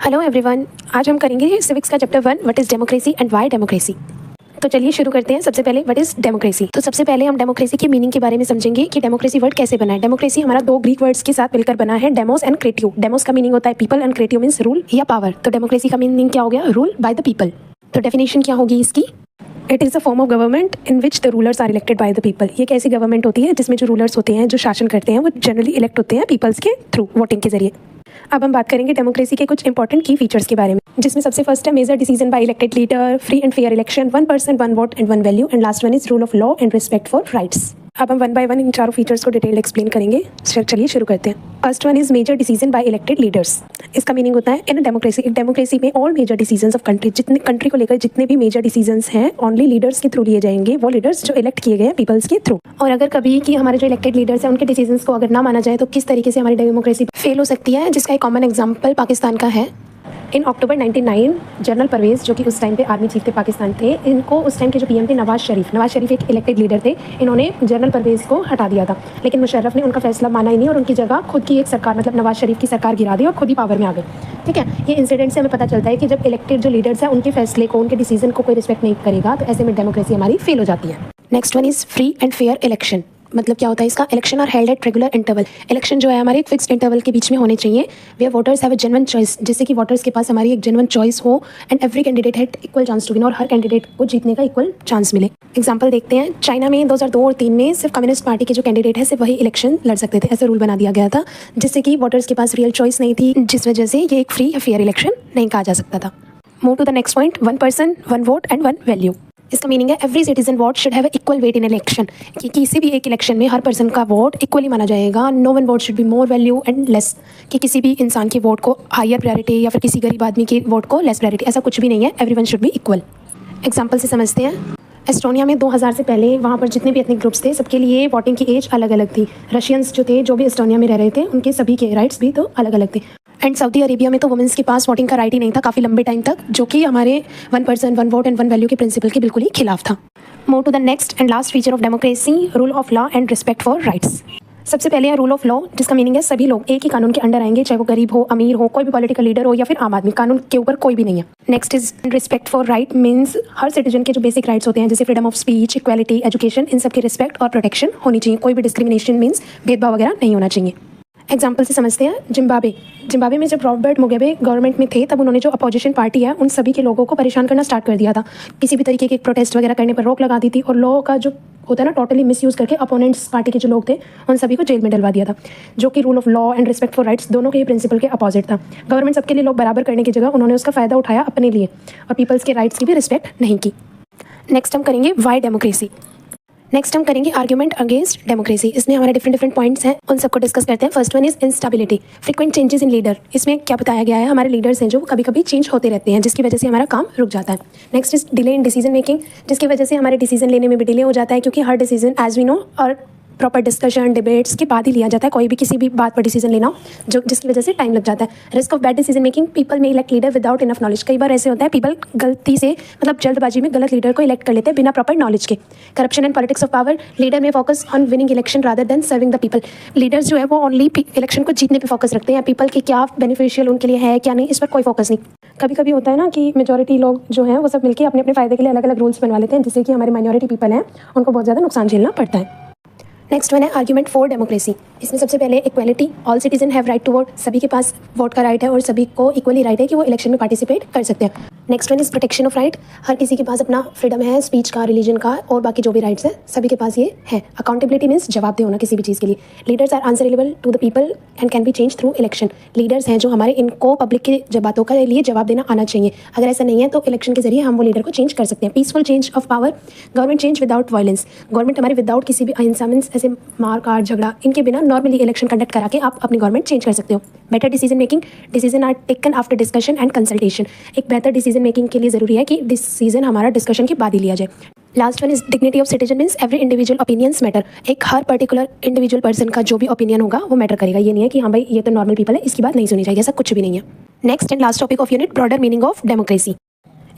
Hello everyone, आज हम करेंगे सिविक्स का chapter 1 what is democracy and why democracy. तो चलिए शुरू करते हैं। सबसे पहले व्हाट इज़ डेमोक्रेसी। तो सबसे पहले हम डेमोक्रेसी की मीनिंग के बारे में समझेंगे कि डेमोक्रेसी वर्ड कैसे बना है। डेमोक्रेसी हमारा दो ग्रीक वर्ड्स के साथ मिलकर बना है, डेमोस एंड क्रेटियो। डेमोस का मीनिंग होता है पीपल एंड क्रेटियो मीन्स रूल या पावर। तो डेमोक्रेसी का मीनिंग क्या हो गया? Rule by the people. तो डेफिनेशन क्या होगी इसकी? It is a form of government in which the rulers are elected by the people. ये एक ऐसी गवर्नमेंट होती है जिसमें जो रूलर्स होते हैं, जो शासन करते हैं, वो जनरली इलेक्ट होते हैं पीपल्स के थ्रू, वोटिंग के जरिए। अब हम बात करेंगे डेमोक्रेसी के कुछ इंपॉर्टेंट की फीचर्स के बारे में, जिसमें सबसे फर्स्ट है major decision by elected leader, free and fair election, 1 person 1 vote and 1 value, and last one is rule of law and respect for rights. अब हम 1 बाय 1 इन चारों फीचर्स को डिटेल एक्सप्लेन करेंगे। चलिए शुरू करते हैं। First one is major decision by elected leaders. इसका मीनिंग होता है इन डेमोक्रेसी, एक डेमोक्रेसी में all major decisions of country, जितने कंट्री को लेकर जितने भी मेजर डिसीजंस हैं, ओनली लीडर्स के थ्रू लिए जाएंगे, वो लीडर्स जो इलेक्ट किए गए हैं पीपल्स के थ्रू। और अगर कभी कि हमारे जो इलेक्टेड लीडर्स हैं उनके डिसीजंस को अगर ना माना जाए तो किस तरीके से हमारी डेमोक्रेसी फेल हो सकती है, जिसका एक कॉमन एग्जाम्पल पाकिस्तान का है। इन अक्टूबर 99 जनरल परवेज़, जो कि उस टाइम पे आर्मी चीफ थे पाकिस्तान थे, इनको उस टाइम के जो पीएम थे नवाज शरीफ एक इलेक्टेड लीडर थे, इन्होंने जनरल परवेज़ को हटा दिया था। लेकिन मुशर्रफ ने उनका फैसला माना ही नहीं और उनकी जगह खुद की एक सरकार, मतलब नवाज शरीफ की सरकार गिरा दी और खुद ही पावर में आ गए। ठीक है, ये इंसिडेंट से हमें पता चलता है कि जब इलेक्टेड जो लीडर्स हैं उनके फैसले को, उनके डिसीजन को कोई रिस्पेक्ट नहीं करेगा, तो ऐसे में डेमोक्रेसी हमारी फेल हो जाती है। Next one is free and fair election. मतलब क्या होता है इसका? Election are held at regular interval. Election जो है हमारे एक फिक्स्ड इंटरवल के बीच में होने चाहिए, we voters have a genuine choice, जिससे कि वोटर्स के पास हमारी एक जेन्युइन चॉइस हो, and every candidate had equal chance to win, और हर कैंडिडेट को जीतने का इक्वल चांस मिले। एग्जांपल देखते हैं, चाइना में 2002 और 3 में सिर्फ कम्युनिस्ट पार्टी के जो कैंडिडेट है सिर्फ वही इलेक्शन लड़ सकते थे। ऐसा रूल बना दिया गया था, जिससे कि वोटर्स के पास रियल चॉइस नहीं थी, जिस वजह से ये एक फ्री या फेयर इलेक्शन नहीं कहा जा सकता था। Move to the next point, 1 person 1 vote and 1 value. इसका मीनिंग है every citizen vote should have equal weight in election, कि किसी भी एक इलेक्शन में हर पर्सन का वोट इक्वली माना जाएगा। No one vote should be more value and less, कि किसी भी इंसान के वोट को हायर प्रायोरिटी या फिर किसी गरीब आदमी के वोट को लेस प्रायोरिटी, ऐसा कुछ भी नहीं है। Everyone should be equal. Example से समझते हैं। एस्टोनिया में 2000 से पहले वहाँ पर जितने भी एथनिक ग्रुप्स थे सबके लिए वोटिंग की एज अलग अलग थी। रशियंस जो थे, जो भी एस्टोनिया में रह रहे थे, उनके सभी के राइट्स भी तो अलग अलग थे। एंड सऊदी अरेबिया में तो वुमेंस के पास वोटिंग का राइट ही नहीं था काफ़ी लंबे टाइम तक, जो कि हमारे 1 पर्सन 1 वोट एंड 1 वैल्यू के प्रिंसिपल के बिल्कुल ही खिलाफ था। Move to the next and last feature of democracy, rule of law and respect for rights. सबसे पहले है रूल ऑफ लॉ, जिसका मीनिंग है सभी लोग एक ही कानून के अंडर आएंगे, चाहे वो गरीब हो, अमीर हो, कोई भी पॉलिटिकल लीडर हो या फिर आम आदमी, कानून के ऊपर कोई भी नहीं है। Next is respect for right, means हर सिटीजन के जो बेसिक राइट्स होते हैं, जैसे freedom of speech, equality, education, इन सब की रिस्पेक्ट और प्रोटेक्शन होनी चाहिए। कोई भी डिस्क्रिमिनेशन मीन्स भेदभाव वगैरह नहीं होना चाहिए। एग्जाम्पल से समझते हैं। जिम्बाब्वे में जब रॉबर्ट मुगाबे गवर्नमेंट में थे, तब उन्होंने जो अपोजिशन पार्टी है उन सभी के लोगों को परेशान करना स्टार्ट कर दिया था। किसी भी तरीके के प्रोटेस्ट वगैरह करने पर रोक लगा दी थी, और लॉ का जो होता है ना टोटली मिसयूज़ करके अपोनेंट्स पार्टी के जो लोग थे उन सभी को जेल में डलवा दिया था, जो कि rule of law and respect for rights दोनों के ही प्रिंसिपल के अपोजिट था। गवर्नमेंट सबके लिए लोग बराबर करने की जगह उन्होंने उसका फ़ायदा उठाया अपने लिए और पीपल्स के राइट्स की भी रिस्पेक्ट नहीं की। नेक्स्ट हम करेंगे वाई डेमोक्रेसी। नेक्स्ट हम करेंगे आर्ग्यूमेंट अगेंस्ट डेमोक्रेसी। इसमें हमारे डिफरेंट पॉइंट्स हैं, उन सबको डिस्कस करते हैं। First one is instability, frequent changes in leader. इसमें क्या बताया गया है, हमारे लीडर्स हैं जो कभी कभी चेंज होते रहते हैं, जिसकी वजह से हमारा काम रुक जाता है। Next is delay in decision making, जिसकी वजह से हमारे डिसीजन लेने में भी डिले हो जाता है, क्योंकि हर डिसीजन एज वी नो और प्रॉपर डिस्कशन डिबेट्स के बाद ही लिया जाता है। कोई भी किसी भी बात पर डिसीजन लेना हो, जो जिसकी वजह से टाइम लग जाता है। Risk of bad decision making, people may elect leader without enough knowledge. कई बार ऐसे होता है पीपल गलती से, मतलब जल्दबाजी में गलत लीडर को इलेक्ट कर लेते हैं बिना प्रॉपर नॉलेज के। Corruption and politics of power, leader may focus on winning election rather than serving the people. Leaders जो है वो ओनली इलेक्शन को जीतने पर फोकस रखते हैं, पीपल के क्या बेनिफिशियल उनके लिए है क्या नहीं, इस पर कोई फोकस नहीं। कभी कभी होता है ना कि मेजॉरिटी लोग जो हैं वो सब मिलकर अपने अपने फायदे के लिए अलग अलग रूल्स बनवा लेते हैं, जिससे कि हमारे माइनॉरिटी पीपल हैं उनको बहुत ज़्यादा नुकसान झेलना पड़ता है। नेक्स्ट वन है आर्ग्यूमेंट फॉर डेमोक्रेसी। इसमें सबसे पहले equality, all citizen have right to vote, सभी के पास वोट का राइट है और सभी को इक्वली राइट है कि वो इलेक्शन में पार्टिसिपेट कर सकते हैं। Next one is protection of right, हर किसी के पास अपना फ्रीडम है, स्पीच का, रिलीजन का और बाकी जो भी राइट्स है सभी के पास ये है। अकाउंटेबिलिटी मीन्स जवाबदेह होना किसी भी चीज़ के लिए। Leaders are answerable to the people and can be change through election. Leaders हैं जो हमारे, इनको पब्लिक की जब बातों के लिए जवाब देना आना चाहिए। अगर ऐसा नहीं है तो इलेक्शन के जरिए हम वो लीडर को चेंज कर सकते हैं। Peaceful change of power, government change without violence, government हमारे विदाउट किसी भी अहिंसा मीन्स ऐसे मार काट झगड़ा इनके बिना नॉर्मली इलेक्शन कंडक्ट करा के आप अपनी गवर्नमेंट चेंज कर सकते हो। Better decision making, decision are taken after discussion and consultation. एक बेहतर डिसीजन मेकिंग के लिए ज़रूरी है कि डिसीजन हमारा डिस्कशन के बाद ही लिया जाए। Last one is dignity of citizen means every individual opinions matter. एक हर पर्टिकुलर इंडिविजुअल पर्सन का जो भी ओपिनियन होगा वो मैटर करेगा। ये नहीं है कि हाँ भाई ये तो नॉर्मल पीपल है, इसकी बात नहीं सुनी जाएगी, ऐसा कुछ भी नहीं है। Next and last topic of unit, broader meaning of democracy.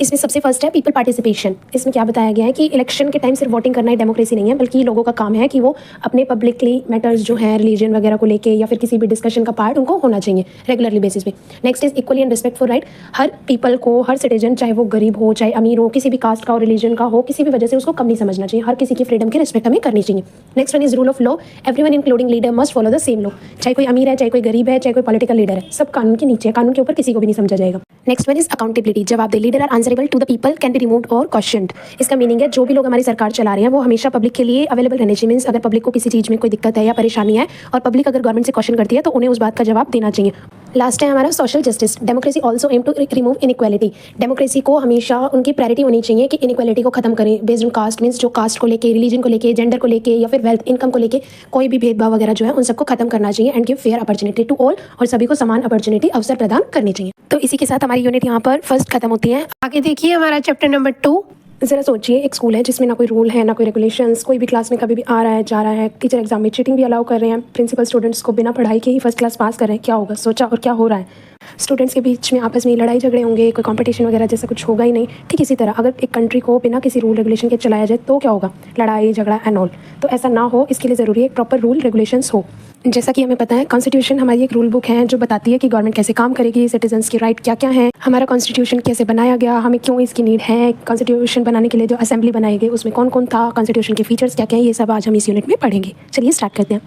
इसमें सबसे फर्स्ट है पीपल पार्टिसिपेशन। इसमें क्या बताया गया है कि इलेक्शन के टाइम सिर्फ वोटिंग करना ही डेमोक्रेसी नहीं है, बल्कि लोगों का काम है कि वो अपने पब्लिकली मैटर्स जो हैं रिलीजन वगैरह को लेके या फिर किसी भी डिस्कशन का पार्ट उनको होना चाहिए रेगुलरली बेसिस पे। Next is equally and respect for right. Her people को, हर सिटीजन, चाहे वो गरीब हो चाहे अमीर हो, किसी भी कास्ट का हो, रिलीजन का हो, किसी भी वजह से उसको कम नहीं समझना चाहिए। हर किसी की फ्रीडम की रिस्पेक्ट हमें करनी चाहिए। Next one is rule of law. Everyone including leader must follow the same law. चाहे कोई अमीर है, चाहे कोई गरीब है, चाहे कोई पॉलिटिकल लीडर है, सब कानून के नीचे है, कानून के ऊपर किसी को भी नहीं समझा जाएगा। Next one is accountability. जवाब दे। Leader are answerable to the people, can be removed और क्वेश्चनड। इसका मीनिंग है जो भी लोग हमारी सरकार चला रहे हैं वो हमेशा पब्लिक के लिए अवेलेबल रहने चाहिए। मीन्स अगर पब्लिक को किसी चीज़ में कोई दिक्कत है या परेशानी है और पब्लिक अगर गवर्नमेंट से क्वेश्चन करती है तो उन्हें उस बात का जवाब देना चाहिए। लास्ट है हमारा social justice. Democracy also aim to remove inequality. Democracy को हमेशा उनकी प्रायोरिटी होनी चाहिए कि इनइक्वालिटी को खत्म करें बेस्ड ऑन कास्ट। मीन्स जो कास्ट को लेके, रिलीजन को लेके, जेंडर को लेके या फिर वेल्थ, इनकम को लेके कोई भी भेदभाव वगैरह जो है उन सबको खत्म करना चाहिए and give fair opportunity to all. और सभी को समान अपॉर्चुनिटी, अवसर प्रदान करनी चाहिए। तो इसी के साथ हमारी यूनिट यहाँ पर फर्स्ट खत्म होती है। आगे देखिए हमारा चैप्टर नंबर 2। ज़रा सोचिए, एक स्कूल है जिसमें ना कोई रूल है ना कोई रेगुलेशंस, कोई भी क्लास में कभी भी आ रहा है जा रहा है, टीचर एग्जाम में चीटिंग भी अलाउ कर रहे हैं, प्रिंसिपल स्टूडेंट्स को बिना पढ़ाई के ही फर्स्ट क्लास पास कर रहे हैं। क्या होगा? सोचा और क्या हो रहा है? स्टूडेंट्स के बीच में आपस में लड़ाई झगड़े होंगे, कोई कंपटीशन वगैरह जैसा कुछ होगा ही नहीं। ठीक इसी तरह अगर एक कंट्री को बिना किसी रूल रेगुलेशन के चलाया जाए तो क्या होगा? लड़ाई झगड़ा एंड ऑल। तो ऐसा ना हो, इसके लिए ज़रूरी है एक प्रॉपर रूल रेगुलेशंस हो। जैसा कि हमें पता है कॉन्स्टिट्यूशन हमारी एक रूल बुक है जो बताती है कि गवर्नमेंट कैसे काम करेगी, सिटीजन्स की राइट क्या क्या है, हमारा कॉन्स्टिट्यूशन कैसे बनाया गया, हमें क्यों इसकी नीड है, कॉन्स्टिट्यूशन बनाने के लिए जो असेंबली बनाई गई उसमें कौन कौन था, कॉन्स्टिट्यूशन के फीचर्स क्या क्या हैं, ये सब आज हम इस यूनिट में पढ़ेंगे। चलिए स्टार्ट करते हैं।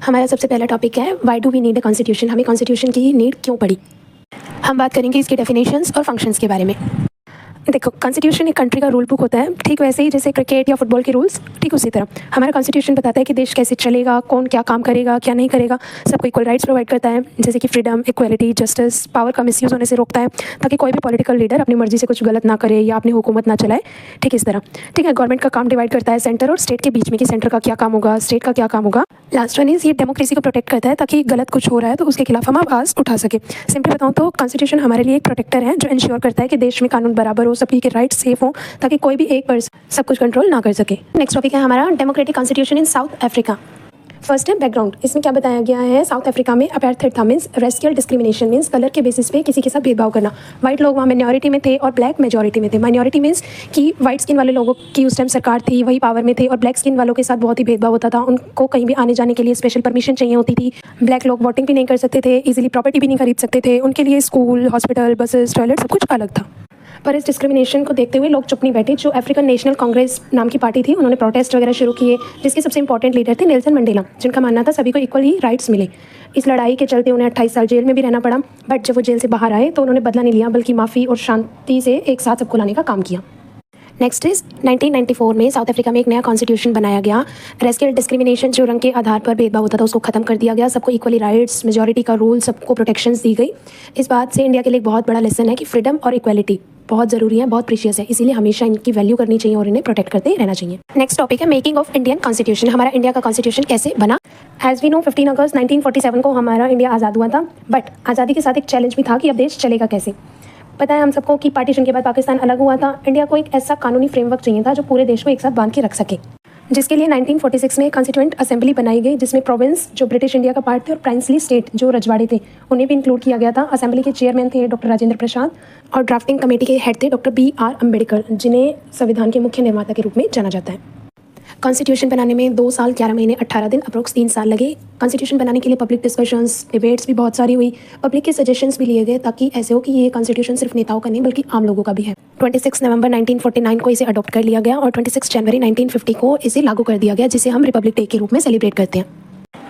हमारा सबसे पहला टॉपिक है why do we need a constitution. हमें कॉन्स्टिट्यूशन की नीड क्यों पड़ी। हम बात करेंगे इसके डेफिनेशंस और फंक्शंस के बारे में। देखो, कॉन्स्टिट्यूशन एक कंट्री का रूल बुक होता है, ठीक वैसे ही जैसे क्रिकेट या फुटबॉल के रूल्स, ठीक उसी तरह हमारा कॉन्स्टिट्यूशन बताता है कि देश कैसे चलेगा, कौन क्या काम करेगा, क्या नहीं करेगा। सबको इक्वल राइट्स प्रोवाइड करता है, जैसे कि फ्रीडम, इक्वालिटी, जस्टिस, पावर का मिसयूज़ होने से रोकता है ताकि कोई भी पॉलिटिकल लीडर अपनी मर्जी से कुछ गलत ना करे या अपनी हुकूमत ना चलाए। ठीक इस तरह, ठीक है। गवर्नमेंट का काम डिवाइड करता है सेंटर और स्टेट के बीच में कि सेंटर का क्या काम होगा, स्टेट का क्या काम होगा। लास्ट वन इज ये डेमोक्रेसी को प्रोटेक्ट करता है ताकि गलत कुछ हो रहा है तो उसके खिलाफ हम आवाज़ उठा सके। सिंपली बताऊँ तो कॉन्स्टिट्यूशन हमारे लिए एक प्रोटेक्टर है जो इंश्योर करता है कि देश में कानून बराबर हो, सबकी के राइट्स सेफ हो ताकि कोई भी एक पर्सन सब कुछ कंट्रोल ना कर सके। नेक्स्ट टॉपिक है हमारा democratic constitution in south Africa. First है बैकग्राउंड। इसमें क्या बताया गया है, साउथ अफ्रीका में अपार्थाइड था, means racial discrimination, means colour के बेसिस पे किसी के साथ भेदभाव करना। वाइट लोग वहाँ माइनॉरिटी में थे और ब्लैक मेजॉरिटी में थे। माइनॉरिटी मीन्स कि वाइट स्किन वाले लोगों की उस टाइम सरकार थी, वही पावर में थे, और ब्लैक स्किन वालों के साथ बहुत ही भेदभाव होता था। उनको कहीं भी आने जाने के लिए स्पेशल परमिशन चाहिए होती थी। ब्लैक लोग वोटिंग भी नहीं कर सकते थे, इजीली प्रॉपर्टी भी नहीं खरीद सकते थे। उनके लिए स्कूल, हॉस्पिटल, बसेस, टॉयलेट सब कुछ अलग था। पर इस डिस्क्रिमिनेशन को देखते हुए लोग चुप नहीं बैठे। जो अफ्रीकन नेशनल कांग्रेस नाम की पार्टी थी, उन्होंने प्रोटेस्ट वगैरह शुरू किए, जिसके सबसे इंपॉर्टेंट लीडर थे नेल्सन मंडेला, जिनका मानना था सभी को इक्वल ही राइट्स मिले। इस लड़ाई के चलते उन्हें 28 साल जेल में भी रहना पड़ा, बट जब वो जेल से बाहर आए तो उन्होंने बदला नहीं लिया, बल्कि माफ़ी और शांति से एक साथ सबको लाने का काम किया। नेक्स्ट इज 1994 में साउथ अफ्रीका में एक नया कॉन्स्टिट्यूशन बनाया गया। रेसियल डिस्क्रिमिनेशन, जो रंग के आधार पर भेदभाव होता था, उसको खत्म कर दिया गया। सबको इक्वली राइट्स, मेजॉरिटी का रूल, सबको प्रोटेक्शंस दी गई। इस बात से इंडिया के लिए एक बहुत बड़ा लेसन है कि फ्रीडम और इक्वालिटी बहुत ज़रूरी है, बहुत प्रीशियस है, इसीलिए हमेशा इनकी वैल्यू करनी चाहिए और इन्हें प्रोटेक्ट करते रहना चाहिए। नेक्स्ट टॉपिक है मेकिंग ऑफ इंडियन कॉन्स्टिट्यूशन। हमारा इंडिया का कॉन्स्टिट्यूशन कैसे बना। एज वी नो 15 अगस्त 1947 को हमारा इंडिया आज़ाद हुआ था, बट आज़ादी के साथ एक चैलेंज भी था कि अब देश चलेगा कैसे। पता है हम सबको कि पार्टीशन के बाद पाकिस्तान अलग हुआ था। इंडिया को एक ऐसा कानूनी फ्रेमवर्क चाहिए था जो पूरे देश को एक साथ बांध के रख सके, जिसके लिए 1946 में कॉन्स्टिट्यूएंट असेंबली बनाई गई, जिसमें प्रोविंस जो ब्रिटिश इंडिया का पार्ट थे और प्राइंसली स्टेट जो रजवाड़े थे उन्हें भी इंक्लूड किया गया था। असेंबली के चेयरमैन थे डॉक्टर राजेंद्र प्रसाद और ड्राफ्टिंग कमेटी के हेड थे डॉक्टर BR अम्बेडकर, जिन्हें संविधान के मुख्य निर्माता के रूप में जाना जाता है। कॉन्स्टिट्यूशन बनाने में 2 साल 11 महीने 18 दिन अप्रोक्स 3 साल लगे। कॉन्स्टिट्यूशन बनाने के लिए पब्लिक डिस्कशंस, डिबेट्स भी बहुत सारी हुई, पब्लिक के सजेशंस भी लिए गए ताकि ऐसे हो कि ये कॉन्स्टिट्यूशन सिर्फ नेताओं का नहीं बल्कि आम लोगों का भी है। 26 नवंबर 1949 को इसे अडॉप्ट कर लिया गया और 26 जनवरी 1950 को इसे लागू कर दिया गया, जिसे हम रिपब्लिक डे के रूप में सेलिब्रेट करते हैं।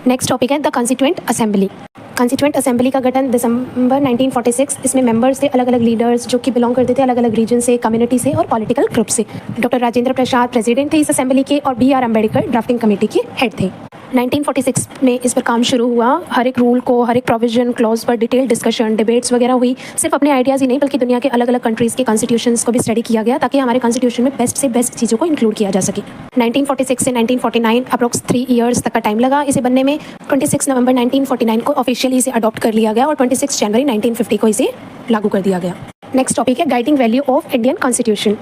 नेक्स्ट टॉपिक है the constituent assembly. Constituent assembly का गठन दिसंबर 1946। इसमें मेंबर्स थे अलग अलग लीडर्स जो कि बिलोंग करते थे अलग अलग रीजन से, कम्युनिटी से और पॉलिटिकल ग्रुप से। डॉक्टर राजेंद्र प्रसाद प्रेसिडेंट थे इस असेंबली के और BR अम्बेडकर ड्राफ्टिंग कमेटी के हेड थे। 1946 में इस पर काम शुरू हुआ। हर एक रूल को, हर एक प्रोविजन क्लॉज पर डिटेल डिस्कशन, डिबेट्स वगैरह हुई। सिर्फ अपने आइडियाज़ ही नहीं बल्कि दुनिया के अलग अलग कंट्रीज़ के कॉन्स्टिट्यूशंस को भी स्टडी किया गया ताकि हमारे कॉन्स्टिट्यूशन में बेस्ट से बेस्ट चीज़ों को इंक्लूड किया जा सके। 1946 से 1949 अप्रोक्स 3 ईयर्स तक का टाइम लगा इसे बनने में। 26 नवंबर 1949 को ऑफिशियली इसे अडॉप्ट कर लिया गया और 26 जनवरी 1950 को इसे लागू कर दिया गया। नेक्स्ट टॉपिक है guiding value of Indian constitution.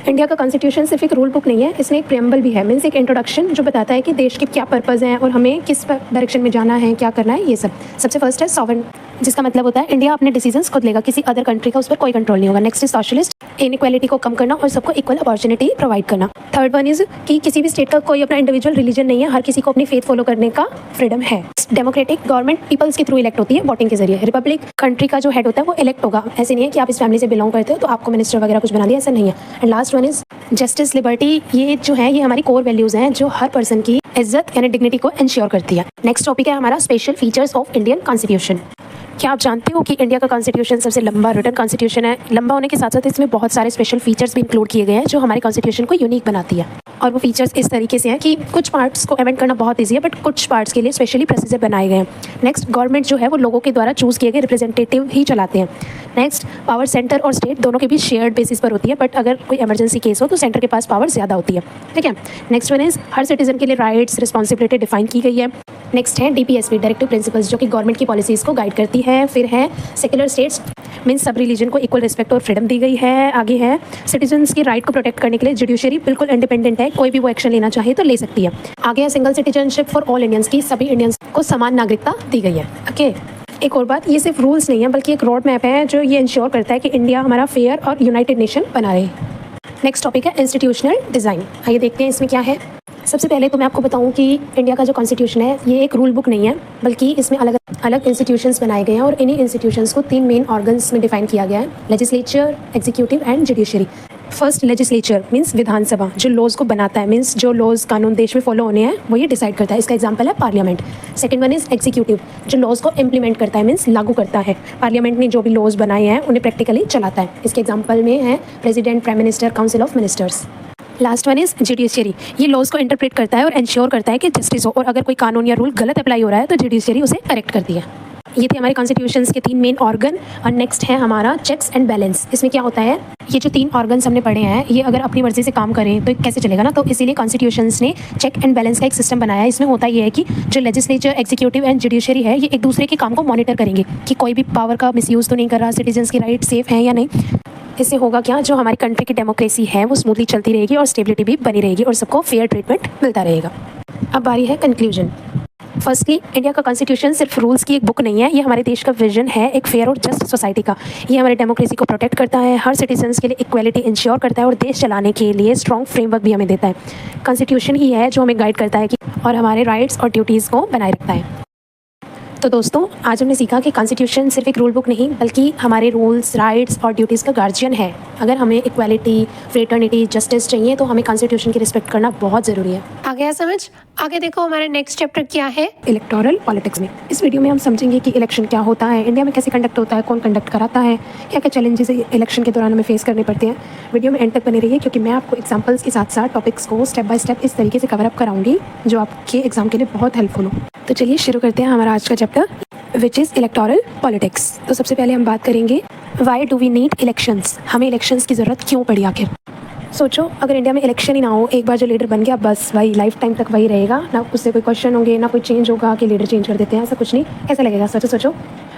India का कॉन्स्टिट्यूशन सिर्फ एक रूल बुक नहीं है, इसमें एक प्रियम्बल भी है, मीन्स एक इंट्रोडक्शन जो बताता है कि देश के क्या पर्पज़ हैं और हमें किस डायरेक्शन में जाना है, क्या करना है, ये सब। सबसे फर्स्ट है सॉवरेन, जिसका मतलब होता है इंडिया अपने डिसीजंस खुद लेगा, किसी अदर कंट्री का उस पर कोई कंट्रोल नहीं होगा। नेक्स्ट इज सोशलिस्ट, इनइक्वालिटी को कम करना और सबको इक्वल अपॉर्चुनिटी प्रोवाइड करना। थर्ड वन इज कि किसी भी स्टेट का कोई अपना इंडिविजुअल रिलीजन नहीं है, हर किसी को अपनी फेथ फॉलो करने का फ्रीडम है। डेमोक्रेटिक, गवर्नमेंट पीपल्स के थ्रू इलेक्ट होती है वोटिंग के जरिए। रिपब्लिक, कंट्री का जो हेड होता है वो इलेक्ट होगा, ऐसे नहीं है कि आप इस फैमिली से बिलोंग करते हो तो आपको मिनिस्टर वगैरह कुछ बना दिया, ऐसा नहीं है। And last one is justice, liberty, ये जो है ये हमारी कोर वैल्यूज हैं जो हर पर्सन की इज्जत यानी डिग्निटी को इंश्योर करती है। नेक्स्ट टॉपिक है हमारा special features of Indian constitution. क्या आप जानते हो कि इंडिया का कॉन्स्टिट्यूशन सबसे लंबा रिटन कॉन्स्टिट्यूशन है? लंबा होने के साथ साथ इसमें बहुत सारे स्पेशल फीचर्स भी इंक्लूड किए गए हैं जो हमारे कॉन्स्टिट्यूशन को यूनिक बनाती है। और वो फीचर्स इस तरीके से हैं कि कुछ पार्ट्स को अमेंड करना बहुत ईजी है, बट कुछ पार्ट्स के लिए स्पेशली प्रोसीजर बनाए गए हैं। नेक्स्ट, गवर्नमेंट जो है वो लोगों के द्वारा चूज़ किए गए रिप्रेजेंटेटिव ही चलाते हैं। नेक्स्ट, पावर सेंटर और स्टेट दोनों के बीच शेयर्ड बेसिस पर होती है, बट अगर कोई इमरजेंसी केस हो तो सेंटर के पास पावर ज़्यादा होती है। ठीक है। Next one is her citizen के लिए राइट्स, रिस्पॉन्सिबिलिटी डिफाइन की गई है। नेक्स्ट है DPSP, डायरेक्टिव प्रिंसिपल्स, जो कि गवर्नमेंट की पॉलिसीज़ को गाइड करती है। फिर है सेक्युलर स्टेट्स, मीन्स सब रिलीजन को इक्वल रिस्पेक्ट और फ्रीडम दी गई है। आगे है सिटीजन्स की राइट को प्रोटेक्ट करने के लिए जुडिशरी बिल्कुल इंडिपेंडेंट है, कोई भी वो एक्शन लेना चाहे तो ले सकती है। आगे है single citizenship for all Indians, की सभी इंडियंस को समान नागरिकता दी गई है। ओके। एक और बात, ये सिर्फ रूल्स नहीं है बल्कि एक रोड मैप है जो ये इंश्योर करता है कि इंडिया हमारा फेयर और यूनाइटेड नेशन बना रहे। नेक्स्ट टॉपिक है इंस्टीट्यूशनल डिज़ाइन। आइए देखते हैं इसमें क्या है। सबसे पहले तो मैं आपको बताऊं कि इंडिया का जो कॉन्स्टिट्यूशन है ये एक रूल बुक नहीं है, बल्कि इसमें अलग अलग इंस्टीट्यूशंस बनाए गए हैं और इन्हीं इंस्टीट्यूशंस को 3 मेन ऑर्गन्स में डिफाइन किया गया है: legislature, executive and judiciary. First, legislature means Vidhan Sabha, जो लॉज को बनाता है, मीन्स जो लॉज कानून देश में फॉलो होने हैं वो ये डिसाइड करता है। इसका एग्जांपल है parliament. Second one is executive, जो लॉज को इम्प्लीमेंट करता है, मीन्स लागू करता है। पार्लियामेंट ने जो भी लॉज बनाए हैं उन्हें प्रैक्टिकली चलाता है। इसके एग्जाम्पल में है president, prime minister, council of ministers. Last one is judiciary, ये लॉज को इंटरप्रेट करता है और इंश्योर करता है कि जस्टिस हो, और अगर कोई कानून या रूल गलत अप्लाई हो रहा है तो जुडिशरी उसे करेक्ट करती है। ये थे हमारे कॉन्स्टिट्यूशंस के 3 मेन ऑर्गन। और नेक्स्ट है हमारा चेक्स एंड बैलेंस। इसमें क्या होता है, ये जो 3 ऑर्गन्स हमने पढ़े हैं ये अगर अपनी मर्जी से काम करें तो कैसे चलेगा ना, तो इसीलिए कॉन्स्टिट्यूशंस ने चेक एंड बैलेंस का एक सिस्टम बनाया है। इसमें होता ये है कि जो लेजिस्लेचर, एग्जीक्यूटिव एंड जुडिशरी है ये एक दूसरे के काम को मॉनिटर करेंगे कि कोई भी पावर का मिसयूज़ तो नहीं कर रहा, सिटीजन्स की राइट सेफ है या नहीं। इससे होगा क्या, जो हमारी कंट्री की डेमोक्रेसी है वो स्मूथली चलती रहेगी और स्टेबिलिटी भी बनी रहेगी और सबको फेयर ट्रीटमेंट मिलता रहेगा। अब बारी है कंक्लूजन। फर्स्टली, इंडिया का कॉन्स्टिट्यूशन सिर्फ रूल्स की एक बुक नहीं है, ये हमारे देश का विजन है एक फेयर और जस्ट सोसाइटी का। ये हमारी डेमोक्रेसी को प्रोटेक्ट करता है, हर सिटीजन्स के लिए इक्वालिटी इंश्योर करता है और देश चलाने के लिए स्ट्रॉन्ग फ्रेमवर्क भी हमें देता है। कॉन्स्टिट्यूशन ही है जो हमें गाइड करता है कि और हमारे राइट्स और ड्यूटीज़ को बनाए रखता है। तो दोस्तों, आज हमने सीखा कि कॉन्स्टिट्यूशन सिर्फ एक रूल बुक नहीं बल्कि हमारे रूल्स, राइट्स और ड्यूटीज़ का गार्जियन है। अगर हमें इक्वालिटी, फ्रेटर्निटी, जस्टिस चाहिए तो हमें कॉन्स्टिट्यूशन की रिस्पेक्ट करना बहुत ज़रूरी है। आ गया समझ? आगे देखो हमारा नेक्स्ट चैप्टर क्या है, इलेक्टोरल पॉलिटिक्स में। इस वीडियो में हम समझेंगे कि इलेक्शन क्या होता है, इंडिया में कैसे कंडक्ट होता है, कौन कंडक्ट कराता है, क्या क्या चैलेंजेस इलेक्शन के दौरान हमें फेस करने पड़ते हैं। वीडियो में एंड तक बने रहिए क्योंकि मैं आपको एग्जांपल्स के साथ साथ टॉपिक्स को स्टेप बाय स्टेप इस तरीके से कवर अप कराऊंगी जो आपके एग्जाम के लिए बहुत हेल्पफुल हो। तो चलिए शुरू करते हैं हमारा आज का chapter, which is electoral politics. तो सबसे पहले हम बात करेंगे why do we need elections, हमें इलेक्शंस की ज़रूरत क्यों पड़ी आखिर। सोचो, अगर इंडिया में इलेक्शन ही ना हो, एक बार जो लीडर बन गया बस वही लाइफ टाइम तक वही रहेगा, ना उससे कोई क्वेश्चन होंगे, ना कोई चेंज होगा कि लीडर चेंज कर देते हैं, ऐसा कुछ नहीं। कैसा लगेगा? सोचो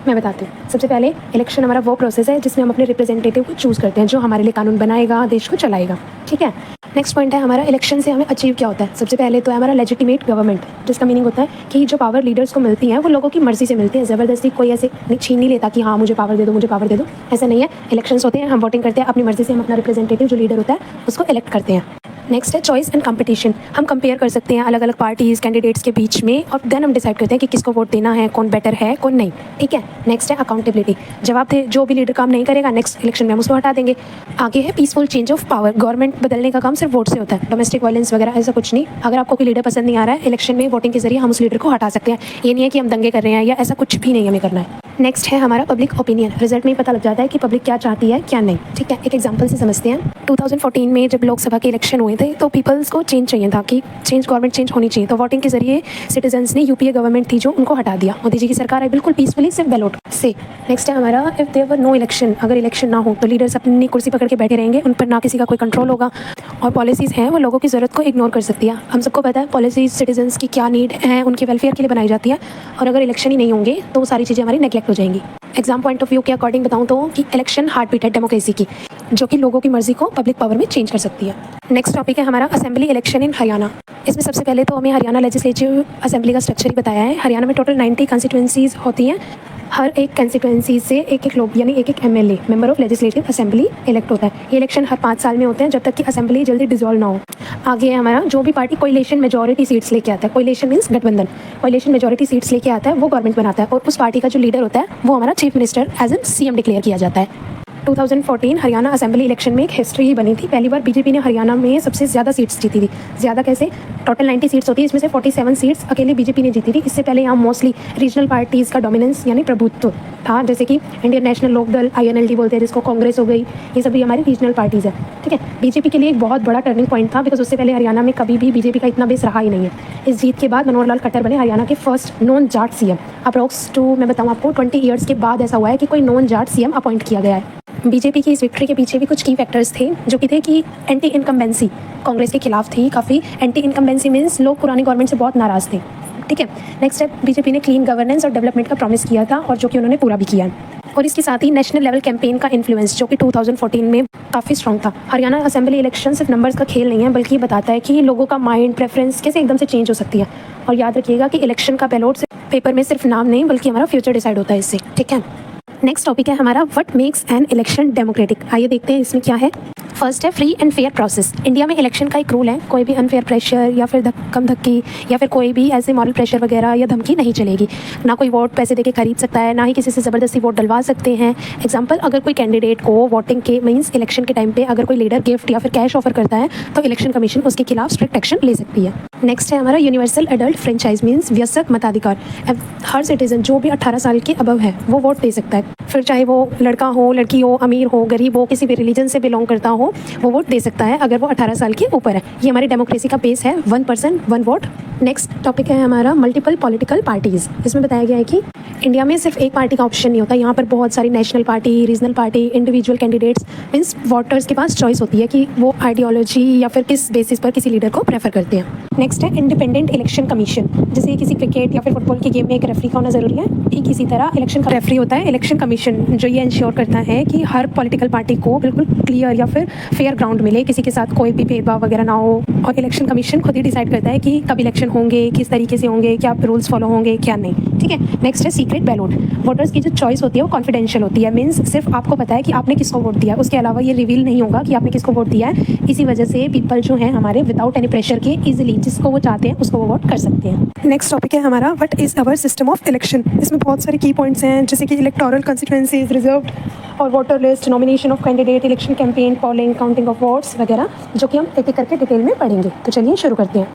मैं बताती हूँ। सबसे पहले इलेक्शन हमारा वो प्रोसेस है जिसमें हम अपने रिप्रेजेंटेटिव को चूज़ करते हैं जो हमारे लिए कानून बनाएगा, देश को चलाएगा। ठीक है। नेक्स्ट पॉइंट है हमारा इलेक्शन से हमें अचीव क्या होता है। सबसे पहले तो है हमारा लेजिटिमेट गवर्नमेंट, जिसका मीनिंग होता है कि जो पावर लीडर्स को मिलती है वो लोगों की मर्जी से मिलती है, ज़बरदस्ती कोई ऐसे छीन नहीं लेता कि हाँ मुझे पावर दे दो, मुझे पावर दे दो, ऐसा नहीं है। इलेक्शंस होते हैं, हम वोटिंग करते हैं, अपनी मर्जी से हम अपना रिप्रेजेंटेटिव जो लीडर होता है उसको इलेक्ट करते हैं। नेक्स्ट है चॉइस एंड कंपटीशन, हम कंपेयर कर सकते हैं अलग अलग पार्टीज़, कैंडिडेट्स के बीच में और देन हम डिसाइड करते हैं कि किसको वोट देना है, कौन बेटर है, कौन नहीं। ठीक है। नेक्स्ट है अकाउंटेबिलिटी, जवाब दे, जो भी लीडर काम नहीं करेगा नेक्स्ट इलेक्शन में हम उसको हटा देंगे। आगे है peaceful change of power, government बदलने का काम सिर्फ वोट से होता है, डोमेस्टिक वायलेंस वगैरह ऐसा कुछ नहीं। अगर आपको कोई लीडर पसंद नहीं आ रहा है, इलेक्शन में वोटिंग के जरिए हम उस लीडर को हटा सकते हैं। ये नहीं है कि हम दंगे कर रहे हैं या ऐसा कुछ भी नहीं हमें करना है। नेक्स्ट है हमारा पब्लिक ओपिनियन, रिजल्ट में ही पता लग जाता है कि पब्लिक क्या चाहती है क्या नहीं। ठीक है। एक एग्जांपल से समझते हैं। 2014 में जब लोकसभा के इलेक्शन हुए थे तो पीपल्स को चेंज चाहिए था कि गवर्नमेंट चेंज होनी चाहिए, तो वोटिंग के जरिए सिटीजन्स ने यूपीए गवर्नमेंट थी जो उनको हटा दिया, मोदी जी की सरकार है बिल्कुल पीसफुली सिर्फ बैलेट से। नेक्स्ट है हमारा if there were no election, अगर इलेक्शन ना हो तो लीडर्स अपनी कुर्सी पकड़ के बैठे रहेंगे, उन पर ना किसी का कोई कंट्रोल होगा और पॉलिसीज़ हैं वो लोगों की ज़रूरत को इग्नोर कर सकती है। हम सबको पता है पॉलिसीज सिटीजन्स की क्या नीड है, उनके वेलफेयर के लिए बनाई जाती है, और अगर इलेक्शन ही नहीं होंगे तो वो सारी चीज़ें हमारी नेगलेक्ट हो जाएंगी। एग्जाम पॉइंट ऑफ व्यू के अकॉर्डिंग बताऊँ तो कि इलेक्शन हार्ट बीट है डेमोक्रेसी की, जो कि लोगों की मर्जी को पब्लिक पावर में चेंज कर सकती है। नेक्स्ट टॉपिक है हमारा असेंबली इलेक्शन इन हरियाणा। इसमें सबसे पहले तो हमें हरियाणा लेजिस्लेटिव असेंबली का स्ट्रक्चर ही बताया है। हरियाणा में टोटल 90 कंस्टिट्यूंसीज होती हैं। हर एक कंस्टिट्यूंसी से एक लोग यानी एक MLA member of legislative assembly elect होता है। ये इलेक्शन हर 5 साल में होते हैं जब तक कि असेंबली जल्दी डिसॉल्व ना हो। आगे है हमारा जो भी पार्टी कोलिशन मेजॉरिटी सीट्स लेके आता है, कोलिशन मींस गठबंधन, कोलिशन मेजॉरिटी सीट्स लेके आता है वो गवर्नमेंट बनाता है और उस पार्टी का जो लीडर होता है वो हमारा chief minister as an CM declare किया जाता है। 2014 हरियाणा असेंबली इलेक्शन में एक हिस्ट्री ही बनी थी। पहली बार बीजेपी ने हरियाणा में सबसे ज़्यादा सीट्स जीती थी। ज़्यादा कैसे, टोटल 90 सीट्स होती है, इसमें से 47 सीट्स अकेले बीजेपी ने जीती थी। इससे पहले यहाँ मोस्टली रीजनल पार्टीज़ का डोमिनेंस यानी प्रभुत्व था, जैसे कि इंडियन नेशनल लोक दल INLD बोलते हैं जिसको, कांग्रेस हो गई, ये सभी हमारी रीजनल पार्टीज़ है। ठीक है, बीजेपी के लिए एक बहुत बड़ा टर्निंग पॉइंट था, बिकॉज उससे पहले हरियाणा में कभी भी बीजेपी का इतना बेस रहा ही नहीं है। इस जीत के बाद मनोहर लाल खट्टर बने हरियाणा के first non Jat CM। Approx मैं बताऊँ आपको 20 ईयर्स के बाद ऐसा हुआ है कि कोई नॉन जाट CM अपॉइंट किया गया है। बीजेपी की इस विक्ट्री के पीछे भी कुछ की फैक्टर्स थे, जो कि थे कि एंटी इनकम्बेंसी कांग्रेस के खिलाफ थी काफ़ी। एंटी इनकम्बेंसी मीन्स लोग पुरानी गवर्नमेंट से बहुत नाराज़ थे। ठीक है, नेक्स्ट स्टेप, बीजेपी ने क्लीन गवर्नेंस और डेवलपमेंट का प्रॉमिस किया था और जो कि उन्होंने पूरा भी किया। और इसके साथ ही नेशनल लेवल कैंपेन का इन्फ्लुएंस जो कि 2014 में काफ़ी स्ट्रॉन्ग था। हरियाणा असेंबली इलेक्शन सिर्फ नंबर्स का खेल नहीं है, बल्कि ये बताता है कि लोगों का माइंड प्रेफरेंस कैसे एकदम से चेंज हो सकती है। और याद रखिएगा कि इलेक्शन का बैलेट पेपर में सिर्फ नाम नहीं बल्कि हमारा फ्यूचर डिसाइड होता है इससे। ठीक है, नेक्स्ट टॉपिक है हमारा what makes an election democratic. आइए देखते हैं इसमें क्या है। फर्स्ट है free and fair process. India में इलेक्शन का एक रूल है, कोई भी अनफेयर प्रेशर या फिर धक्कम धक्की या फिर कोई भी ऐसे मॉरल प्रेशर वगैरह या धमकी नहीं चलेगी। ना कोई वोट पैसे देके खरीद सकता है, ना ही किसी से ज़बरदस्ती वोट डलवा सकते हैं। एग्जाम्पल, अगर कोई कैंडिडेट को वोटिंग के मीन्स इलेक्शन के टाइम पे अगर कोई लीडर गिफ्ट या फिर कैश ऑफर करता है तो इलेक्शन कमीशन उसके खिलाफ स्ट्रिक्ट एक्शन ले सकती है। नेक्स्ट है हमारा यूनिवर्सल एडल्ट फ्रेंचाइज मीन्स व्यस्क मताधिकार। हर सिटीजन जो भी 18 साल के अबव है वो वोट दे सकता है, फिर चाहे वो लड़का हो, लड़की हो, अमीर हो, गरीब हो, किसी भी रिलीजन से बिलोंग करता हो, वो वोट दे सकता है अगर वो 18 साल के ऊपर है। ये हमारी डेमोक्रेसी का बेस है, 1 पर्सन 1 वोट। नेक्स्ट टॉपिक है हमारा मल्टीपल पॉलिटिकल पार्टीज़। इसमें बताया गया है कि इंडिया में सिर्फ एक पार्टी का ऑप्शन नहीं होता, यहाँ पर बहुत सारी national party, regional party, individual candidates means voters के पास चॉइस होती है कि वो आइडियोलॉजी या फिर किस बेसिस पर किसी लीडर को प्रेफर करते हैं। नेक्स्ट है इंडिपेंडेंट इलेक्शन कमीशन। जैसे किसी क्रिकेट या फिर फुटबॉल की गेम में एक रेफरी का होना जरूरी है, ठीक इसी तरह इलेक्शन का रेफरी होता है इलेक्शन कमीशन, जो ये इंश्योर करता है कि हर पॉलिटिकल पार्टी को बिल्कुल क्लियर या फिर फेयर ग्राउंड मिले, किसी के साथ कोई भी भेदभाव वगैरह ना हो। और इलेक्शन कमीशन खुद ही डिसाइड करता है कि कब इलेक्शन होंगे, किस तरीके से होंगे, क्या रूल्स फॉलो होंगे, क्या नहीं। ठीक है, नेक्स्ट है सीक्रेट बैलेट। वोटर्स की जो चॉइस होती है वो कॉन्फिडेंशियल होती है, मीन्स सिर्फ आपको पता है कि आपने किसको वोट दिया है, उसके अलावा ये रिवील नहीं होगा कि आपने किसको वोट दिया है। इसी वजह से पीपल जो है हमारे विदाउट एनी प्रेशर के इजीली जिसको वो चाहते हैं उसको वो वोट कर सकते हैं। नेक्स्ट टॉपिक है हमारा what is our system of election. इसमें बहुत सारे की पॉइंट्स हैं, जैसे कि इलेक्टोरल कंस्टिट्यूएंसीज, रिजर्व्ड और voter list, nomination of candidate, election campaign, polling, counting of votes वगैरह, जो कि हम एक एक करके डिटेल में पढ़ेंगे। तो चलिए शुरू करते हैं।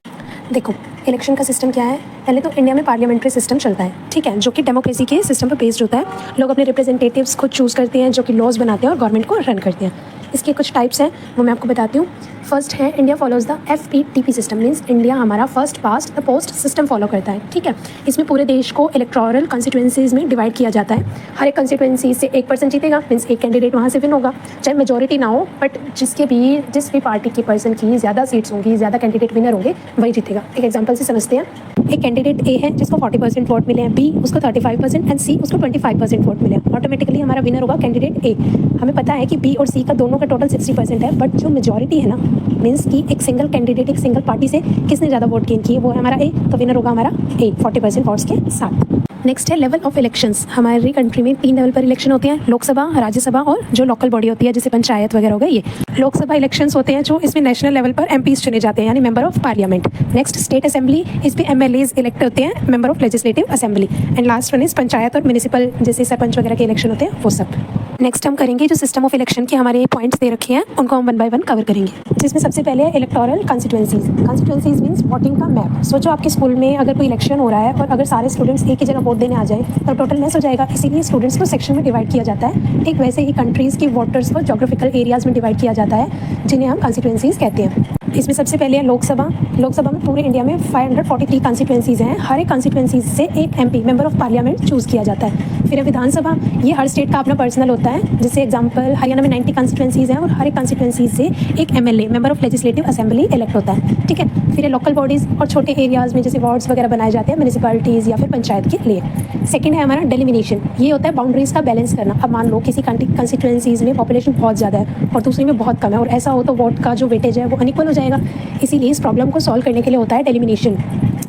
देखो, इलेक्शन का सिस्टम क्या है। पहले तो इंडिया में पार्लियामेंट्री सिस्टम चलता है, ठीक है, जो कि डेमोक्रेसी के सिस्टम पर बेस्ड होता है। लोग अपने रिप्रेजेंटेटिव्स को चूज़ करते हैं जो कि लॉज बनाते हैं और गवर्नमेंट को रन करते हैं। इसके कुछ टाइप्स हैं वो मैं आपको बताती हूँ। फर्स्ट है India follows the FPTP system, means India हमारा first past the post system follow करता है। ठीक है, इसमें पूरे देश को इलेक्टोरल कंस्टिट्यूएंसीज में डिवाइड किया जाता है। हर एक कंस्टिट्यूएंसी से 1% जीतेगा, मीन्स एक कैंडिडेट वहाँ से विन होगा, चाहे मेजोरिटी ना हो, बट जिस भी पार्टी की पर्सन की ज़्यादा सीट्स होंगी, ज़्यादा कैंडिडेट विनर होंगे, वही जीतेगा। एक एग्जाम्पल से समझते हैं। एक कैंडिडेट A है जिसको 40% वोट मिले हैं, B उसको 35% एंड C उसको 25% वोट मिले हैं। ऑटोमेटिकली हमारा विनर होगा कैंडिडेट A। हमें पता है कि B और C का दोनों का टोटल 60% है, बट जो मेजॉरिटी है ना, मीन्स कि एक सिंगल कैंडिडेट एक सिंगल पार्टी से किसने ज़्यादा वोट गेन किए, वो है हमारा A, तो विनर होगा हमारा A 40% वोट्स के साथ। नेक्स्ट है लेवल ऑफ इलेक्शंस। हमारी कंट्री में 3 लेवल पर इलेक्शन होते हैं, लोकसभा, राज्यसभा और जो लोकल बॉडी होती है जैसे पंचायत वगैरह हो गए। ये लोकसभा इलेक्शंस होते हैं जो इसमें नेशनल लेवल पर MPs चुने जाते हैं, यानी member of parliament. Next state assembly, इस पे MLAs इलेक्ट होते हैं, member of legislative assembly. And last one is panchayat और म्यूनिसिपल, जैसे सरपंच वगैरह के इलेक्शन होते हैं वो सब। नेक्स्ट हम करेंगे जो सिस्टम ऑफ इलेक्शन के हमारे पॉइंट्स दे रखे हैं उनको हम 1 बाय 1 कवर करेंगे, जिसमें सबसे पहले है electoral constituencies. Constituencies means voting का मैप। सोचो आपके स्कूल में अगर कोई इलेक्शन हो रहा है और अगर सारे स्टूडेंट्स एक ही जगह वोट देने आ जाए तो टोटल लेस हो जाएगा, इसीलिए स्टूडेंट्स को सेक्शन में डिवाइड किया जाता है। ठीक वैसे ही कंट्रीज़ की वोटर्स को जोग्राफिकल एरियाज़ में डिवाइड किया जाता है, जिन्हें हम कंस्टिट्यूएंसीज कहते हैं। इसमें सबसे पहले है लोकसभा में पूरे इंडिया में 543 कॉन्स्टिट्यूंसीज़ हैं। हर एक कॉन्स्टिट्यूंसीज से एक MP member of parliament choose किया जाता है। फिर है विधानसभा, ये हर स्टेट का अपना पर्सनल होता है। जैसे एग्जांपल हरियाणा में 90 कॉन्स्टिट्यूंसीज़ हैं और हर एक कॉन्स्टिट्यूंसी से एक MLA member of legislative assembly elect होता है। ठीक है, फिर है लोकल बॉडीज़ और छोटे एरियाज़ में जैसे वार्ड्स वगैरह बनाए जाते हैं म्यूनिसिपैलिटीज़ या फिर पंचायत के लिए। सेकंड है हमारा डेलिमिनेशन, ये होता है बाउंड्रीज़ का बैलेंस करना। अब मान लो किसी कॉन्स्टिट्यूंसीज़ में पॉपुलेशन बहुत ज़्यादा है और दूसरी में बहुत कम है और ऐसा हो तो वोट का जो वेटेज है वो अनइक्वल हो जाएगा। इसीलिए इस प्रॉब्लम को सॉल्व करने के लिए होता है डेलिमिनेशन,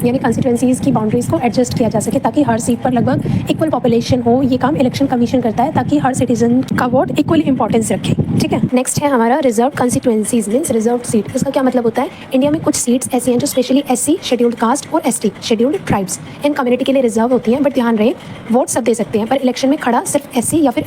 यानी कॉन्स्टिट्यूंसीज़ की बाउंड्रीज़ को एडजस्ट किया जा सके ताकि हर सीट पर लगभग इक्वल पॉपुलेशन हो। ये काम इलेक्शन कमीशन करता है ताकि हर सिटीजन का वोट इक्वली इंपॉर्टेंस रखे। ठीक है, नेक्स्ट है हमारा reserve constituencies means reserve seat. इसका क्या मतलब होता है, इंडिया में कुछ सीट्स ऐसी हैं जो स्पेशली एससी शेड्यूल्ड कास्ट और ST scheduled tribes in community के लिए रिजर्व होती हैं। बट ध्यान रहे वोट सब दे सकते हैं पर इलेक्शन में खड़ा सिर्फ एससी या फिर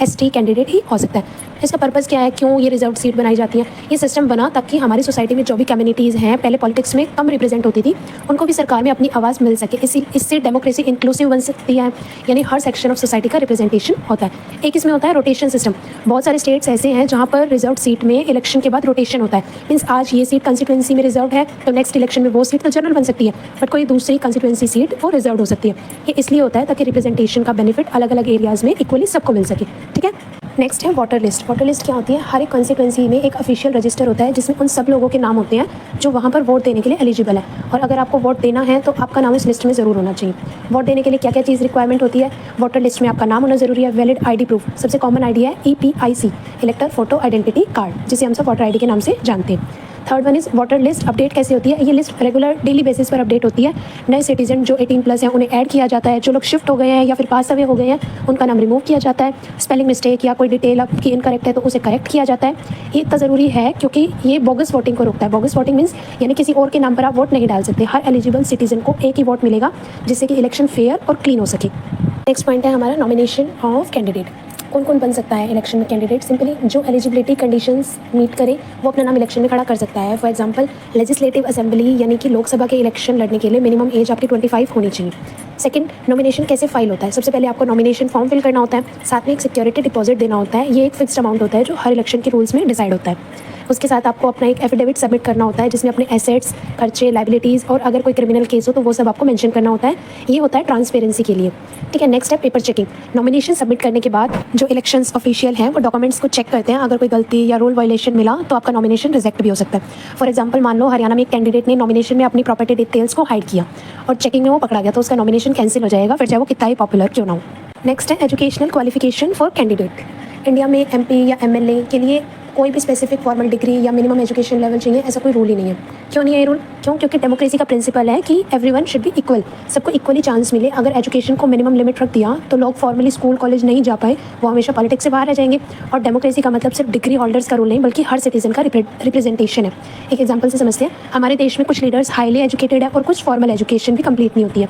एसटी कैंडिडेट ही हो सकता है। इसका पर्पज़ क्या है, क्यों ये रिजर्व सीट बनाई जाती है? ये सिस्टम बना ताकि हमारी सोसाइटी में जो भी कम्युनिटीज़ हैं पहले पॉलिटिक्स में कम रिप्रेजेंट होती थी उनको भी सरकार में अपनी आवाज़ मिल सके। इससे डेमोक्रेसी इंक्लूसिव बन सकती है, यानी हर सेक्शन ऑफ सोसाइटी का रिप्रेजेंटेशन होता है। एक इसमें होता है रोटेशन सिस्टम। बहुत सारे स्टेट्स ऐसे हैं जहाँ पर रिजर्व सीट में इलेक्शन के बाद रोटेशन होता है। मीन्स आज ये सीट कंस्टिट्यूंसी में रिजर्व है तो नेक्स्ट इलेक्शन में वो सीट तो जनरल बन सकती है बट कोई दूसरी कंस्टिट्यूंसी सीट वो रिजर्व हो सकती है। ये इसलिए होता है ताकि रिप्रेजेंटेशन का बेनिफिट अलग अलग एरियाज़ में इक्वली सबको मिल सके। ठीक है, नेक्स्ट है वोटर लिस्ट। वोटर लिस्ट क्या होती है, हर एक कॉन्स्टिट्यूंसी में एक ऑफिशियल रजिस्टर होता है जिसमें उन सब लोगों के नाम होते हैं जो वहाँ पर वोट देने के लिए एलिजिबल है। और अगर आपको वोट देना है तो आपका नाम इस लिस्ट में ज़रूर होना चाहिए। वोट देने के लिए क्या क्या चीज़ रिक्वायरमेंट होती है, वोटर लिस्ट में आपका नाम होना ज़रूरी है। वैलिड आईडी प्रूफ, सबसे कॉमन आईडी है EPIC इलेक्टर फोटो आइडेंटिटी कार्ड, जिसे हम सब वोटर आईडी के नाम से जानते हैं। Third one is voter list update कैसे होती है, ये लिस्ट रेगुलर डेली बेसिस पर अपडेट होती है। नए सिटीजन जो 18+ हैं उन्हें ऐड किया जाता है, जो लोग शिफ्ट हो गए हैं या फिर पास अवे हो गए हैं उनका नाम रिमूव किया जाता है। स्पेलिंग मिस्टेक या कोई डिटेल आपकी इनकरेक्ट है तो उसे करेक्ट किया जाता है। ये इतना ज़रूरी है क्योंकि ये बोगस वोटिंग को रोकता है। बोगस वोटिंग मीन्स यानी किसी और के नाम पर आप वोट नहीं डाल सकते। हर एलिजिबल सिटीजन को एक ही वोट मिलेगा जिससे कि इलेक्शन फेयर और क्लीन हो सके। नेक्स्ट पॉइंट है हमारा नॉमिनेशन ऑफ कैंडिडेट। कौन कौन बन सकता है इलेक्शन में कैंडिडेट, सिंपली जो एलिजिबिलिटी कंडीशंस मीट करे वो अपना नाम इलेक्शन में खड़ा कर सकता है। फॉर एग्जांपल लेजिस्लेटिव असेंबली यानी कि लोकसभा के इलेक्शन लड़ने के लिए मिनिमम एज आपकी 25 होनी चाहिए। सेकंड, नॉमिनेशन कैसे फाइल होता है, सबसे पहले आपको नॉमिनेशन फॉर्म फिल करना होता है, साथ में एक सिक्योरिटी डिपॉजिट देना होता है। ये एक फिक्स्ड अमाउंट होता है जो हर इलेक्शन के रूल्स में डिसाइड होता है। उसके साथ आपको अपना एक एफिडेविट सबमिट करना होता है जिसमें अपने एसेट्स, खर्चे, लाइबिलिटीज़ और अगर कोई क्रिमिनल केस हो तो वो सब आपको मेंशन करना होता है। ये होता है ट्रांसपेरेंसी के लिए। ठीक है, नेक्स्ट है पेपर चेकिंग। नॉमिनेशन सबमिट करने के बाद जो इलेक्शंस ऑफिशियल हैं वो डॉक्यूमेंट्स को चेक करते हैं। अगर कोई गलती या रूल वायलेशन मिला तो आपका नॉमिनेशन रिजेक्ट भी हो सकता है। फॉर एग्जाम्पल मान लो हरियाणा में एक कैंडिडेट ने नॉमिनेशन में अपनी प्रॉपर्टी डिटेल्स को हाइड किया और चेकिंग में वो पकड़ा गया तो उसका नॉमिनेशन कैंसिल हो जाएगा, फिर चाहे वो कितना ही पॉपुलर क्यों ना हो। नेक्स्ट है educational qualification for candidate. India में MP या MLA के लिए कोई भी स्पेसिफिक फॉर्मल डिग्री या मिनिमम एजुकेशन लेवल चाहिए, ऐसा कोई रूल ही नहीं है। क्यों नहीं है ये रूल, क्योंकि डेमोक्रेसी का प्रिंसिपल है कि एवरीवन शुड बी इक्वल, सबको इक्वली चांस मिले। अगर एजुकेशन को मिनिमम लिमिट रख दिया तो लोग फॉर्मली स्कूल कॉलेज नहीं जा पाए, वो हमेशा पॉलिटिक्स से बाहर रह जाएंगे। और डेमोक्रेसी का मतलब सिर्फ डिग्री होल्डर्स का रूल नहीं बल्कि हर सिटीजन का रिप्रेजेंटेशन है। एक एग्जाम्पल से समझते हैं, हमारे देश में कुछ लीडर्स हाईली एजुकेटेड है और कुछ फॉर्मल एजुकेशन भी कंप्लीट नहीं होती है,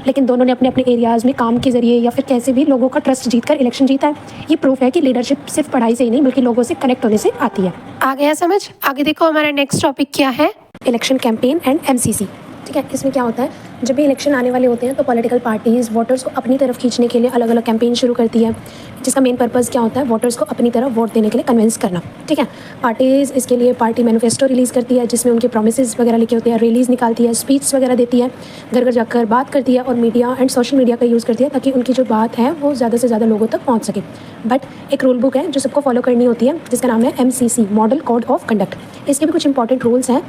लेकिन दोनों ने अपने अपने एरियाज़ में काम के जरिए या फिर कैसे भी लोगों का ट्रस्ट जीतकर इलेक्शन जीता है। ये प्रूफ है कि लीडरशिप सिर्फ पढ़ाई से ही नहीं बल्कि लोगों से कनेक्ट होने से आती है। आ गया समझ? आगे देखो हमारा नेक्स्ट टॉपिक क्या है। Election campaign and MCC। ठीक है, इसमें क्या होता है, जब भी इलेक्शन आने वाले होते हैं तो पॉलिटिकल पार्टीज़ वोटर्स को अपनी तरफ खींचने के लिए अलग अलग कैंपेन शुरू करती है, जिसका मेन पर्पज़ क्या होता है, वोटर्स को अपनी तरफ वोट देने के लिए कन्विंस करना। ठीक है, पार्टीज़ इसके लिए पार्टी मैनिफेस्टो रिलीज़ करती है जिसमें उनके प्रोमिसेस वगैरह लिखे होते हैं, रैलीज़ निकालती है, स्पीच वगैरह देती है, घर घर जाकर बात करती है और मीडिया एंड सोशल मीडिया का यूज़ करती है ताकि उनकी जो बात है वो ज़्यादा से ज़्यादा लोगों तक पहुँच सके। बट एक रूल बुक है जो सबको फॉलो करनी होती है जिसका नाम है MCC model code of conduct. इसके भी कुछ इंपॉर्टेंट रूल्स हैं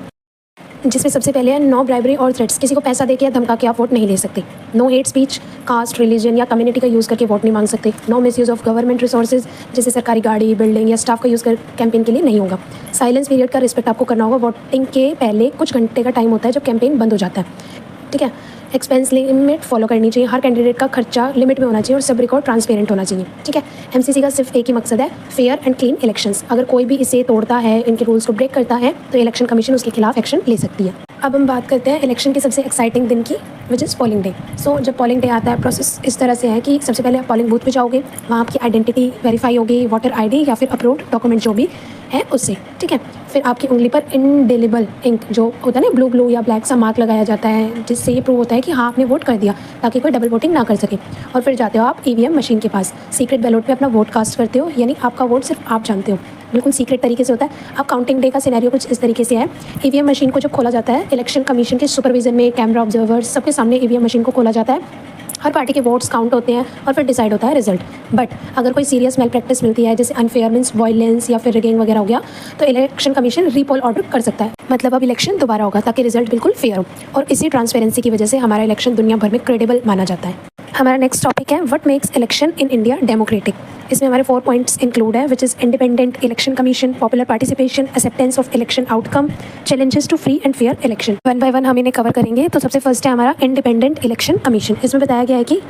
जिसमें सबसे पहले है नो ब्राइबरी और थ्रेट्स। किसी को पैसा देके या धमका के आप वोट नहीं ले सकते। No hate speech, caste, religion या कम्युनिटी का यूज़ करके वोट नहीं मांग सकते। No misuse of government resources, जैसे सरकारी गाड़ी, बिल्डिंग या स्टाफ का यूज़ कर कैंपेन के लिए नहीं होगा। साइलेंस पीरियड का रिस्पेक्ट आपको करना होगा। वोटिंग के पहले कुछ घंटे का टाइम होता है जब कैंपेन बंद हो जाता है। ठीक है, एक्सपेंस लिमिट फॉलो करनी चाहिए, हर कैंडिडेट का खर्चा लिमिट में होना चाहिए और सब रिकॉर्ड ट्रांसपेरेंट होना चाहिए। ठीक है, MCC का सिर्फ एक ही मकसद है, फेयर एंड क्लीन इलेक्शंस। अगर कोई भी इसे तोड़ता है, इनके रूल्स को ब्रेक करता है तो इलेक्शन कमीशन उसके खिलाफ एक्शन ले सकती है। अब हम बात करते हैं इलेक्शन के सबसे एक्साइटिंग दिन की, विच इज़ पोलिंग डे। सो जब पोलिंग डे आता है, प्रोसेस इस तरह से है कि सबसे पहले आप पोलिंग बूथ पे जाओगे, वहाँ आपकी आइडेंटिटी वेरीफाई होगी, वोटर आईडी या फिर अप्रूव्ड डॉक्यूमेंट जो भी है उससे, ठीक है। फिर आपकी उंगली पर इंडेलिबल इंक जो होता है ना, ब्लू ब्लू या ब्लैक सा मार्क लगाया जाता है, जिससे ये प्रूव होता है कि हाँ आपने वोट कर दिया, ताकि कोई डबल वोटिंग ना कर सके। और फिर जाते हो आप ईवीएम मशीन के पास, सीक्रेट बैलेट पे अपना वोट कास्ट करते हो, यानी आपका वोट सिर्फ आप जानते हो, बिल्कुल सीक्रेट तरीके से होता है। अब काउंटिंग डे का सिनेरियो कुछ इस तरीके से है। ईवीएम मशीन को जब खोला जाता है, इलेक्शन कमीशन के सुपरविजन में कैमरा ऑब्जर्वर्स सबके सामने ईवीएम मशीन को खोला जाता है, हर पार्टी के वोट्स काउंट होते हैं और फिर डिसाइड होता है रिजल्ट। बट अगर कोई सीरियस मेल प्रैक्टिस मिलती है, जैसे अनफेयर मीन्स वायलेंस या फिर रिगिंग वगैरह हो गया, तो इलेक्शन कमीशन रीपोल ऑर्डर कर सकता है। मतलब अब इलेक्शन दोबारा होगा ताकि रिजल्ट बिल्कुल फेयर हो। और इसी ट्रांसपेरेंसी की वजह से हमारा इलेक्शन दुनिया भर में क्रेडिबल माना जाता है। हमारा नेक्स्ट टॉपिक है what makes election in India democratic. इसमें हमारे 4 पॉइंट्स इंक्लूड है, which is independent election commission, popular participation, acceptance of election outcome, challenges to free and fair election. One by one हम इन्हें कवर करेंगे। तो सबसे first है हमारा इंडिपेंडेंट इलेक्शन कमीशन। इसमें बताया गया है कि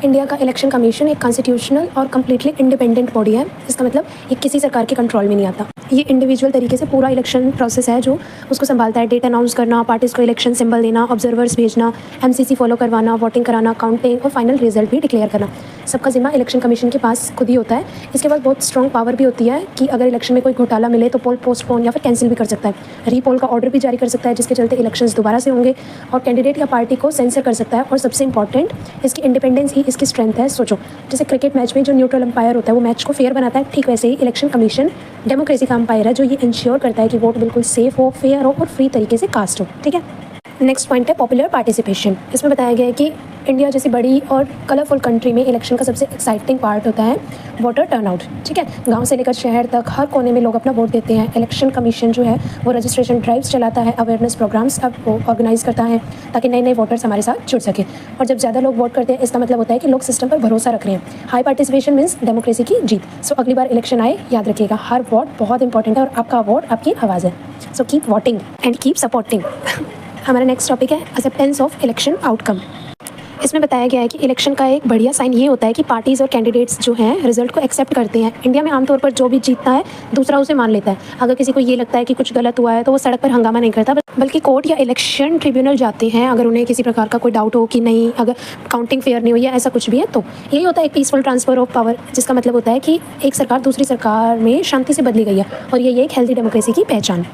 इंडिया का इलेक्शन कमीशन एक कॉन्स्टिट्यूशनल और कम्प्लीटली इंडिपेंडेंट बॉडी है। इसका मतलब ये किसी सरकार के कंट्रोल में नहीं आता। ये इंडिविजुअल तरीके से पूरा इलेक्शन प्रोसेस है जो उसको संभालता है। डेट अनाउंस करना, पार्टीज को इलेक्शन सिंबल देना, ऑब्जर्वर्स भेजना, एमसीसी फॉलो करवाना, वोटिंग कराना, काउंटिंग और फाइनल रिजल्ट भी डिक्लेयर करना, सबका जिम्मा इलेक्शन कमीशन के पास खुद ही होता है। इसके बाद बहुत स्ट्रॉन्ग पावर भी होती है कि अगर इलेक्शन में कोई घोटाला मिले तो पोल पोस्टपोन या फिर कैंसिल भी कर सकता है। रीपोल का ऑर्डर भी जारी कर सकता है, जिसके चलते इलेक्शंस दोबारा से होंगे, और कैंडिडेट या पार्टी को सेंसर कर सकता है। और सबसे इंपॉर्टेंट, इसकी इंडिपेंडेंस ही इसकी स्ट्रेंथ है। सोचो, जैसे क्रिकेट मैच में जो न्यूट्रल अंपायर होता है वो मैच को फेयर बनाता है, ठीक वैसे ही इलेक्शन कमीशन डेमोक्रेसी का अंपायर है जो ये इंश्योर करता है कि वोट बिल्कुल सेफ हो, फेयर हो और फ्री तरीके से कास्ट हो, ठीक है। नेक्स्ट पॉइंट है पॉपुलर पार्टिसिपेशन। इसमें बताया गया है कि इंडिया जैसी बड़ी और कलरफुल कंट्री में इलेक्शन का सबसे एक्साइटिंग पार्ट होता है वोटर टर्नआउट, ठीक है। गांव से लेकर शहर तक हर कोने में लोग अपना वोट देते हैं। इलेक्शन कमीशन जो है वो रजिस्ट्रेशन ड्राइव्स चलाता है, अवेयरनेस प्रोग्राम्स अब वो ऑर्गेनाइज करता है ताकि नए नए वोटर्स हमारे साथ जुड़ सके। और जब ज़्यादा लोग वोट करते हैं, इसका मतलब होता है कि लोग सिस्टम पर भरोसा रख रहे हैं। हाई पार्टिसिपेशन मीन्स डेमोक्रेसी की जीत। सो अगली बार इलेक्शन आए, याद रखिएगा हर वोट बहुत इंपॉर्टेंट है और आपका वोट आपकी आवाज़ है। So keep voting and keep supporting. हमारा नेक्स्ट टॉपिक है एक्सेप्टेंस ऑफ इलेक्शन आउटकम। इसमें बताया गया है कि इलेक्शन का एक बढ़िया साइन ये होता है कि पार्टीज़ और कैंडिडेट्स जो हैं रिजल्ट को एक्सेप्ट करते हैं। इंडिया में आमतौर पर जो भी जीतता है दूसरा उसे मान लेता है। अगर किसी को ये लगता है कि कुछ गलत हुआ है तो वो सड़क पर हंगामा नहीं करता, बल्कि कोर्ट या इलेक्शन ट्रिब्यूनल जाते हैं अगर उन्हें किसी प्रकार का कोई डाउट हो कि नहीं, अगर काउंटिंग फेयर नहीं हुई है, ऐसा कुछ भी है। तो यही होता है एक पीसफुल ट्रांसफर ऑफ पावर, जिसका मतलब होता है कि एक सरकार दूसरी सरकार में शांति से बदली गई है, और ये एक हेल्दी डेमोक्रेसी की पहचान।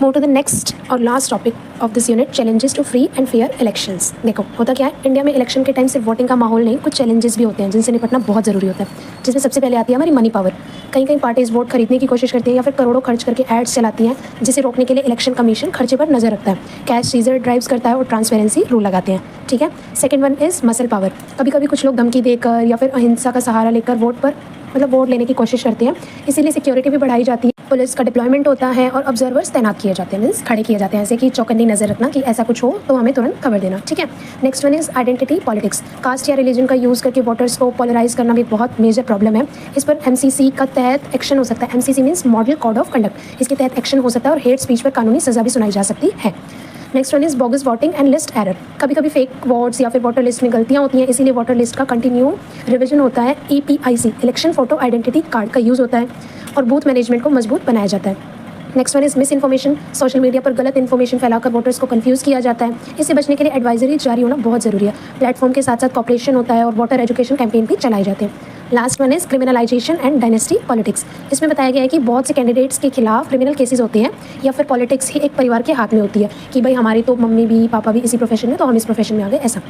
मूव टू द नेक्स्ट और last topic of this unit, challenges to free and fair elections. देखो होता क्या है, इंडिया में इलेक्शन के टाइम सिर्फ वोटिंग का माहौल नहीं, कुछ चैलेंजेस भी होते हैं जिनसे निपटना बहुत ज़रूरी होता है। जिसमें सबसे पहले आती है हमारी मनी पावर। कहीं कहीं पार्टीज वोट खरीदने की कोशिश करती हैं या फिर करोड़ों खर्च करके एड्स चलाती हैं, जिसे रोकने के लिए इलेक्शन कमीशन खर्चे पर नजर रखता है, कैश सीजर ड्राइव्स करता है और ट्रांसपेरेंसी रूल लगाते हैं, ठीक है। Second one is muscle power. कभी कभी कुछ लोग धमकी देकर या फिर अहिंसा का सहारा लेकर वोट लेने की कोशिश करते हैं, इसीलिए सिक्योरिटी भी बढ़ाई जाती है। पुलिस का डिप्लॉयमेंट होता है और ऑब्जर्वर्स तैनात किए जाते हैं, मीन्स खड़े किए जाते हैं, ऐसे कि चौकन्नी नजर रखना कि ऐसा कुछ हो तो हमें तुरंत खबर देना, ठीक है। Next one is identity politics. Caste या रिलीजन का यूज़ करके वोटर्स को पोलराइज करना भी बहुत मेजर प्रॉब्लम है। इस पर एमसीसी का तहत एक्शन हो सकता है। MCC means model code of conduct. इसके तहत एक्शन हो सकता है और हेट स्पीच पर कानूनी सजा भी सुनाई जा सकती है। Next one is bogus voting and list error. कभी कभी फेक वोट्स या फिर वोटर लिस्ट में गलतियां होती हैं, इसीलिए वोटर लिस्ट का कंटिन्यू रिवीजन होता है। EPIC election photo identity card का यूज़ होता है और बूथ मैनेजमेंट को मजबूत बनाया जाता है। Next one is miss information. Social media पर गलत इन्फॉर्मेशन फैलाकर वोटर्स को कंफ्यूज किया जाता है। इससे बचने के लिए एडवाइजरी जारी होना बहुत ज़रूरी है। प्लेटफॉर्म के साथ साथ कॉपरेशन होता है और वोटर एजुकेशन कैंपेन भी चलाए जाते हैं। Last one is criminalisation and dynasty politics. इसमें बताया गया है कि बहुत से कैंडिडेट्स के खिलाफ क्रिमिनल केसेस होते हैं या फिर पॉलिटिक्स ही एक परिवार के हाथ में होती है कि भाई हमारी तो मम्मी भी पापा भी इसी प्रोफेशन में, तो हम इस प्रोफेशन में आ गए, ऐसा।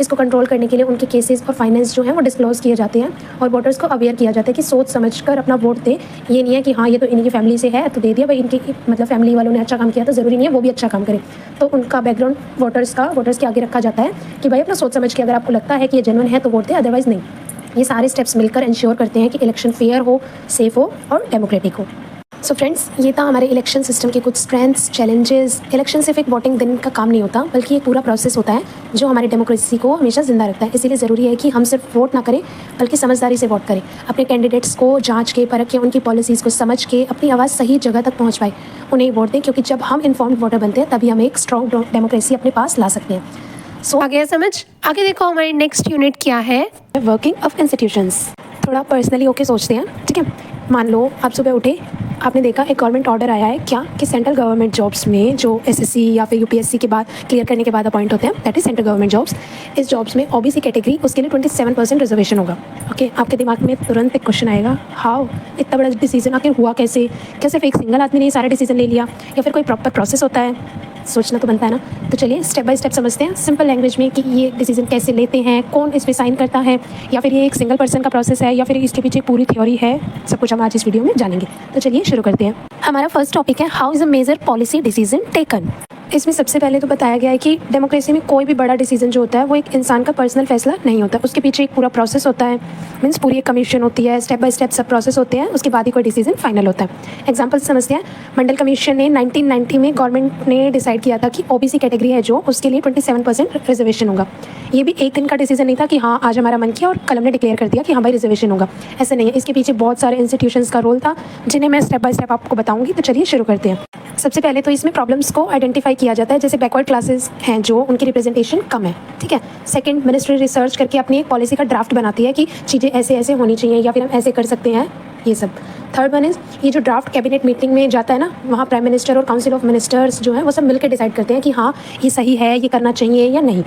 इसको कंट्रोल करने के लिए उनके केसेस और फाइनेंस जो है वो डिस्क्लोज किए जाते हैं और वोटर्स को अवेयर किया जाता है कि सोच समझकर अपना वोट दे। ये नहीं है कि हाँ ये तो इनकी फैमिली से है तो दे दिया, भाई इनकी मतलब फैमिली वालों ने अच्छा काम किया तो ज़रूरी नहीं है वो भी अच्छा काम करे। तो उनका बैकग्राउंड वोटर्स के आगे रखा जाता है कि भाई अपना सोच समझ के अगर आपको लगता है कि ये जेन्युइन है तो वोट दे, अदरवाइज नहीं। ये सारे स्टेप्स मिलकर इंश्योर करते हैं कि इलेक्शन फेयर हो, सेफ हो और डेमोक्रेटिक हो। सो फ्रेंड्स, ये था हमारे इलेक्शन सिस्टम के कुछ स्ट्रेंथ्स, चैलेंजेस। इलेक्शन सिर्फ एक वोटिंग दिन का काम नहीं होता, बल्कि एक पूरा प्रोसेस होता है जो हमारी डेमोक्रेसी को हमेशा जिंदा रखता है। इसीलिए ज़रूरी है कि हम सिर्फ वोट ना करें बल्कि समझदारी से वोट करें, अपने कैंडिडेट्स को जांच के, परख के, उनकी पॉलिसीज़ को समझ के अपनी आवाज़ सही जगह तक पहुँच पाए, उन्हें वोट दें। क्योंकि जब हम इन्फॉर्म्ड वोटर बनते हैं तभी हम एक स्ट्रॉन्ग डेमोक्रेसी अपने पास ला सकते हैं। सो आ गया समझ? आगे देखो हमारी नेक्स्ट यूनिट क्या है। Working of institutions. थोड़ा पर्सनली होके सोचते हैं, ठीक है। मान लो आप सुबह उठे, आपने देखा एक गवर्नमेंट ऑर्डर आया है क्या कि सेंट्रल गवर्नमेंट जॉब्स में जो एसएससी या फिर यूपीएससी के बाद क्लियर करने के बाद अपॉइंट होते हैं, that is central government jobs, इस जॉब्स में ओबीसी कैटेगरी उसके लिए 27% रिजर्वेशन होगा। ओके, आपके दिमाग में तुरंत एक क्वेश्चन आएगा, हाउ, इतना बड़ा डिसीजन आखिर हुआ कैसे? क्या सिर्फ एक सिंगल आदमी ने ये सारा डिसीजन ले लिया या फिर कोई प्रॉपर प्रोसेस होता है? सोचना तो बनता है ना। तो चलिए स्टेप बाय स्टेप समझते हैं सिंपल लैंग्वेज में कि ये डिसीजन कैसे लेते हैं, कौन इस पे साइन करता है, या फिर ये एक सिंगल पर्सन का प्रोसेस है या फिर इसके पीछे पूरी थ्योरी है। सब कुछ हम आज इस वीडियो में जानेंगे। तो चलिए शुरू करते हैं। हमारा फर्स्ट टॉपिक है how is a major policy decision taken. इसमें सबसे पहले तो बताया गया है कि डेमोक्रेसी में कोई भी बड़ा डिसीजन जो होता है वो एक इंसान का पर्सनल फैसला नहीं होता, उसके पीछे एक पूरा प्रोसेस होता है। मीन्स पूरी एक कमीशन होती है, स्टेप बाय स्टेप सब प्रोसेस होते हैं, उसके बाद ही कोई डिसीजन फाइनल होता है। एग्जांपल समझते हैं। मंडल कमीशन ने 1990 में गवर्नमेंट ने डिसाइड किया था कि ओबीसी कैटेगरी है जो, उसके लिए 27% रिजर्वेशन होगा। ये भी एक दिन का डिसीजन नहीं था कि हाँ आज हमारा मन किया और कलम ने डिक्लेयर कर दिया कि हाँ भाई रिजर्वेशन होगा, ऐसा नहीं है। इसके पीछे बहुत सारे इंस्टीट्यूशंस का रोल था जिन्हें मैं स्टेप बाय स्टेप आपको बताऊंगी। तो चलिए शुरू करते हैं। सबसे पहले तो इसमें प्रॉब्लम्स को आइडेंटिफाई किया जाता है, जैसे बैकवर्ड क्लासेस हैं जो उनकी रिप्रेजेंटेशन कम है, ठीक है। सेकंड, मिनिस्ट्री रिसर्च करके अपनी एक पॉलिसी का ड्राफ्ट बनाती है कि चीज़ें ऐसे ऐसे होनी चाहिए या फिर हम ऐसे कर सकते हैं, ये सब। थर्ड वन इज़ ये जो ड्राफ्ट कैबिनेट मीटिंग में जाता है ना, वहाँ प्राइम मिनिस्टर और काउंसिल ऑफ मिनिस्टर्स जो है वो सब मिलकर डिसाइड करते हैं कि हाँ ये सही है, ये करना चाहिए या नहीं।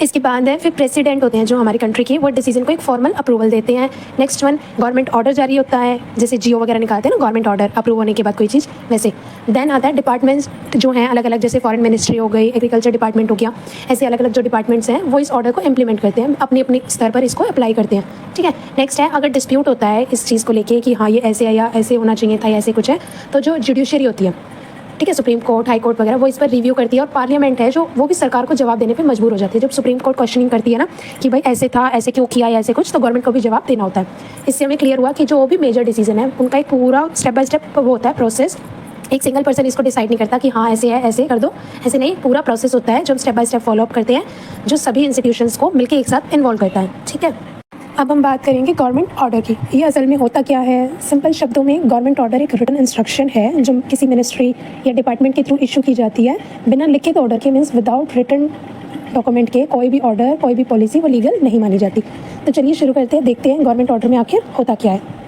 इसके बाद है फिर प्रेसिडेंट होते हैं जो हमारी कंट्री के, वो डिसीजन को एक फॉर्मल अप्रूवल देते हैं। नेक्स्ट वन, गवर्नमेंट ऑर्डर जारी होता है, जैसे जियो वगैरह निकालते हैं ना गवर्नमेंट ऑर्डर अप्रूव होने के बाद कोई चीज़, वैसे। देन आता है डिपार्टमेंट्स जो हैं अलग अलग, जैसे फॉरेन मिनिस्ट्री हो गई, एग्रीकल्चर डिपार्टमेंट हो गया, ऐसे अलग अलग जो डिपार्टमेंट्स हैं वो इस ऑर्डर को इम्प्लीमेंट करते हैं, अपने अपने स्तर पर इसको अप्लाई करते हैं, ठीक है। नेक्स्ट है अगर डिस्प्यूट होता है इस चीज़ को लेके कि हाँ ये ऐसे है या ऐसे होना चाहिए था या ऐसे कुछ है, तो जो जुडिशरी होती है, ठीक है, सुप्रीम कोर्ट, हाई कोर्ट वगैरह, वो इस पर रिव्यू करती है। और पार्लियामेंट है जो, वो भी सरकार को जवाब देने पे मजबूर हो जाती है। जब सुप्रीम कोर्ट क्वेश्चनिंग करती है ना कि भाई ऐसे था, ऐसे क्यों किया या ऐसे कुछ, तो गवर्नमेंट को भी जवाब देना होता है। इससे हमें क्लियर हुआ कि जो भी मेजर डिसीजन है उनका एक पूरा स्टेप बाय स्टेप वो होता है प्रोसेस। एक सिंगल पर्सन इसको डिसाइड नहीं करता कि हाँ ऐसे है ऐसे कर दो, ऐसे नहीं, पूरा प्रोसेस होता है जो हम step by step follow up करते हैं, जो सभी इंस्टीट्यूशंस को मिलकर एक साथ इन्वॉल्व करता है, ठीक है। अब हम बात करेंगे गवर्नमेंट ऑर्डर की। ये असल में होता क्या है? सिंपल शब्दों में गवर्नमेंट ऑर्डर एक रिटन इंस्ट्रक्शन है जो किसी मिनिस्ट्री या डिपार्टमेंट के थ्रू इशू की जाती है बिना लिखित ऑर्डर के। मीन्स विदाउट रिटन डॉक्यूमेंट के कोई भी ऑर्डर, कोई भी पॉलिसी वो लीगल नहीं मानी जाती। तो चलिए शुरू करते हैं, देखते हैं गवर्नमेंट ऑर्डर में आखिर होता क्या है।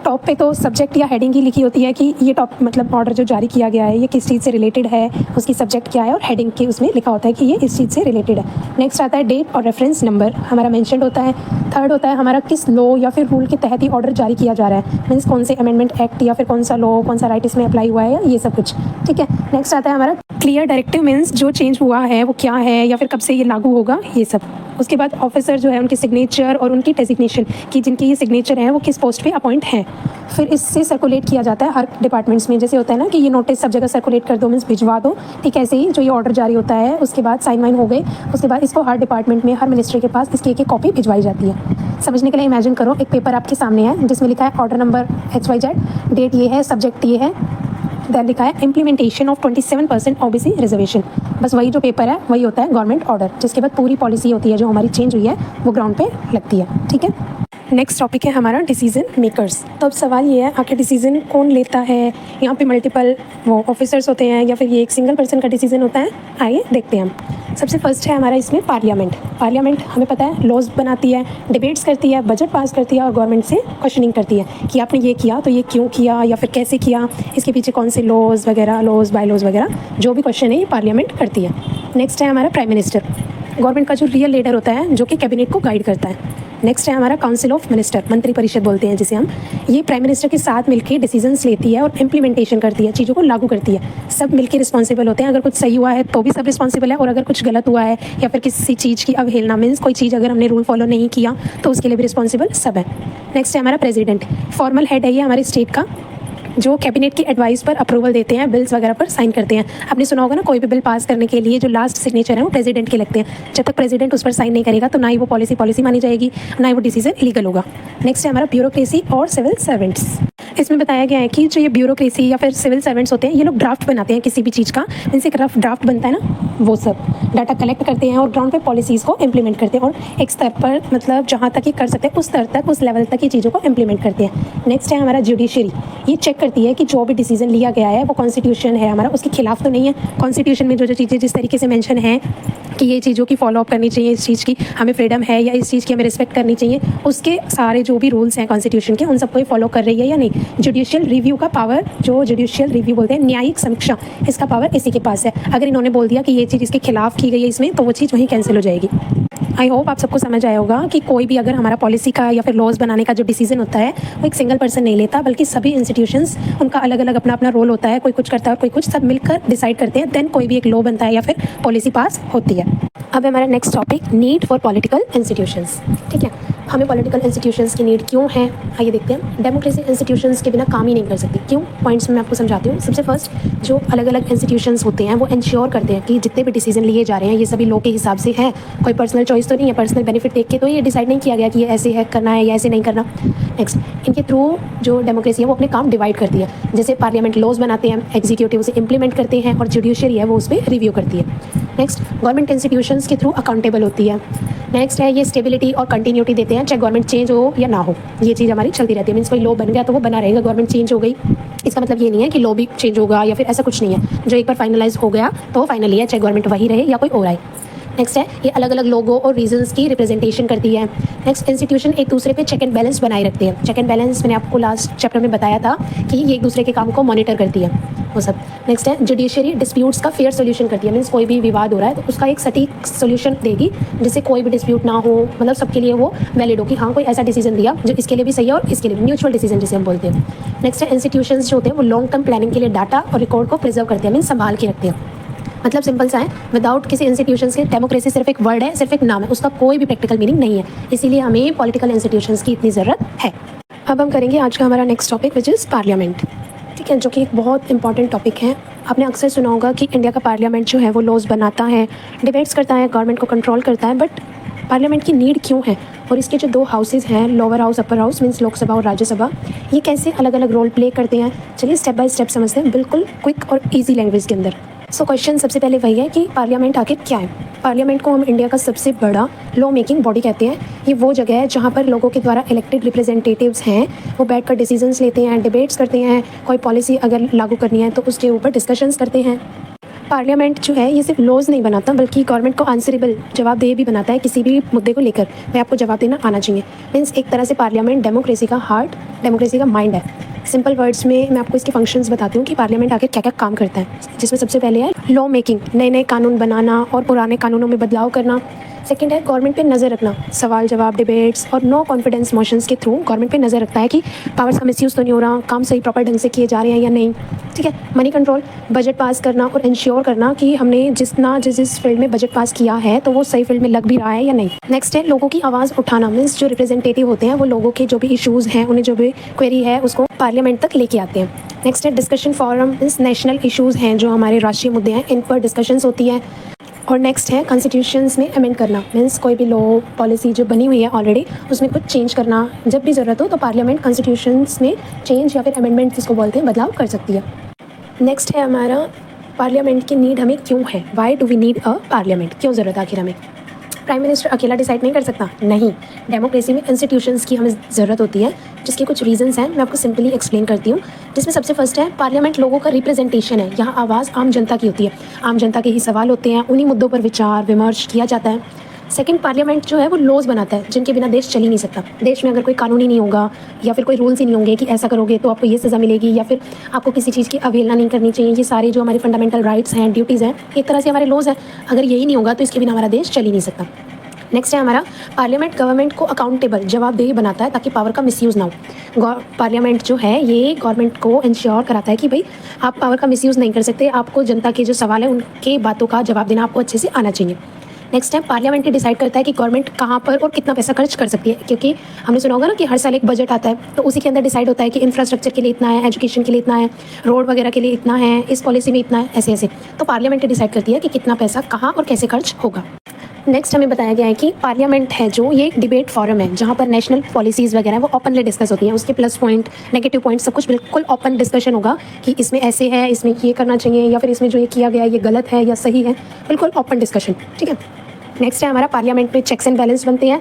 टॉप पे तो सब्जेक्ट या हेडिंग ही लिखी होती है कि ये टॉप मतलब ऑर्डर जो जारी किया गया है ये किस चीज़ से रिलेटेड है, उसकी सब्जेक्ट क्या है, और हेडिंग के उसमें लिखा होता है कि ये इस चीज़ से रिलेटेड है। नेक्स्ट आता है डेट और रेफरेंस नंबर हमारा मेंशन्ड होता है। थर्ड होता है हमारा किस लॉ या फिर रूल के तहत ही ऑर्डर जारी किया जा रहा है, मीन्स कौन से अमेंडमेंट एक्ट या फिर कौन सा लॉ, कौन सा राइट इसमें अप्लाई हुआ है, ये सब कुछ, ठीक है। नेक्स्ट आता है हमारा क्लियर डायरेक्टिव, मीन्स जो चेंज हुआ है वो क्या है या फिर कब से ये लागू होगा, ये सब। उसके बाद ऑफिसर जो है उनकी सिग्नेचर और उनकी डेजिग्नेशन कि जिनकी ये सिग्नेचर है वो किस पोस्ट पे अपॉइंट हैं। फिर इससे सर्कुलेट किया जाता है हर डिपार्टमेंट्स में, जैसे होता है ना कि ये नोटिस सब जगह सर्कुलेट कर दो, मीन्स भिजवा दो, ठीक है। ऐसे ही जो ये ऑर्डर जारी होता है उसके बाद साइन वाइन हो गए, उसके बाद इसको हर डिपार्टमेंट में, हर मिनिस्ट्री के पास इसकी एक कॉपी भिजवाई जाती है। समझने के लिए इमेजिन करो एक पेपर आपके सामने है जिसमें लिखा है ऑर्डर नंबर XYZ, डेट ये है, सब्जेक्ट ये है, देन लिखा है इम्प्लीमेंटेशन ऑफ 27% ओबीसी रिजर्वेशन। बस वही जो पेपर है वही होता है गवर्नमेंट ऑर्डर, जिसके बाद पूरी पॉलिसी होती है जो हमारी चेंज हुई है वो ग्राउंड पे लगती है, ठीक है। नेक्स्ट टॉपिक है हमारा डिसीजन मेकर्स। तो अब सवाल ये है आखिर डिसीजन कौन लेता है? यहाँ पे मल्टीपल वो ऑफिसर्स होते हैं या फिर ये एक सिंगल पर्सन का डिसीजन होता है? आइए देखते हैं हम। सबसे फर्स्ट है हमारा इसमें पार्लियामेंट। पार्लियामेंट हमें पता है लॉज बनाती है, डिबेट्स करती है, बजट पास करती है और गवर्नमेंट से क्वेश्चनिंग करती है कि आपने ये किया तो ये क्यों किया या फिर कैसे किया, इसके पीछे कौन से लॉज वगैरह, लॉज बाय लॉज वगैरह जो भी क्वेश्चन है ये पार्लियामेंट करती है। नेक्स्ट है हमारा प्राइम मिनिस्टर, गवर्नमेंट का जो रियल लीडर होता है जो कि कैबिनेट को गाइड करता है। नेक्स्ट है हमारा काउंसिल ऑफ मिनिस्टर, मंत्री परिषद बोलते हैं जिसे हम। ये प्राइम मिनिस्टर के साथ मिलकर डिसीजंस लेती है और इम्प्लीमेंटेशन करती है, चीज़ों को लागू करती है। सब मिलकर रिस्पॉन्सिबल होते हैं, अगर कुछ सही हुआ है तो भी सब रिस्पॉन्सिबल है, और अगर कुछ गलत हुआ है या फिर किसी चीज़ की अवहेलना, मीन्स कोई चीज़ अगर हमने रूल फॉलो नहीं किया तो उसके लिए भी रिस्पॉन्सिबल सब है। नेक्स्ट है हमारा प्रेसिडेंट, फॉर्मल हेड है ये हमारे स्टेट का, जो कैबिनेट की एडवाइस पर अप्रूवल देते हैं, बिल्स वगैरह पर साइन करते हैं। आपने सुना होगा ना कोई भी बिल पास करने के लिए जो लास्ट सिग्नेचर है वो प्रेसिडेंट के लगते हैं। जब तक प्रेसिडेंट उस पर साइन नहीं करेगा तो ना ही वो पॉलिसी मानी जाएगी, ना ही वो डिसीजन लीगल होगा। नेक्स्ट है हमारा ब्यूरोक्रेसी और सिविल सर्वेंट्स। इसमें बताया गया है कि जो ये ब्यूरोक्रेसी या फिर सिविल सर्वेंट्स होते हैं ये लोग ड्राफ्ट बनाते हैं किसी भी चीज़ का, इनसे एक रफ ड्राफ्ट बनता है ना, वो सब डाटा कलेक्ट करते हैं और ग्राउंड पे पॉलिसीज़ को इम्प्लीमेंट करते हैं, और एक स्तर पर मतलब जहाँ तक ये कर सकते हैं उस स्तर तक, उस लेवल तक ये चीज़ों को इम्प्लीमेंट करते हैं। नेक्स्ट है हमारा जुडिशरी, ये चेक करती है कि जो भी डिसीजन लिया गया है वो कॉन्स्टिट्यूशन है हमारा, उसके खिलाफ तो नहीं है। कॉन्स्टिट्यूशन में जो जो चीज़ें जिस तरीके से मेंशन है कि ये चीज़ों की फॉलो अप करनी चाहिए, इस चीज़ की हमें फ्रीडम है या इस चीज़ की हमें रिस्पेक्ट करनी चाहिए, उसके सारे जो भी रूल्स हैं कॉन्स्टिट्यूशन के उन सबको फॉलो कर रही है या नहीं। जुडिशियल रिव्यू का पावर, जो जुडिशियल रिव्यू बोलते हैं, न्यायिक समीक्षा, इसका पावर इसी के पास है। अगर इन्होंने बोल दिया कि ये चीज़ इसके खिलाफ की गई है इसमें, तो वो चीज़ वहीं कैंसिल हो जाएगी। आई होप आप सबको समझ आया होगा कि कोई भी अगर हमारा पॉलिसी का या फिर लॉज बनाने का जो डिसीजन होता है वो एक सिंगल पर्सन नहीं लेता, बल्कि सभी इंस्टीट्यूशंस, उनका अलग अलग अपना अपना रोल होता है। कोई कुछ करता है और कोई कुछ, सब मिलकर डिसाइड करते हैं, देन कोई भी एक लॉ बनता है या फिर पॉलिसी पास होती है। अब हमारा next topic, need for political institutions. ठीक है, हमें पॉलिटिकल इंस्टीट्यूशंस की नीड क्यों है, आइए देखते हैं। डेमोक्रेसी इंस्टीट्यूशंस के बिना काम ही नहीं कर सकती। क्यों? पॉइंट्स में मैं आपको समझाती हूँ। सबसे फर्स्ट, जो अलग अलग इंस्टीट्यूशंस होते हैं वो इंश्योर करते हैं कि जितने भी डिसीजन लिए जा रहे हैं ये सभी लॉ के हिसाब से है, कोई पर्सनल चॉइस तो नहीं है, पर्सनल बेनिफिट देख के तो ये डिसाइड नहीं किया गया कि ये ऐसे है करना है या ऐसे नहीं करना। नेक्स्ट, इनके थ्रू जो डेमोक्रेसी है वो अपने काम डिवाइड करती है। जैसे पार्लियामेंट लॉज बनाते हैं, एग्जीक्यूटिव उसे इंप्लीमेंट करते हैं और जुडिशरी है वो उस पर रिव्यू करती है। नेक्स्ट, गवर्नमेंट इंस्टीट्यूशंस के थ्रू अकाउंटेबल होती है। नेक्स्ट है, ये स्टेबिलिटी और कंटिन्यूटी देते हैं, चाहे गवर्नमेंट चेंज हो या ना हो, ये चीज़ हमारी चलती रहती है। मीन्स कोई लॉ बन गया तो वो बना रहेगा, गवर्नमेंट चेंज हो गई इसका मतलब ये नहीं है कि लॉ भी चेंज होगा या फिर ऐसा कुछ नहीं है। जो एक बार फाइनलाइज हो गया तो वो फाइनली है, चाहे गवर्नमेंट वही रहे या कोई और आए। नेक्स्ट है, ये अलग अलग लोगों और रीजंस की रिप्रेजेंटेशन करती है। नेक्स्ट, इंस्टीट्यूशन एक दूसरे पे चेक एंड बैलेंस बनाए रखते हैं। चेक एंड बैलेंस मैंने आपको लास्ट चैप्टर में बताया था कि ये एक दूसरे के काम को मॉनिटर करती है, वो सब। नेक्स्ट है, जुडिशरी डिस्प्यूट्स का फेयर सोल्यूशन करती है। मीन्स कोई भी विवाद हो रहा है तो उसका एक सटीक सोल्यूशन देगी जिससे कोई भी डिस्प्यूट ना हो, मतलब सबके लिए वो वैलिड हो कि हाँ कोई ऐसा डिसीजन दिया जो इसके लिए भी सही है और इसके लिए भी, म्यूचुअल डिसीजन जिसे हम बोलते हैं। नेक्स्ट है, इंस्टीट्यूशंस जो होते हैं वो लॉन्ग टर्म प्लानिंग के लिए डाटा और रिकॉर्ड को प्रिजर्व करते हैं, मीन्स संभाल के रखते हैं। मतलब सिंपल सा है, विदाउट किसी इंस्टीट्यूशंस के डेमोक्रेसी सिर्फ एक वर्ड है, सिर्फ एक नाम है, उसका कोई भी प्रैक्टिकल मीनिंग नहीं है। इसीलिए हमें पॉलिटिकल इंस्टीट्यूशंस की इतनी ज़रूरत है। अब हम करेंगे आज का हमारा next topic which is parliament. ठीक है, जो कि एक बहुत इंपॉर्टेंट टॉपिक है। आपने अक्सर सुना होगा कि इंडिया का पार्लियामेंट जो है वो लॉज बनाता है, डिबेट्स करता है, गवर्नमेंट को कंट्रोल करता है, बट पार्लियामेंट की नीड क्यों है और इसके जो दो हाउसेज हैं, lower house upper house, means Lok Sabha और राज्यसभा, ये कैसे अलग अलग रोल प्ले करते हैं, चलिए स्टेप बाय स्टेप समझते हैं, बिल्कुल क्विक और ईजी लैंग्वेज के अंदर। सो क्वेश्चन सबसे पहले वही है कि पार्लियामेंट आखिर क्या है। पार्लियामेंट को हम इंडिया का सबसे बड़ा लॉ मेकिंग बॉडी कहते हैं। ये वो जगह है जहाँ पर लोगों के द्वारा इलेक्टेड रिप्रेजेंटेटिव्स हैं, वो बैठकर डिसीजंस लेते हैं, डिबेट्स करते हैं, कोई पॉलिसी अगर लागू करनी है तो उसके ऊपर डिस्कशंस करते हैं। पार्लियामेंट जो है ये सिर्फ लॉज नहीं बनाता बल्कि गवर्नमेंट को आंसरेबल, जवाबदेह भी बनाता है। किसी भी मुद्दे को लेकर मैं आपको जवाब देना आना चाहिए। मीन्स एक तरह से पार्लियामेंट डेमोक्रेसी का हार्ट, डेमोक्रेसी का माइंड है। सिंपल वर्ड्स में मैं आपको इसके फंक्शंस बताती हूँ कि पार्लियामेंट आखिर क्या क्या काम करता है, जिसमें सबसे पहले है लॉ मेकिंग, नए नए कानून बनाना और पुराने कानूनों में बदलाव करना। सेकंड है गवर्नमेंट पे नज़र रखना, सवाल जवाब, डिबेट्स और नो कॉन्फिडेंस मोशंस के थ्रू गवर्नमेंट पे नज़र रखता है कि पावर्स का मिसयूज़ तो नहीं हो रहा, काम सही प्रॉपर ढंग से किए जा रहे हैं या नहीं। ठीक है, मनी कंट्रोल, बजट पास करना और इंश्योर करना कि हमने जिस फील्ड में बजट पास किया है तो वो सही फील्ड में लग भी रहा है या नहीं। नेक्स्ट है लोगों की आवाज़ उठाना, मीन्स जो रिप्रेजेंटेटिव होते हैं वो लोगों के जो भी इशूज़ हैं, उन्हें जो भी क्वेरी है उसको पार्लियामेंट तक लेके आते हैं। नेक्स्ट है discussion forum, means national issues हैं जो हमारे राष्ट्रीय मुद्दे हैं, इन पर डिस्कशंस होती है। और नेक्स्ट है कॉन्स्टिट्यूशंस में अमेंड करना, मीन्स कोई भी लॉ पॉलिसी जो बनी हुई है ऑलरेडी उसमें कुछ चेंज करना। जब भी ज़रूरत हो तो पार्लियामेंट कॉन्स्टिट्यूशंस में चेंज या फिर अमेंडमेंट जिसको बोलते हैं बदलाव कर सकती है। नेक्स्ट है हमारा पार्लियामेंट की नीड हमें क्यों है, why do we need a parliament, क्यों ज़रूरत आखिर हमें। प्राइम मिनिस्टर अकेला डिसाइड नहीं कर सकता, नहीं, डेमोक्रेसी में इंस्टीट्यूशंस की हमें ज़रूरत होती है, जिसके कुछ रीजंस हैं, मैं आपको सिंपली एक्सप्लेन करती हूँ। जिसमें सबसे फर्स्ट है पार्लियामेंट लोगों का रिप्रेजेंटेशन है, यहाँ आवाज़ आम जनता की होती है, आम जनता के ही सवाल होते हैं, उन्हीं मुद्दों पर विचार विमर्श किया जाता है। सेकंड, पार्लियामेंट जो है वो लॉज बनाता है जिनके बिना देश चल ही नहीं सकता। देश में अगर कोई कानून ही नहीं होगा या फिर कोई रूल्स ही नहीं होंगे कि ऐसा करोगे तो आपको ये सज़ा मिलेगी या फिर आपको किसी चीज़ की अवहेलना नहीं करनी चाहिए, ये सारे जो हमारे फंडामेंटल राइट्स हैं, ड्यूटीज़ हैं, एक तरह से हमारे लॉज हैं, अगर यही नहीं होगा तो इसके बिना हमारा देश चल ही नहीं सकता। नेक्स्ट है हमारा पार्लियामेंट गवर्नमेंट को अकाउंटेबल, जवाबदेही बनाता है ताकि पावर का मिसयूज़ ना हो। पार्लियामेंट जो है ये गवर्नमेंट को इंश्योर कराता है कि भाई आप पावर का मिसयूज़ नहीं कर सकते, आपको जनता के जो सवाल है उनके बातों का जवाब देना आपको अच्छे से आना चाहिए। नेक्स्ट है पार्लियामेंट ही डिसाइड करता है कि गवर्नमेंट कहाँ पर और कितना पैसा खर्च कर सकती है, क्योंकि हमने सुना होगा ना कि हर साल एक बजट आता है तो उसी के अंदर डिसाइड होता है कि इंफ्रास्ट्रक्चर के लिए इतना है, एजुकेशन के लिए इतना है, रोड वगैरह के लिए इतना है, इस पॉलिसी में इतना है, ऐसे ऐसे। तो पार्लियामेंट ही डिसाइड करती है कि कितना पैसा कहाँ और कैसे खर्च होगा। नेक्स्ट हमें बताया गया है कि पार्लियामेंट है जो ये एक डिबेट फॉरम है जहाँ पर नेशनल पॉलिसीज़ वगैरह वो ओपनली डिस्कस होती हैं, उसके प्लस पॉइंट, नेगेटिव पॉइंट, सब कुछ बिल्कुल ओपन डिस्कशन होगा कि इसमें ऐसे है, इसमें ये करना चाहिए या फिर इसमें जो ये किया गया ये गलत है या सही है, बिल्कुल ओपन डिस्कशन। ठीक है, नेक्स्ट है हमारा पार्लियामेंट में चेक्स एंड बैलेंस बनते हैं।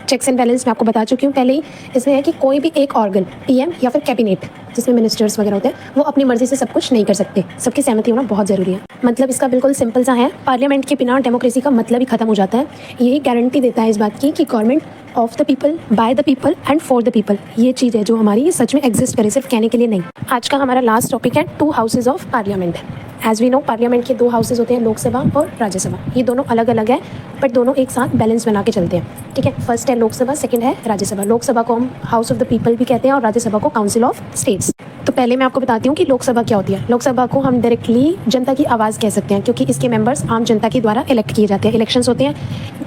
चेक्स एंड बैलेंस मैं आपको बता चुकी हूँ पहले ही। इसमें है कि कोई भी एक ऑर्गन, पीएम या फिर कैबिनेट, जिसमें मिनिस्टर्स वगैरह होते हैं, वो अपनी मर्जी से सब कुछ नहीं कर सकते। सबकी सहमति होना बहुत ज़रूरी है। मतलब इसका बिल्कुल सिंपल सा है, पार्लियामेंट के बिना डेमोक्रेसी का मतलब ही खत्म हो जाता है। यही गारंटी देता है इस बात की कि government of the people, bye the people and for the people, ये चीज़ है जो हमारी सच में एग्जिस्ट करे, सिर्फ कहने के लिए नहीं। आज का हमारा लास्ट टॉपिक है 2 houses of parliament. As we know, parliament के 2 हाउसेज होते हैं, लोकसभा और राज्यसभा। ये दोनों अलग अलग है बट दोनों एक साथ बैलेंस बना के चलते हैं। ठीक है, फर्स्ट है लोकसभा, सेकंड है राज्यसभा। लोकसभा को हम हाउस ऑफ द पीपल भी कहते हैं और राज्यसभा को काउंसिल ऑफ स्टेट्स। तो पहले मैं आपको बताती हूँ कि लोकसभा क्या होती है। लोकसभा को हम डायरेक्टली जनता की आवाज़ कह सकते हैं, क्योंकि इसके मेंबर्स आम जनता के द्वारा इलेक्ट किए जाते हैं। इलेक्शंस होते हैं,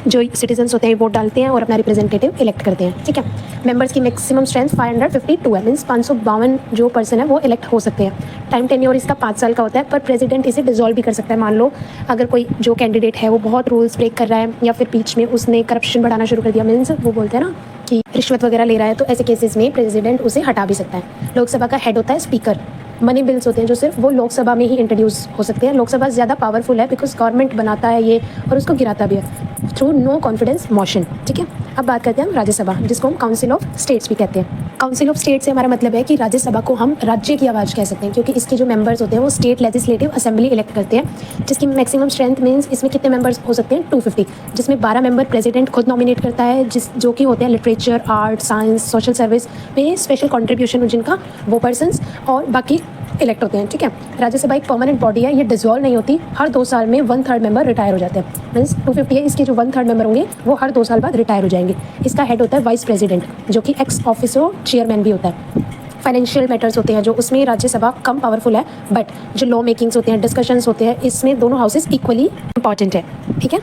जो सिटीजन्स होते हैं वोट डालते हैं और अपना रिप्रेजेंटेटिव इलेक्ट करते हैं। ठीक है, मेंबर्स की मैक्सिमम स्ट्रेंथ 552 है, मीन्स 552 जो पर्सन है वो इलेक्ट हो सकते हैं। टाइम टेन्योर इसका 5 साल का होता है, पर प्रेसिडेंट इसे डिसॉल्व भी कर सकता है। मान लो अगर कोई जो कैंडिडेट है वो बहुत रूल्स ब्रेक कर रहा है या फिर बीच में उसने करप्शन बढ़ाना शुरू कर दिया, मीन्स वो बोलते हैं ना कि रिश्वत वगैरह ले रहा है, तो ऐसे केसेस में प्रेसिडेंट उसे हटा भी सकता है। लोकसभा का हेड होता है स्पीकर। मनी बिल्स होते हैं जो सिर्फ वो लोकसभा में ही इंट्रोड्यूस हो सकते हैं। लोकसभा ज़्यादा पावरफुल है बिकॉज गवर्नमेंट बनाता है ये और उसको गिराता भी है थ्रू नो कॉन्फिडेंस मोशन। ठीक है, अब बात करते हैं हम राज्यसभा, जिसको हम काउंसिल ऑफ स्टेट्स भी कहते हैं। काउंसिल ऑफ स्टेट से हमारा मतलब है कि राज्यसभा को हम राज्य की आवाज़ कह सकते हैं, क्योंकि इसके जो मेंबर्स होते हैं वो स्टेट लेजिस्लेटिव असेंबली इलेक्ट करते हैं, जिसकी मैक्सिमम स्ट्रेंथ मीन्स इसमें कितने मेंबर्स हो सकते हैं 250, जिसमें 12 मेंबर प्रेसिडेंट खुद नॉमिनेट करता है, जो कि होते हैं literature, art, science, social service में स्पेशल कॉन्ट्रीब्यूशन जिनका, वो पर्सनस, और बाकी इलेक्ट होते हैं। ठीक है, राज्यसभा एक परमानेंट बॉडी है, ये डिसॉल्व नहीं होती। हर 2 साल में 1/3 मेंबर रिटायर हो जाते हैं, मीन्स 250 है, इसके जो 1/3 मेंबर होंगे वो हर 2 साल बाद रिटायर हो जाएंगे। इसका हेड होता है वाइस प्रेसिडेंट, जो कि एक्स ऑफिसो चेयरमैन भी होता है। फाइनेंशियल मैटर्स होते हैं जो, उसमें राज्यसभा कम पावरफुल है, बट जो लॉ मेकिंग्स होते हैं, डिस्कशंस होते हैं, इसमें दोनों हाउसेस इक्वली इंपॉर्टेंट है। ठीक है,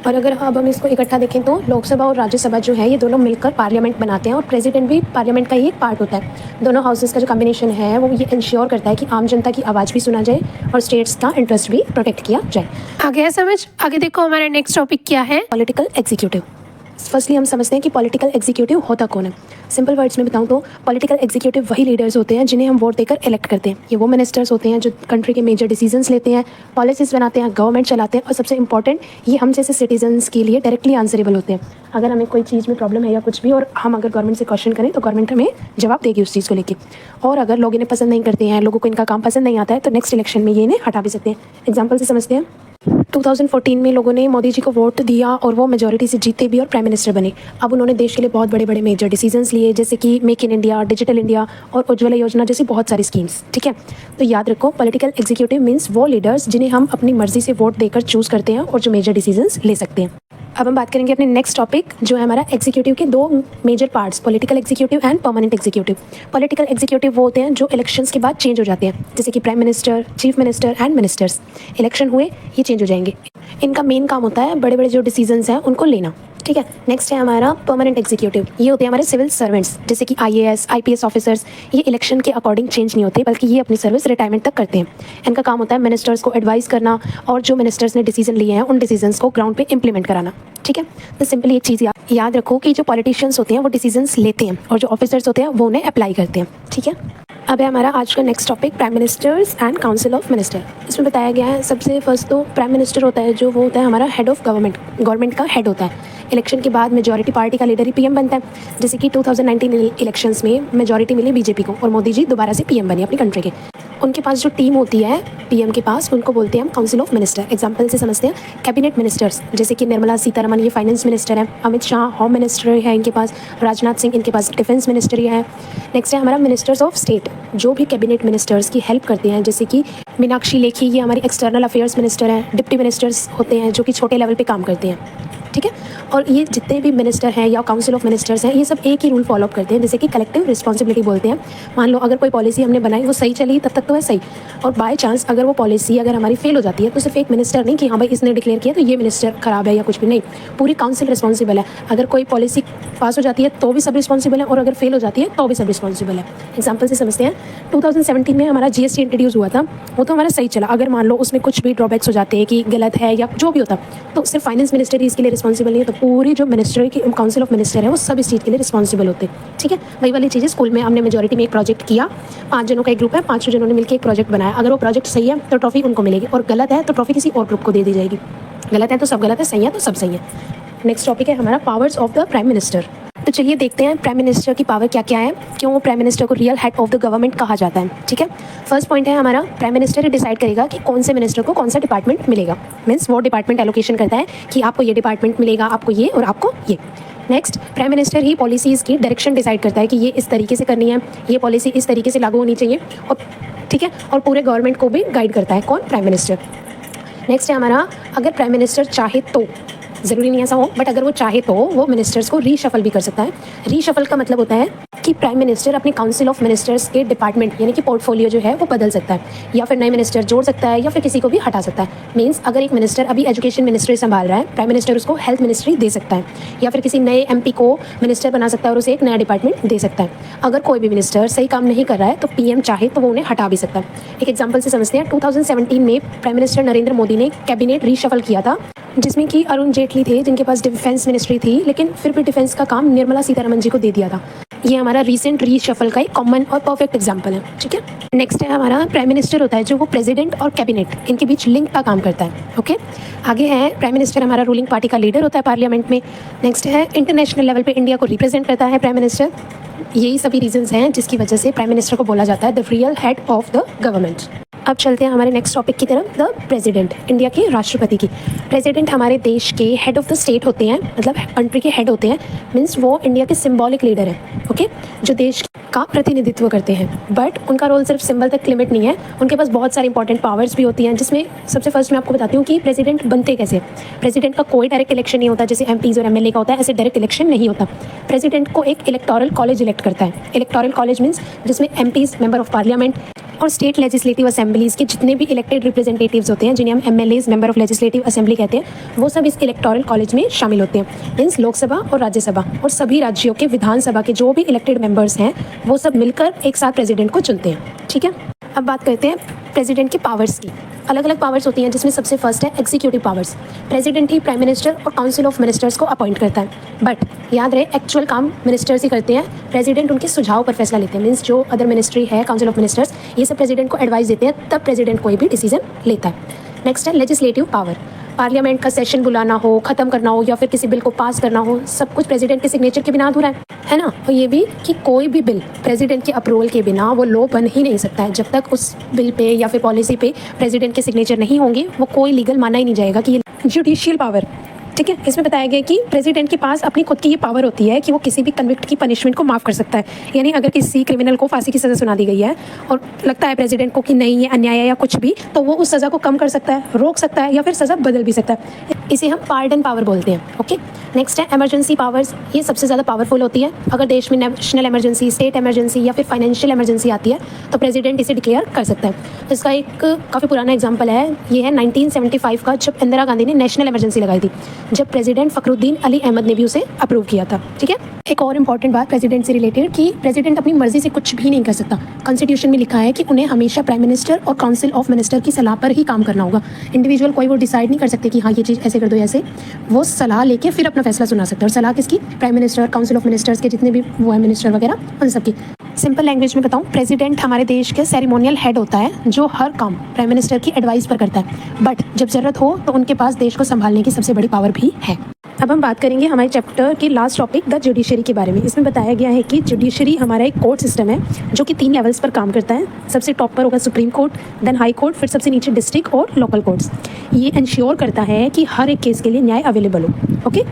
और अगर अब हम इसको इकट्ठा देखें तो लोकसभा और राज्यसभा जो है ये दोनों मिलकर पार्लियामेंट बनाते हैं, और प्रेसिडेंट भी पार्लियामेंट का ही एक पार्ट होता है। दोनों हाउसेस का जो कॉम्बिनेशन है वो ये इंश्योर करता है कि आम जनता की आवाज़ भी सुना जाए और स्टेट्स का इंटरेस्ट भी प्रोटेक्ट किया जाए। आ गया समझ? आगे देखो हमारा नेक्स्ट टॉपिक क्या है। Political executive. फर्स्टली हम समझते हैं कि पॉलिटिकल एग्जीक्यूटिव होता कौन है। सिंपल वर्ड्स में बताऊं तो पॉलिटिकल एग्जीक्यूटिव वही लीडर्स होते हैं जिन्हें हम वोट देकर इलेक्ट करते हैं। ये वो मिनिस्टर्स होते हैं जो कंट्री के मेजर डिसीजंस लेते हैं, पॉलिसीज बनाते हैं, गवर्नमेंट चलाते हैं, और सबसे इंपॉर्टेंट ये हम जैसे सिटीजन्स के लिए डायरेक्टली आंसरेबल होते हैं। अगर हमें कोई चीज़ में प्रॉब्लम है या कुछ भी, और हम अगर गवर्नमेंट से क्वेश्चन करें तो गवर्नमेंट हमें जवाब देगी उस चीज़ को लेकर। और अगर लोग इन्हें पसंद नहीं करते हैं, लोगों को इनका काम पसंद नहीं आता है, तो नेक्स्ट इलेक्शन में ये इन्हें हटा भी सकते हैं। एग्जाम्पल से समझते हैं, 2014 में लोगों ने मोदी जी को वोट दिया और वो मेजॉरिटी से जीते भी और प्राइम मिनिस्टर बने। अब उन्होंने देश के लिए बहुत बड़े बड़े मेजर डिसीजंस लिए, जैसे कि make in India, digital India और उज्ज्वला योजना जैसी बहुत सारी स्कीम्स। ठीक है, तो याद रखो पॉलिटिकल एग्जीक्यूटिव मीन्स वो लीडर्स जिन्हें हम अपनी मर्जी से वोट देकर चूज़ करते हैं और जो मेजर डिसीजंस ले सकते हैं। अब हम बात करेंगे अपने नेक्स्ट टॉपिक, जो है हमारा एग्जीक्यूटिव के 2 major parts, political executive and permanent executive. Political executive वो होते हैं जो इलेक्शंस के बाद चेंज हो जाते हैं, जैसे कि prime minister, chief minister and ministers. Election हुए ये चेंज हो जाएंगे। इनका मेन काम होता है बड़े बड़े जो डिसीजंस हैं उनको लेना। ठीक है, नेक्स्ट है हमारा परमानेंट एग्जीक्यूटिव। ये होते हैं हमारे सिविल सर्वेंट्स, जैसे कि IAS, IPS ऑफिसर्स। ये इलेक्शन के अकॉर्डिंग चेंज नहीं होते, बल्कि ये अपनी सर्विस रिटायरमेंट तक करते हैं। इनका काम होता है मिनिस्टर्स को एडवाइस करना और जो मिनिस्टर्स ने डिसीजन लिए हैं उन डिसीजंस को ग्राउंड पे इंप्लीमेंट कराना। ठीक है, तो सिंपली एक चीज़ याद रखो कि जो पॉलिटिशियंस होते हैं वो डिसीजंस लेते हैं और जो ऑफिसर्स होते हैं वो उन्हें अप्लाई करते हैं। ठीक है, अब है हमारा आज का next topic prime ministers and council of minister. इसमें बताया गया है सबसे फर्स्ट तो प्राइम मिनिस्टर होता है जो वो होता है हमारा हेड ऑफ गवर्नमेंट का हेड होता है। इलेक्शन के बाद मेजॉरिटी पार्टी का लीडर ही PM बनता है, जैसे कि 2019 इलेक्शंस में मेजॉरिटी मिली BJP को और मोदी जी दोबारा से PM बने अपनी कंट्री के। उनके पास जो टीम होती है PM के पास, उनको बोलते हैं हम काउंसिल ऑफ मिनिस्टर। एग्जाम्पल से समझते हैं कैबिनेट मिनिस्टर्स, जैसे कि निर्मला सीतारमन ये फाइनेंस मिनिस्टर है, अमित शाह होम मिनिस्टर है इनके पास, राजनाथ सिंह इनके पास डिफेंस मिनिस्टर है। नेक्स्ट है हमारा मिनिस्टर्स ऑफ स्टेट, जो भी कैबिनेट मिनिस्टर्स की हेल्प करते हैं, जैसे कि मीनाक्षी लेखी ये हमारी एक्सटर्नल अफेयर्स मिनिस्टर हैं। डिप्टी मिनिस्टर्स होते हैं जो कि छोटे लेवल पे काम करते हैं। ठीक है, और ये जितने भी मिनिस्टर हैं या काउंसिल ऑफ मिनिस्टर्स हैं ये सब एक ही रूल फॉलो अप करते हैं, जैसे कि कलेक्टिव रिस्पॉन्सिबिलिटी बोलते हैं। मान लो अगर कोई पॉलिसी हमने बनाई वो सही चली तब तक तो है सही, और बाय चांस अगर वो पॉलिसी अगर हमारी फेल हो जाती है तो सिर्फ एक मिनिस्टर नहीं कि हाँ भाई इसने डिक्लेयर किया तो ये मिनिस्टर खराब है या कुछ भी नहीं, पूरी काउंसिल रिस्पॉन्सिबल है। अगर कोई पॉलिसी पास हो जाती है तो भी सब रिस्पॉन्सिबल है, और अगर फेल हो जाती है तो भी सब रिस्पॉन्सिबल है। एग्जाम्पल से समझते हैं, 2017 में हमारा GST इंट्रोड्यूस हुआ था, वो तो हमारा सही चला। अगर मान लो उसमें कुछ भी ड्रॉबैक्स हो जाते हैं कि गलत है या जो भी होता, तो सिर्फ फाइनेंस मिनिस्टर ही इसके लिए रिस्पॉन्सिबल नहीं है, तो पूरी जो मिनिस्टर की काउंसिल ऑफ मिनिस्टर है वो सब इस चीज़ के लिए रिस्पॉन्सिबल होते हैं। ठीक है, वही वाली चीज़ें स्कूल में हमने मेजॉरिटी में एक प्रोजेक्ट किया, 5 जनों का एक ग्रुप है, 5 जनों ने मिलकर एक प्रोजेक्ट बनाया। अगर वो प्रोजेक्ट सही है तो ट्रॉफी उनको मिलेगी, और गलत है तो ट्रॉफी किसी और ग्रुप को दे दी जाएगी। गलत है तो सब गलत है, सही है तो सब सही है। नेक्स्ट टॉपिक है हमारा powers of the prime minister. तो चलिए देखते हैं प्राइम मिनिस्टर की पावर क्या क्या है, क्यों प्राइम मिनिस्टर को real head of the government कहा जाता है। ठीक है, फर्स्ट पॉइंट है हमारा, प्राइम मिनिस्टर ही डिसाइड करेगा कि कौन से मिनिस्टर को कौन सा डिपार्टमेंट मिलेगा। मीन्स वो डिपार्टमेंट एलोकेशन करता है कि आपको ये डिपार्टमेंट मिलेगा, आपको ये और आपको ये। नेक्स्ट, प्राइम मिनिस्टर ही पॉलिसीज़ की डायरेक्शन डिसाइड करता है कि ये इस तरीके से करनी है, ये पॉलिसी इस तरीके से लागू होनी चाहिए, और ठीक है, और पूरे गवर्नमेंट को भी गाइड करता है। कौन? Prime minister. नेक्स्ट है हमारा, अगर प्राइम मिनिस्टर चाहे तो, ज़रूरी नहीं ऐसा हो, बट अगर वो चाहे तो वो मिनिस्टर्स को रीशफल भी कर सकता है। रीशफल का मतलब होता है कि प्राइम मिनिस्टर अपनी काउंसिल ऑफ मिनिस्टर्स के डिपार्टमेंट यानी कि पोर्टफोलियो जो है वो बदल सकता है, या फिर नए मिनिस्टर जोड़ सकता है, या फिर किसी को भी हटा सकता है। मीन्स अगर एक मिनिस्टर अभी एजुकेशन मिनिस्ट्री संभाल रहा है, प्राइम मिनिस्टर उसको हेल्थ मिनिस्ट्री दे सकता है, या फिर किसी नए MP को मिनिस्टर बना सकता है और उसे एक नया डिपार्टमेंट दे सकता है। अगर कोई भी मिनिस्टर सही काम नहीं कर रहा है तो PM चाहे तो वो उन्हें हटा भी सकता है। एक एग्जाम्पल से समझते हैं, 2017 में प्राइम मिनिस्टर नरेंद्र मोदी ने कैबिनेट रीशफल किया था, जिसमें कि अरुण जेटली थे जिनके पास डिफेंस मिनिस्ट्री थी, लेकिन फिर भी डिफेंस का काम निर्मला सीतारमण जी को दे दिया था। ये हमारा रीसेंट रीशफल का एक कॉमन और परफेक्ट एग्जांपल है। ठीक है, नेक्स्ट है हमारा, प्राइम मिनिस्टर होता है जो वो प्रेसिडेंट और कैबिनेट इनके बीच लिंक का काम करता है। ओके, आगे है प्राइम मिनिस्टर हमारा रूलिंग पार्टी का लीडर होता है पार्लियामेंट में। नेक्स्ट है, इंटरनेशनल लेवल पे इंडिया को रिप्रेजेंट करता है प्राइम मिनिस्टर। यही सभी रीजंस हैं जिसकी वजह से प्राइम मिनिस्टर को बोला जाता है the real head of the government. अब चलते हैं हमारे नेक्स्ट टॉपिक की तरफ, द प्रेसिडेंट, इंडिया के राष्ट्रपति की। प्रेसिडेंट हमारे देश के हेड ऑफ द स्टेट होते हैं, मतलब कंट्री के हेड होते हैं। मीन्स वो इंडिया के सिंबॉलिक लीडर हैं, ओके, जो देश का प्रतिनिधित्व करते हैं। बट उनका रोल सिर्फ सिंबल तक लिमिट नहीं है, उनके पास बहुत सारी इंपॉर्टेंट पावर्स भी होती हैं, जिसमें सबसे फर्स्ट मैं आपको बताती हूँ कि प्रेसिडेंट बनते कैसे। प्रेसिडेंट का कोई डायरेक्ट इलेक्शन नहीं होता जैसे MPs और MLA का होता है, ऐसे डायरेक्ट इलेक्शन नहीं होता। प्रेसिडेंट को एक इलेक्टोरल कॉलेज इलेक्ट करता है। इलेक्टोरल कॉलेज मीन्स जिसमें MPs, मेंबर ऑफ पार्लियामेंट, और स्टेट लेजिस्लेटिव असेंबलीज़ के जितने भी इलेक्टेड रिप्रेजेंटेटिव्स होते हैं, जिन्हें हम MLAs, member of legislative assembly कहते हैं, वो सब इस इलेक्टोरल कॉलेज में शामिल होते हैं। मीन्स लोकसभा और राज्यसभा और सभी राज्यों के विधानसभा के जो भी इलेक्टेड मेंबर्स हैं वो सब मिलकर एक साथ प्रेसिडेंट को चुनते हैं। ठीक है, अब बात करते हैं प्रेसिडेंट की पावर्स की। अलग अलग पावर्स होती हैं, जिसमें सबसे फर्स्ट है एग्जीक्यूटिव पावर्स। प्रेसिडेंट ही प्राइम मिनिस्टर और काउंसिल ऑफ मिनिस्टर्स को अपॉइंट करता है, बट याद रहे एक्चुअल काम मिनिस्टर्स ही करते हैं। प्रेसिडेंट उनके सुझाव पर फैसला लेते हैं। मीन्स जो अदर मिनिस्ट्री है, काउंसिल ऑफ मिनिस्टर्स, ये सब प्रेसिडेंट को एडवाइस देते हैं, तब प्रेसिडेंट कोई भी डिसीजन लेता है। नेक्स्ट है लेजिस्लेटिव पावर। पार्लियामेंट का सेशन बुलाना हो, खत्म करना हो, या फिर किसी बिल को पास करना हो, सब कुछ प्रेसिडेंट के सिग्नेचर के बिना अधूरा है ना। और ये भी कि कोई भी बिल प्रेसिडेंट के अप्रूवल के बिना वो लॉ बन ही नहीं सकता है। जब तक उस बिल पे या फिर पॉलिसी पे प्रेसिडेंट के सिग्नेचर नहीं होंगे, वो कोई लीगल माना ही नहीं जाएगा कि ये जुडिशियल पावर। ठीक है, इसमें बताया गया कि प्रेसिडेंट के पास अपनी खुद की ये पावर होती है कि वो किसी भी कन्विक्ट की पनिशमेंट को माफ़ कर सकता है। यानी अगर किसी क्रिमिनल को फांसी की सज़ा सुना दी गई है और लगता है प्रेसिडेंट को कि नहीं ये अन्याय है या कुछ भी, तो वो उस सज़ा को कम कर सकता है, रोक सकता है, या फिर सज़ा बदल भी सकता है। इसे हम पार्डन पावर बोलते हैं। ओके, नेक्स्ट है इमरजेंसी पावर्स। ये सबसे ज़्यादा पावरफुल होती है। अगर देश में नेशनल इमरजेंसी, स्टेट इमरजेंसी या फिर फाइनेंशियल इमरजेंसी आती है तो प्रेसिडेंट इसे डिक्लेयर कर सकता है। इसका एक काफ़ी पुराना एग्जाम्पल है, ये है 1975 का, जब इंदिरा गांधी ने नेशनल इमरजेंसी लगाई थी, जब प्रेसिडेंट फखरुद्दीन अली अहमद ने भी उसे अप्रूव किया था। ठीक है, एक और इम्पॉर्टेंट बात प्रेसिडेंट से रिलेटेड कि प्रेसिडेंट अपनी मर्जी से कुछ भी नहीं कर सकता। कॉन्स्टिट्यूशन में लिखा है कि उन्हें हमेशा प्राइम मिनिस्टर और काउंसिल ऑफ मिनिस्टर की सलाह पर ही काम करना होगा। इंडिविजुअल कोई वो डिसाइड नहीं कर सकते कि हाँ ये चीज़ ऐसे कर दो, ऐसे। वो सलाह लेके फिर अपना फैसला सुना सकते हैं। और सलाह किसकी? Prime minister, council of ministers के जितने भी वो है मिनिस्टर वगैरह, उन सबकी। सिंपल लैंग्वेज में बताऊं, प्रेसिडेंट हमारे देश के सेरेमोनियल हेड होता है, जो हर काम प्राइम मिनिस्टर की एडवाइस पर करता है। बट जब जरूरत हो तो उनके पास देश को संभालने की सबसे बड़ी पावर भी है। अब हम बात करेंगे हमारे चैप्टर की लास्ट टॉपिक, द जुडिशरी के बारे में। इसमें बताया गया है कि जुडिशरी हमारा एक कोर्ट सिस्टम है जो कि 3 लेवल्स पर काम करता है। सबसे टॉप पर होगा supreme court, then high court, फिर सबसे नीचे डिस्ट्रिक्ट और लोकल कोर्ट्स। ये इंश्योर करता है कि हर एक केस के लिए न्याय अवेलेबल हो। Okay,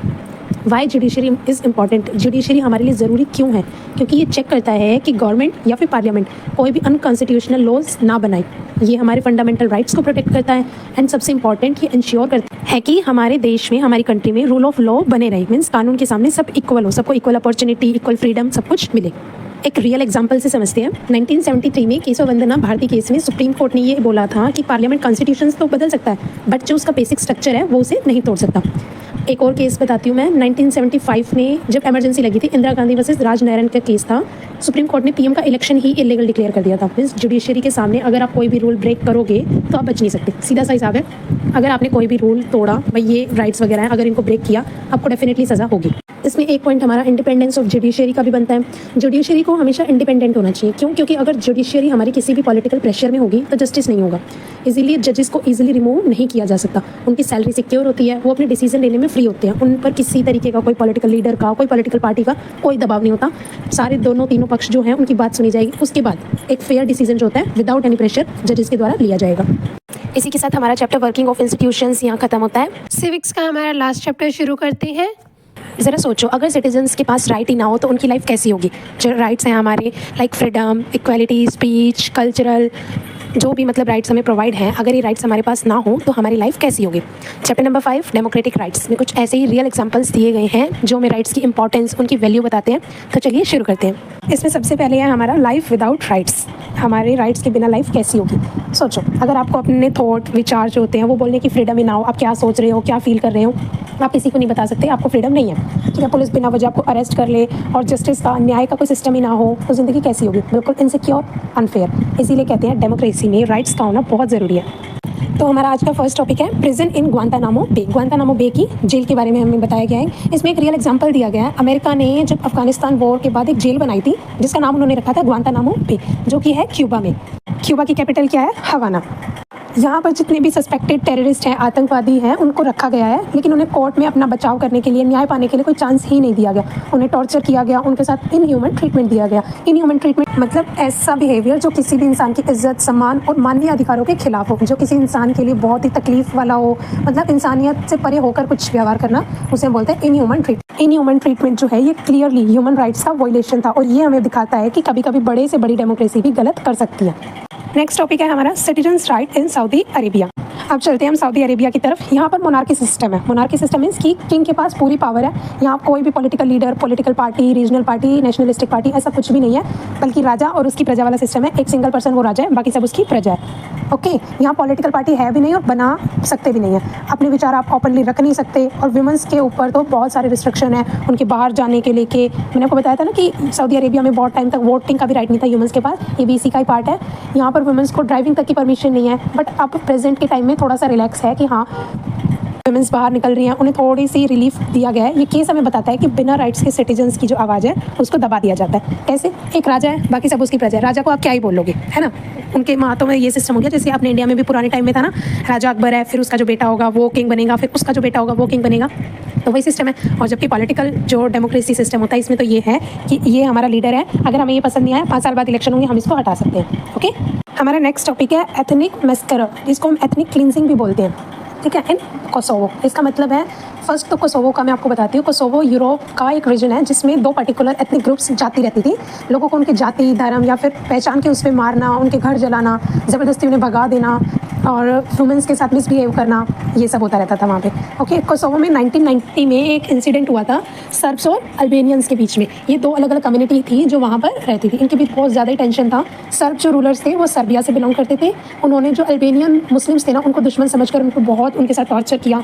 why judiciary is important. Judiciary हमारे लिए ज़रूरी क्यों है? क्योंकि ये चेक करता है कि गवर्नमेंट या फिर पार्लियामेंट कोई भी अनकॉन्स्टिट्यूशनल लॉज ना बनाए। ये हमारे फंडामेंटल राइट्स को प्रोटेक्ट करता है, एंड सबसे इंपॉर्टेंट ये इंश्योर करता है कि हमारे देश में, हमारी कंट्री में रूल ऑफ लॉ बने रहे। मीन्स कानून के सामने सब इक्वल हो, सबको इक्वल अपॉर्चुनिटी, इक्वल फ्रीडम, सब कुछ मिले। एक रियल एग्जांपल से समझते हैं। 1973 में केशव वंदना भारती केस में सुप्रीम कोर्ट ने ये बोला था कि पार्लियामेंट कॉन्स्टिट्यूशन तो बदल सकता है, बट जो उसका बेसिक स्ट्रक्चर है वो उसे नहीं तोड़ सकता। एक और केस बताती हूँ मैं। 1975 में जब इमरजेंसी लगी थी, इंदिरा गांधी वर्सेस राजनारायण का केस था, सुप्रीम कोर्ट ने PM का इलेक्शन ही इलीगल डिक्लेयर कर दिया था। मीन्स जुडिशरी के सामने अगर आप कोई भी रूल ब्रेक करोगे तो आप बच नहीं सकते। सीधा सा हिसाब है, अगर आपने कोई भी रूल तोड़ा, भाई ये राइट्स वगैरह हैं, अगर इनको ब्रेक किया आपको डेफिनेटली सज़ा होगी। इसमें एक पॉइंट हमारा इंडिपेंडेंस ऑफ जुडिशरी का भी बनता है। जुडिशरी को हमेशा इंडिपेंडेंट होना चाहिए। क्यों? क्योंकि अगर जुडिशरी हमारी किसी भी पॉलिटिकल प्रेशर में होगी तो जस्टिस नहीं होगा। इसीलिए जजेस को इजीली रिमूव नहीं किया जा सकता। उनकी सैलरी सिक्योर होती है, वो अपने डिसीजन लेने में फ्री होते हैं। उन पर किसी तरीके का कोई पॉलिटिकल लीडर का, कोई पॉलिटिकल पार्टी का कोई दबाव नहीं होता। सारे दोनों तीनों पक्ष जो हैं उनकी बात सुनी जाएगी। उसके बाद एक फेयर डिसीजन जो होता है विदाउट एनी प्रेशर जजेस के द्वारा लिया जाएगा। इसी के साथ हमारा चैप्टर वर्किंग ऑफ इंस्टीट्यूशंस यहाँ खत्म होता है। सिविक्स का हमारा लास्ट चैप्टर शुरू करते हैं। ज़रा सोचो, अगर सिटीजन्स के पास राइट ही ना हो तो उनकी लाइफ कैसी होगी। जो राइट्स हैं हमारे, like freedom, equality, speech, cultural, जो भी मतलब राइट्स हमें प्रोवाइड हैं, अगर ये राइट्स हमारे पास ना हो तो हमारी लाइफ कैसी होगी। चैप्टर नंबर 5 डेमोक्रेटिक राइट्स में कुछ ऐसे ही रियल एग्जांपल्स दिए गए हैं जो हमें राइट्स की इंपॉर्टेंस, उनकी वैल्यू बताते हैं। तो चलिए शुरू करते हैं। इसमें सबसे पहले है हमारा लाइफ विदाउट राइट्स। हमारे राइट्स के बिना लाइफ कैसी होगी। सोचो, अगर आपको अपने थॉट, विचार जो होते हैं वो बोलने की फ्रीडम ही ना हो, आप क्या सोच रहे हो, क्या फील कर रहे हो, आप किसी को नहीं बता सकते, आपको फ्रीडम नहीं है। ठीक है, पुलिस बिना वजह आपको अरेस्ट कर ले और जस्टिस का, न्याय का कोई सिस्टम ही ना हो तो ज़िंदगी कैसी होगी। बिल्कुल इनसिक्योर, अनफेयर। इसीलिए कहते हैं डेमोक्रेसी में राइट्स का होना बहुत ज़रूरी है। तो हमारा आज का फर्स्ट टॉपिक है प्रिजन इन ग्वांतानामो बे। ग्वांतानामो बे की जेल के बारे में हमें बताया गया है। इसमें एक रियल एग्जांपल दिया गया है। अमेरिका ने जब अफगानिस्तान वॉर के बाद एक जेल बनाई थी जिसका नाम उन्होंने रखा था ग्वांतानामो बे, जो कि है क्यूबा में। क्यूबा की कैपिटल क्या है? हवाना। यहाँ पर जितने भी सस्पेक्टेड टेररिस्ट हैं, आतंकवादी हैं, उनको रखा गया है, लेकिन उन्हें कोर्ट में अपना बचाव करने के लिए, न्याय पाने के लिए कोई चांस ही नहीं दिया गया। उन्हें टॉर्चर किया गया, उनके साथ इनह्यूमन ट्रीटमेंट दिया गया। इनह्यूमन ट्रीटमेंट मतलब ऐसा बिहेवियर जो किसी भी इंसान की इज्जत, सम्मान और मानवीय अधिकारों के खिलाफ हो, जो किसी इंसान के लिए बहुत ही तकलीफ वाला हो, मतलब इंसानियत से परे होकर कुछ व्यवहार करना, उसे बोलते हैं इनह्यूमन ट्रीटमेंट। इनह्यूमन ट्रीटमेंट जो है ये क्लियरली ह्यूमन राइट्स का वायलेशन था और ये हमें दिखाता है कि कभी कभी बड़े से बड़ी डेमोक्रेसी भी गलत कर सकती है। नेक्स्ट टॉपिक है हमारा citizens right in Saudi Arabia. अब चलते हैं हम सऊदी अरेबिया की तरफ। यहाँ पर मोनार्की सिस्टम है। मोनार्की सिस्टम मीन्स कि किंग के पास पूरी पावर है। यहाँ कोई भी political leader, political party, regional party, nationalistic party, ऐसा कुछ भी नहीं है, बल्कि राजा और उसकी प्रजा वाला सिस्टम है। एक सिंगल पर्सन वो राजा है, बाकी सब उसकी प्रजा है। ओके, यहाँ पॉलिटिकल पार्टी है भी नहीं और बना सकते भी नहीं है। अपने विचार आप ओपनली रख नहीं सकते और वुमेंस के ऊपर तो बहुत सारे रिस्ट्रिक्शन है उनके बाहर जाने के लेके। मैंने आपको बताया था ना कि सऊदी अरेबिया में बहुत टाइम तक वोटिंग का भी राइट नहीं था ह्यूमन्स के पास। ये भी इसी का ही पार्ट है। यहाँ पर वुमेंस को ड्राइविंग तक की परमिशन नहीं है, बट अब प्रेजेंट के टाइम में थोड़ा सा रिलैक्स है कि हाँ वुमेंस बाहर निकल रही हैं, उन्हें थोड़ी सी रिलीफ दिया गया है। ये केस हमें बताता है कि बिना राइट्स के सिटीजन्स की जो आवाज़ है उसको दबा दिया जाता है। कैसे? एक राजा है, बाकी सब उसकी प्रजा है। राजा को आप क्या ही बोल लोगे, है ना। उनके हाथों में ये सिस्टम हो गया जैसे अपने इंडिया में भी पुराने टाइम में था ना, राजा अकबर है, फिर उसका जो बेटा होगा वो किंग बनेगा, फिर उसका जो बेटा होगा वो किंग बनेगा, तो वही सिस्टम है। और जबकि पॉलिटिकल जो डेमोक्रेसी सिस्टम होता है इसमें तो ये है कि ये हमारा लीडर है, अगर हमें ये पसंद नहीं आया 5 साल बाद इलेक्शन होंगे, हम इसको हटा सकते हैं। ओके, हमारा नेक्स्ट टॉपिक है एथनिक मैस्कर, जिसको हम एथनिक क्लींजिंग भी बोलते हैं। ठीक है, इन कोसोवो। इसका मतलब है, फर्स्ट तो कोसोवो का मैं आपको बताती हूँ। कोसोवो यूरोप का एक रीजन है जिसमें 2 पर्टिकुलर एथनिक ग्रुप्स जाती रहती थी। लोगों को उनके जाति, धर्म या फिर पहचान के उसमें मारना, उनके घर जलाना, ज़बरदस्ती उन्हें भगा देना और वुमेंस के साथ मिसबिहेव करना, ये सब होता रहता था वहाँ पे। ओके, कोसोवो में 1990 में एक इंसिडेंट हुआ था सर्ब्स और अल्बेनियंस के बीच में। ये 2 अलग अलग कम्युनिटी थी जो वहाँ पर रहती थी। इनके बीच बहुत ज़्यादा ही टेंशन था। सर्ब जो रूलर्स थे वो सर्बिया से बिलोंग करते थे। उन्होंने जो अल्बेनियन मुस्लिम्स थे ना, उनको दुश्मन समझकर उनको बहुत उनके साथ टॉर्चर किया,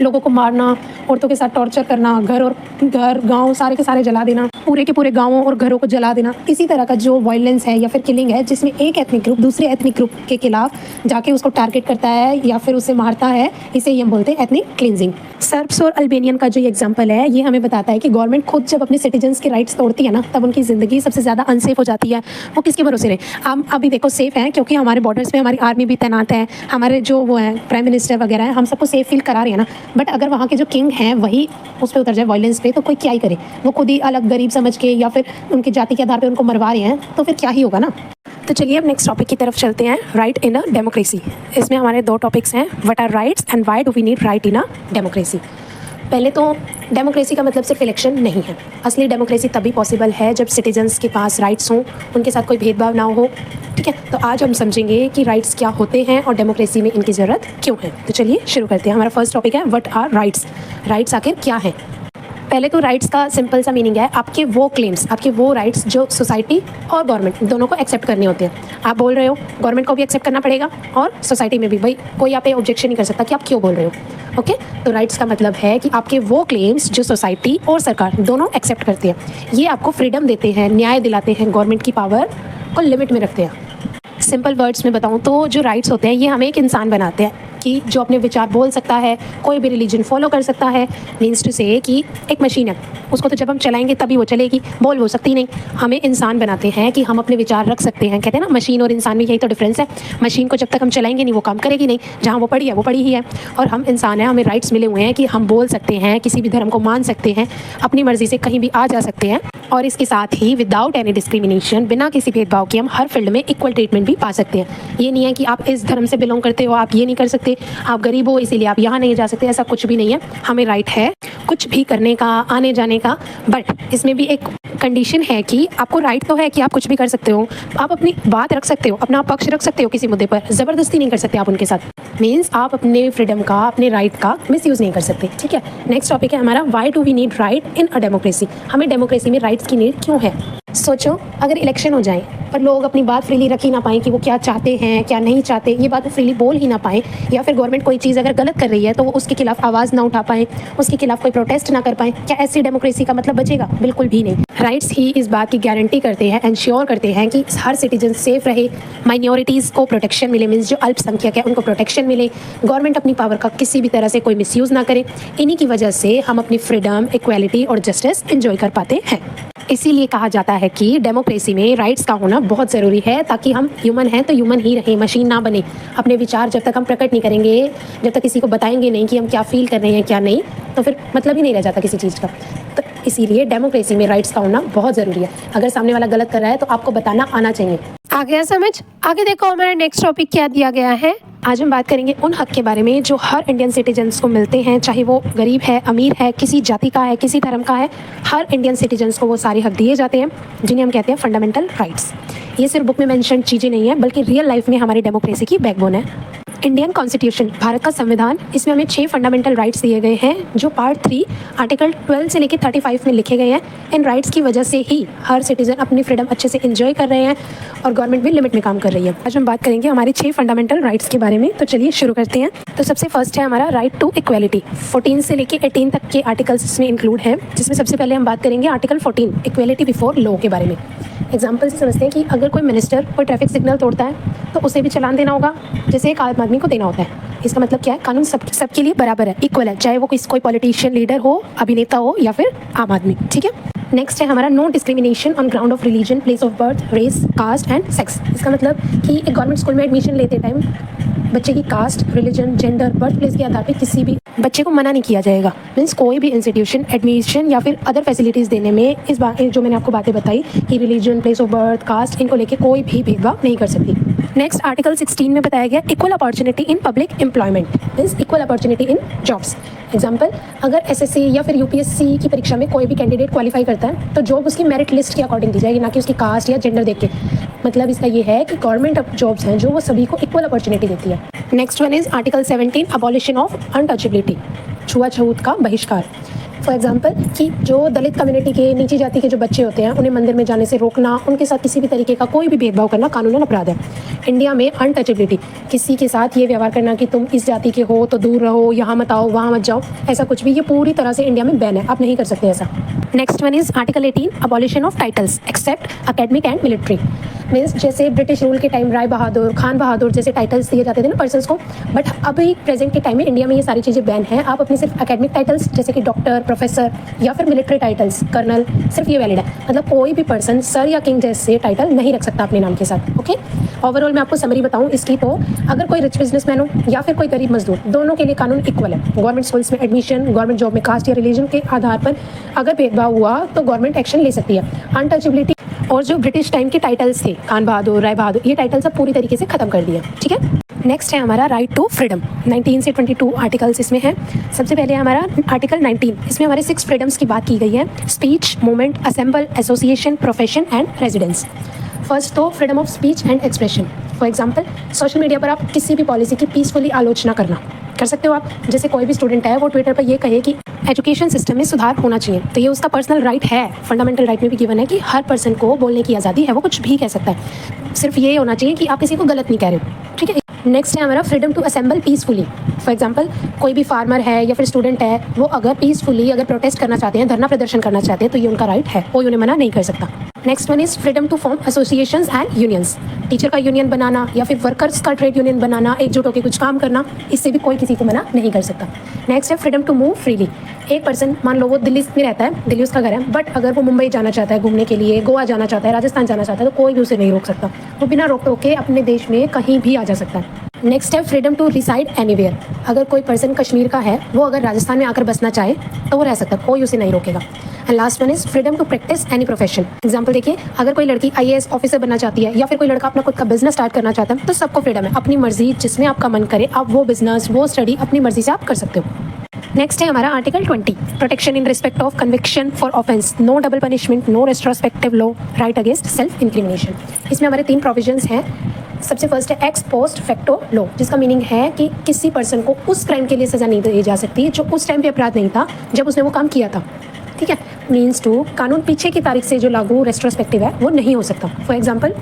लोगों को मारना, औरतों के साथ टॉर्चर करना, घर गांव सारे के सारे जला देना, पूरे के पूरे गांवों और घरों को जला देना। इसी तरह का जो वायलेंस है या फिर किलिंग है जिसमें एक एथनिक ग्रुप दूसरे एथनिक ग्रुप के खिलाफ जाके उसको टारगेट करता है या फिर उसे मारता है, इसे ही हम बोलते हैं एथनिक क्लींजिंग। सर्ब्स और अल्बेनियन का जो एग्जाम्पल है ये हमें बताता है कि गवर्नमेंट खुद जब अपने सिटीजन्स के राइट्स तोड़ती है ना, तब उनकी ज़िंदगी सबसे ज़्यादा अनसेफ हो जाती है। वो किसके भरोसे रहे? हम अभी देखो सेफ हैं क्योंकि हमारे बॉर्डर्स में हमारी आर्मी भी तैनात है, हमारे जो वो है प्राइम मिनिस्टर वगैरह है, हम सबको सेफ फील करा रहे हैं ना। बट अगर वहाँ के जो किंग हैं वही उस पर उतर जाए वायलेंस पे, तो कोई क्या ही करे। वो खुद ही अलग गरीब समझ के या फिर उनकी जाति के आधार पर उनको मरवा रहे हैं, तो फिर क्या ही होगा ना। तो चलिए अब नेक्स्ट टॉपिक की तरफ चलते हैं, राइट इन अ डेमोक्रेसी। इसमें हमारे 2 टॉपिक्स हैं, what are rights and why do we need right in a democracy. पहले तो डेमोक्रेसी का मतलब सिर्फ इलेक्शन नहीं है। असली डेमोक्रेसी तभी पॉसिबल है जब सिटीजन्स के पास राइट्स हों, उनके साथ कोई भेदभाव ना हो। ठीक है, तो आज हम समझेंगे कि राइट्स क्या होते हैं और डेमोक्रेसी में इनकी ज़रूरत क्यों है। तो चलिए शुरू करते हैं। हमारा फर्स्ट टॉपिक है व्हाट आर राइट्स। राइट्स आखिर क्या है? पहले तो राइट्स का सिंपल सा मीनिंग है आपके वो क्लेम्स, आपके वो राइट्स जो सोसाइटी और गवर्नमेंट दोनों को एक्सेप्ट करने होते हैं। आप बोल रहे हो, गवर्नमेंट को भी एक्सेप्ट करना पड़ेगा और सोसाइटी में भी। भाई कोई यहाँ पे ऑब्जेक्शन नहीं कर सकता कि आप क्यों बोल रहे हो। ओके, तो राइट्स का मतलब है कि आपके वो क्लेम्स जो सोसाइटी और सरकार दोनों एक्सेप्ट करते हैं। ये आपको फ्रीडम देते हैं, न्याय दिलाते हैं, गवर्नमेंट की पावर को लिमिट में रखते हैं। सिंपल वर्ड्स में बताऊँ तो जो राइट्स होते हैं ये हमें एक इंसान बनाते हैं। कि जो अपने विचार बोल सकता है, कोई भी रिलीजन फॉलो कर सकता है। मीन्स टू से कि एक मशीन है, उसको तो जब हम चलाएंगे तभी वो चलेगी, बोल वो सकती नहीं। हमें इंसान बनाते हैं कि हम अपने विचार रख सकते हैं। कहते हैं ना, मशीन और इंसान में यही तो डिफरेंस है। मशीन को जब तक हम चलाएंगे नहीं वो काम करेगी नहीं, जहाँ वो पड़ी है वो पड़ी ही है। और हम इंसान हैं, हमें राइट्स मिले हुए हैं कि हम बोल सकते हैं, किसी भी धर्म को मान सकते हैं, अपनी मर्जी से कहीं भी आ जा सकते हैं। और इसके साथ ही विदाउट एनी डिस्क्रिमिनेशन, बिना किसी भेदभाव के हम हर फील्ड में इक्वल ट्रीटमेंट भी पा सकते हैं। ये नहीं है कि आप इस धर्म से बिलोंग करते हो आप ये नहीं कर सकते, आप गरीब हो इसीलिए आप यहाँ नहीं जा सकते, ऐसा कुछ भी नहीं है। हमें राइट है कुछ भी करने का, आने जाने का। बट इसमें भी एक कंडीशन है कि आपको राइट तो है कि आप कुछ भी कर सकते हो, आप अपनी बात रख सकते हो, अपना पक्ष रख सकते हो किसी मुद्दे पर, ज़बरदस्ती नहीं कर सकते आप उनके साथ। मीन्स आप अपने फ्रीडम का, अपने राइट का मिसयूज़ नहीं कर सकते। ठीक है, नेक्स्ट टॉपिक है हमारा why do we need right in a democracy. हमें डेमोक्रेसी में राइट्स की नीड क्यों है। सोचो अगर इलेक्शन हो जाए पर लोग अपनी बात फ्रीली रख ही ना पाएँ कि वो क्या चाहते हैं क्या नहीं चाहते, ये बात फ्रीली बोल ही ना पाएँ, या फिर गवर्नमेंट कोई चीज़ अगर गलत कर रही है तो वो उसके खिलाफ आवाज़ ना उठा पाएँ, उसके खिलाफ कोई प्रोटेस्ट ना कर पाएँ, क्या ऐसी डेमोक्रेसी का मतलब बचेगा? बिल्कुल भी नहीं। राइट्स ही इस बात की गारंटी करते हैं, इंश्योर करते हैं कि हर सिटीजन सेफ रहे, माइनॉरिटीज़ को प्रोटेक्शन मिले, मीन्स जो अल्पसंख्यक है उनको प्रोटेक्शन मिले, गवर्नमेंट अपनी पावर का किसी भी तरह से कोई मिसयूज़ ना करे। इन्हीं की वजह से हम अपनी फ्रीडम, इक्वालिटी और जस्टिस एंजॉय कर पाते हैं। इसीलिए कहा जाता है कि डेमोक्रेसी में राइट्स का होना बहुत ज़रूरी है, ताकि हम ह्यूमन हैं तो ह्यूमन ही रहें, मशीन ना बने। अपने विचार जब तक हम प्रकट नहीं करेंगे, जब तक किसी को बताएंगे नहीं कि हम क्या फील कर रहे हैं क्या नहीं, तो फिर मतलब ही नहीं रह जाता किसी चीज़ का। तो इसीलिए डेमोक्रेसी में राइट्स का होना बहुत ज़रूरी है। अगर सामने वाला गलत कर रहा है तो आपको बताना आना चाहिए। आ गया समझ? आगे देखो हमारा नेक्स्ट टॉपिक क्या दिया गया है। आज हम बात करेंगे उन हक के बारे में जो हर इंडियन सिटीजन्स को मिलते हैं, चाहे वो गरीब है, अमीर है, किसी जाति का है, किसी धर्म का है। हर इंडियन सिटीजन्स को वो सारे हक दिए जाते हैं जिन्हें हम कहते हैं फंडामेंटल राइट्स। ये सिर्फ बुक में मेंशन चीज़ें नहीं है, बल्कि रियल लाइफ में हमारी डेमोक्रेसी की बैकबोन है। इंडियन कॉन्स्टिट्यूशन, भारत का संविधान, इसमें हमें 6 फंडामेंटल राइट्स दिए गए हैं जो पार्ट 3 आर्टिकल 12 से लेकर 35 में लिखे गए हैं। इन राइट्स की वजह से ही हर सिटीजन अपनी फ्रीडम अच्छे से एंजॉय कर रहे हैं और गवर्नमेंट भी लिमिट में काम कर रही है। आज हम बात करेंगे हमारे 6 फंडामेंटल राइट्स के बारे में, तो चलिए शुरू करते हैं। तो सबसे फर्स्ट है हमारा राइट टू इक्वालिटी। 14 से लेकर 18 तक के आर्टिकल्स इसमें इंक्लूड हैं, जिसमें सबसे पहले हम बात करेंगे आर्टिकल 14 इक्वालिटी बिफोर लॉ के बारे में। एग्जाम्पल से समझते हैं कि अगर कोई मिनिस्टर कोई ट्रैफिक सिग्नल तोड़ता है तो उसे भी चालान देना होगा जैसे एक आम आदमी को देना होता है। इसका मतलब क्या है? कानून सबके लिए बराबर है, इक्वल है, चाहे वो कोई पॉलिटिशियन, लीडर हो, अभिनेता हो या फिर आम आदमी। ठीक है, नेक्स्ट है हमारा no discrimination on ground of religion, place of birth, race, caste and sex. इसका मतलब कि एक गवर्नमेंट स्कूल में एडमिशन लेते टाइम बच्चे की caste, religion, gender, birth place के आधार पर किसी भी बच्चे को मना नहीं किया जाएगा। मीन्स कोई भी इंस्टीट्यूशन एडमिशन या फिर अदर फैसिलिटीज़ देने में इस बात जो मैंने आपको बातें बताई कि religion, place of birth, caste, इनको लेके कोई भी भेदभाव नहीं कर सकती। नेक्स्ट आर्टिकल 16 में बताया गया equal opportunity in public employment, means equal opportunity in jobs. Example, अगर एसएससी या फिर यूपीएससी की परीक्षा में कोई भी कैंडिडेट क्वालिफाई करता है तो जॉब उसकी मेरिट लिस्ट के अकॉर्डिंग दी जाएगी, ना कि उसकी कास्ट या जेंडर देख के। मतलब इसका ये है कि गवर्नमेंट जॉब्स हैं जो वो सभी को इक्वल अपॉर्चुनिटी देती है। Next one is article 17 abolition of untouchability, छुआछूत का बहिष्कार। फॉर एग्जाम्पल कि जो दलित कम्युनिटी के, नीची जाति के जो बच्चे होते हैं उन्हें मंदिर में जाने से रोकना, उनके साथ किसी भी तरीके का कोई भी भेदभाव करना कानूनन अपराध है। इंडिया में अनटचेबिलिटी, किसी के साथ ये व्यवहार करना कि तुम इस जाति के हो तो दूर रहो, यहाँ मत आओ, वहाँ मत जाओ, ऐसा कुछ भी, ये पूरी तरह से इंडिया में बैन है, आप नहीं कर सकते ऐसा। Next one is article 18 abolition of titles except academic and military. Means जैसे ब्रिटिश रूल के टाइम राय बहादुर, खान बहादुर जैसे टाइटल्स दिए जाते थे ना पर्सन्स को, बट अभी प्रेजेंट के टाइम में इंडिया में ये सारी चीज़ें बैन है। आप अपने सिर्फ अकेडमिक टाइटल्स जैसे कि डॉक्टर, प्रोफेसर या फिर मिलिट्री टाइटल्स, कर्नल, सिर्फ ये वैलिड है। मतलब कोई भी पर्सन सर या किंग जैसे टाइटल नहीं रख सकता अपने नाम के साथ। ओके, ओवरऑल मैं आपको समरी बताऊं इसकी, तो अगर कोई रिच बिजनेसमैन हो या फिर कोई गरीब मजदूर, दोनों के लिए कानून इक्वल है। गवर्नमेंट स्कूल्स में एडमिशन, गवर्नमेंट जॉब में कास्ट या रिलीजन के आधार पर अगर भेदभाव हुआ तो गवर्नमेंट एक्शन ले सकती है। अनटचेबिलिटी और जो ब्रिटिश टाइम के टाइटल्स थे, खान बहादुर, राय बहादुर, ये टाइटल्स अब पूरी तरीके से खत्म कर दिए। ठीक है, नेक्स्ट है हमारा राइट टू फ्रीडम। 19 से 22 आर्टिकल्स इसमें है। सबसे पहले हमारा आर्टिकल 19, इसमें हमारे 6 फ्रीडम्स की बात की गई है। Speech, movement, assemble, association, profession and residence. First तो freedom of speech and expression. For example, social media पर आप किसी भी पॉलिसी की पीसफुली आलोचना कर सकते हो आप। जैसे कोई भी स्टूडेंट है वो ट्विटर पर ये कहे कि एजुकेशन सिस्टम में सुधार होना चाहिए, तो ये उसका पर्सनल राइट है। फंडामेंटल राइट में भी गिवन है कि हर पर्सन को बोलने की आज़ादी है, वो कुछ भी कह सकता है। सिर्फ ये होना चाहिए कि आप किसी को गलत नहीं कह रहे हो। ठीक है, नेक्स्ट है हमारा freedom to assemble peacefully. For example, कोई भी फार्मर है या फिर स्टूडेंट है, वो अगर पीसफुली अगर प्रोटेस्ट करना चाहते हैं, धरना प्रदर्शन करना चाहते हैं, तो ये उनका राइट है, कोई उन्हें मना नहीं कर सकता। Next one is freedom to form associations and unions. Teacher का यूनियन बनाना या फिर वर्कर्स का ट्रेड यूनियन बनाना, एकजुट होकर कुछ काम करना, इससे भी कोई किसी को मना नहीं कर सकता। नेक्स्ट है फ्रीडम टू मूव फ्रीली। एक पर्सन मान लो वो दिल्ली में रहता है, दिल्ली उसका घर है, बट अगर वो मुंबई जाना चाहता है घूमने के लिए, गोवा जाना चाहता है, राजस्थान जाना चाहता है, तो कोई भी उसे नहीं रोक सकता। वो बिना रोक टोक के अपने देश में कहीं भी आ जा सकता है। नेक्स्ट है फ्रीडम टू रिसाइड एनीवेयर। अगर कोई पर्सन कश्मीर का है, वो अगर राजस्थान में आकर बसना चाहे तो वो रह सकता है, कोई उसे नहीं रोकेगा। And last one is freedom to practise any profession. Example देखिए, अगर कोई लड़की IAS ऑफिसर बनना चाहती है या फिर कोई लड़का अपना खुद का बिजनेस स्टार्ट करना चाहता है, तो सबको फ्रीडम है, अपनी मर्जी जिसमें आपका मन करे आप वो बिजनेस, वो स्टडी अपनी मर्जी से आप कर सकते हो। नेक्स्ट है हमारा article 20, protection in respect of conviction for offence, no double punishment, no retrospective law, right against self incrimination. इसमें हमारे 3 प्रोविजंस हैं। सबसे फर्स्ट है एक्स पोस्ट फैक्टो लॉ, जिसका मीनिंग है कि किसी पर्सन को उस क्राइम के लिए सजा नहीं दी जा सकती जो उस टाइम पे अपराध नहीं था जब उसने वो काम किया था। ठीक है, मीन्स टू कानून पीछे की तारीख से जो लागू रेट्रोस्पेक्टिव है वो नहीं हो सकता। फॉर एग्जांपल,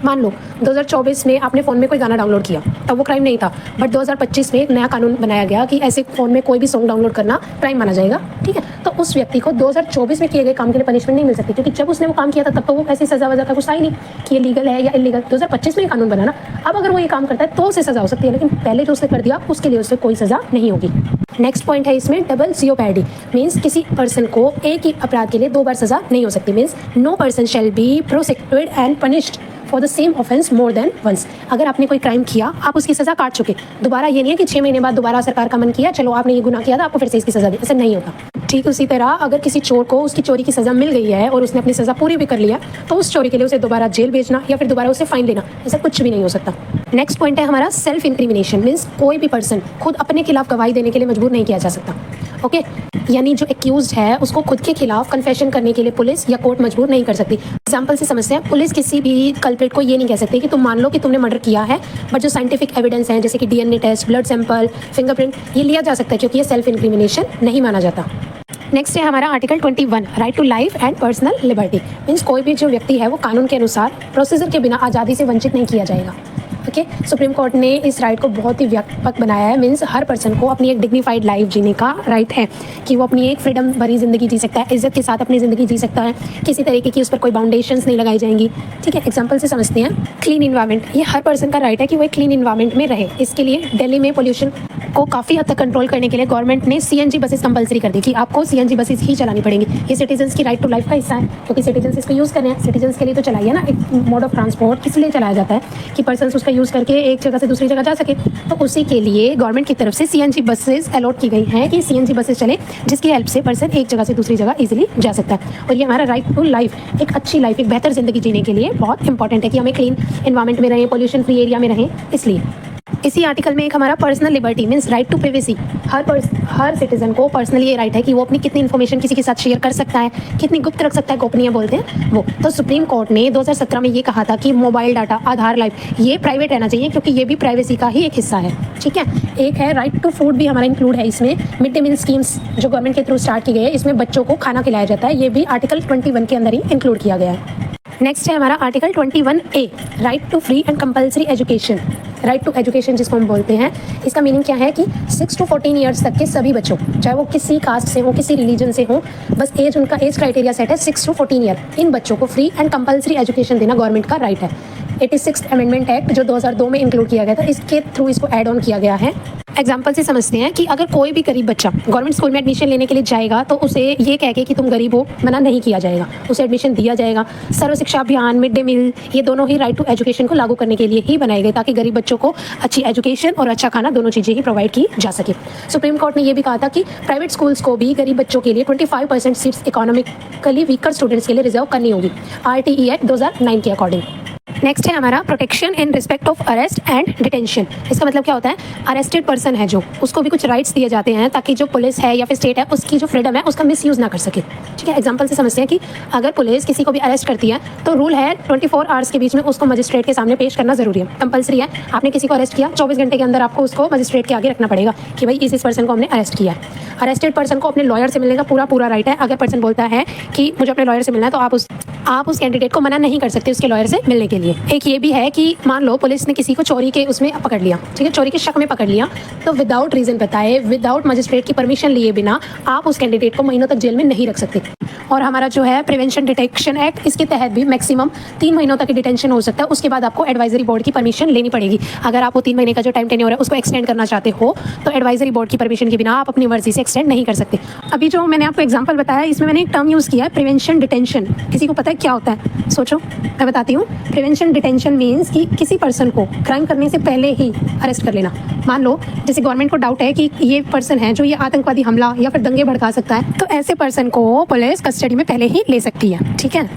मान लो 2024 में आपने फ़ोन में कोई गाना डाउनलोड किया, तब वो क्राइम नहीं था, बट 2025 में एक नया कानून बनाया गया कि ऐसे फ़ोन में कोई भी सॉन्ग डाउनलोड करना क्राइम माना जाएगा। ठीक है, तो उस व्यक्ति को 2024 में किए गए काम के लिए पनिशमेंट नहीं मिल सकती, क्योंकि जब उसने वो काम किया था तब तो वो ऐसी सजा वजह का कुछ था ही नहीं कि ये लीगल है या इलीगल। 2025 में ये कानून बना ना, अब अगर वो ये काम करता है तो उसे सजा हो सकती है, लेकिन पहले जो उसने कर दिया उसके लिए उसे कोई सजा नहीं होगी। नेक्स्ट पॉइंट है इसमें डबल जियोपैडी, मीन्स किसी पर्सन को एक ही अपराध के लिए 2 बार सजा नहीं हो सकती। Means no person shall be prosecuted and punished for the same offence more than once. अगर आपने कोई क्राइम किया, आप उसकी सजा काट चुके, दोबारा ये नहीं है कि 6 महीने बाद दोबारा सरकार का मन किया, चलो आपने ये गुनाह किया था आपको फिर से इसकी सजा दी, ऐसा नहीं होगा। ठीक उसी तरह अगर किसी चोर को उसकी चोरी की सजा मिल गई है और उसने अपनी सजा पूरी भी कर लिया, तो उस चोरी के लिए उसे दोबारा जेल भेजना या फिर दोबारा उसे फाइन देना, ऐसा कुछ भी नहीं हो सकता। नेक्स्ट पॉइंट है हमारा सेल्फ इंक्रिमिनेशन, मीन्स कोई भी पर्सन खुद अपने खिलाफ गवाही देने के लिए मजबूर नहीं किया जा सकता। ओके, यानी जो एक्यूज्ड है उसको खुद के खिलाफ कन्फेशन करने के लिए पुलिस या कोर्ट मजबूर नहीं कर सकती। एग्जाम्पल से समझते हैं, पुलिस किसी भी कल्प्रिट को ये नहीं कह सकती कि तुम मान लो कि तुमने मर्डर किया है, बट जो साइंटिफिक एविडेंस है जैसे कि DNA test, blood sample, fingerprint, ये लिया जा सकता है क्योंकि ये सेल्फ इंक्रिमिनेशन नहीं माना जाता। नेक्स्ट है हमारा article 21, right to life and personal liberty, means कोई भी जो व्यक्ति है वो कानून के अनुसार प्रोसीजर के बिना आज़ादी से वंचित नहीं किया जाएगा। ओके, सुप्रीम कोर्ट ने इस राइट को बहुत ही व्यापक बनाया है, मीन्स हर पर्सन को अपनी एक डिग्निफाइड लाइफ जीने का राइट है कि वो अपनी एक फ्रीडम भरी ज़िंदगी जी सकता है, इज्जत के साथ अपनी ज़िंदगी जी सकता है, किसी तरीके की उस पर कोई बाउंडेशंस नहीं लगाई जाएंगी। ठीक है, एग्जाम्पल से समझते हैं, क्लीन इन्वायरमेंट, ये हर पर्सन का राइट है कि वो एक क्लीन इन्वायरमेंट में रहे। इसके लिए दिल्ली में पोल्यूशन को काफ़ी हद तक कंट्रोल करने के लिए गवर्नमेंट ने CNG बसेस कंपलसरी कर दी कि आपको CNG बसेस ही चलानी पड़ेंगी। ये सिटीजन्स की राइट टू लाइफ का हिस्सा है, क्योंकि सिटीजन्स इसको यूज़ कर रहे हैं, सिटीजन्स के लिए तो चलाइए ना, एक मोड ऑफ ट्रांसपोर्ट इसलिए चलाया जाता है कि पर्सन उसका यूज़ करके एक जगह से दूसरी जगह जा सके। तो उसी के लिए गवर्नमेंट की तरफ से CNG बसेस अलॉट की गई हैं कि CNG बसेस चले, जिसकी हेल्प से पर्सन एक जगह से दूसरी जगह इजीली जा सकता है। और ये हमारा राइट टू लाइफ, एक अच्छी लाइफ, एक बेहतर ज़िंदगी जीने के लिए बहुत इंपॉर्टेंट है कि हमें क्लीन एनवायरनमेंट में रहें, पोल्यूशन फ्री एरिया में रहें। इसलिए इसी आर्टिकल में एक हमारा personal liberty, means right to privacy, हर सिटीजन को पर्सनली ये राइट है कि वो अपनी कितनी इन्फॉर्मेशन किसी के साथ शेयर कर सकता है, कितनी गुप्त रख सकता है, गोपनीय बोलते हैं वो। तो सुप्रीम कोर्ट ने 2017 में ये कहा था कि मोबाइल डाटा, आधार, लाइफ, ये प्राइवेट रहना चाहिए क्योंकि ये भी प्राइवेसी का ही एक हिस्सा है। ठीक है, एक है राइट टू फूड, भी हमारा इंक्लूड है इसमें। मिड डे मील स्कीम्स जो गवर्नमेंट के थ्रू स्टार्ट की गई है, इसमें बच्चों को खाना खिलाया जाता है, ये भी आर्टिकल 21 के अंदर ही इंक्लूड किया गया है। नेक्स्ट है हमारा article 21A, right to free and compulsory education. Right to education जिसको हम बोलते हैं, इसका मीनिंग क्या है कि 6 to 14 ईयर्स तक के सभी बच्चों, चाहे वो किसी कास्ट से हो, किसी रिलीजन से हो, बस एज, उनका एज क्राइटेरिया सेट है 6 to 14 ईयर, इन बच्चों को फ्री एंड कंपल्सरी एजुकेशन देना गवर्नमेंट का राइट है। 86th अमेंडमेंट एक्ट जो 2002 में इंक्लूड किया गया था, इसके थ्रू इसको ऐड ऑन किया गया है। एग्जाम्पल से समझते हैं कि अगर कोई भी गरीब बच्चा गवर्नमेंट स्कूल में एडमिशन लेने के लिए जाएगा तो उसे ये कह के कि तुम गरीब हो मना नहीं किया जाएगा, उसे एडमिशन दिया जाएगा। सर्व शिक्षा अभियान, मिड डे मील, ये दोनों ही राइट टू एजुकेशन को लागू करने के लिए ही बनाए गए ताकि गरीब बच्चों को अच्छी एजुकेशन और अच्छा खाना, दोनों चीज़ें ही प्रोवाइड की जा सके। सुप्रीम कोर्ट ने यह भी कहा था कि प्राइवेट स्कूल्स को भी गरीब बच्चों के लिए 25% सीट्स इकोनॉमिकली वीकर स्टूडेंट्स के लिए रिजर्व करनी होगी, RTE एक्ट 2009 के अकॉर्डिंग। नेक्स्ट है हमारा protection in respect of arrest and detention. इसका मतलब क्या होता है, अरेस्टेड पर्सन है जो, उसको भी कुछ राइट्स दिए जाते हैं ताकि जो पुलिस है या फिर स्टेट है उसकी जो फ्रीडम है उसका मिसयूज़ ना कर सके। ठीक है, एग्जांपल से समझते हैं कि अगर पुलिस किसी को भी अरेस्ट करती है तो रूल है 24 आवर्स के बीच में उसको मजिस्ट्रेट के सामने पेश करना जरूरी है, कंपलसरी है। आपने किसी को अरेस्ट किया, 24 घंटे के अंदर आपको उसको मजिस्ट्रेट के आगे रखना पड़ेगा कि भाई इस पर्सन को हमने अरेस्ट किया है। अरेस्टेड पर्सन को अपने लॉयर से मिलने का पूरा राइट है। अगर पर्सन बोलता है कि मुझे अपने लॉयर से मिलना है तो आप आप उस कैंडिडेट को मना नहीं कर सकते उसके लॉयर से मिलने के लिए। एक ये भी है कि मान लो पुलिस ने किसी को चोरी के उसमें पकड़ लिया, ठीक है, चोरी के शक में पकड़ लिया, तो विदाउट रीज़न बताए, विदाउट मजिस्ट्रेट की परमिशन लिए बिना आप उस कैंडिडेट को महीनों तक जेल में नहीं रख सकते। और हमारा जो है प्रिवेंशन डिटेक्शन एक्ट, इसके तहत भी मैक्सिमम 3 महीनों तक डिटेंशन हो सकता है। उसके बाद आपको एडवाइजरी बोर्ड की परमिशन लेनी पड़ेगी। अगर आप वो 3 महीने का जो टाइम टेन्योर है उसको एक्सटेंड करना चाहते हो तो एडवाइजरी बोर्ड की परमिशन के बिना आप अपनी मर्जी से एक्सटेंड नहीं कर सकते। अभी जो मैंने आपको एग्जांपल बताया इसमें मैंने एक टर्म यूज़ किया है, प्रिवेंशन डिटेंशन। किसी को पता है क्या होता है? सोचो, मैं बताती हूँ। प्रिवेंशन डिटेंशन मीन्स कि किसी पर्सन को क्राइम करने से पहले ही अरेस्ट कर लेना। मान लो जैसे गवर्नमेंट को डाउट है कि ये पर्सन है जो ये आतंकवादी हमला या फिर दंगे भड़का सकता है, तो ऐसे पर्सन को पुलिस कस्टडी में पहले ही ले सकती है, ठीक है।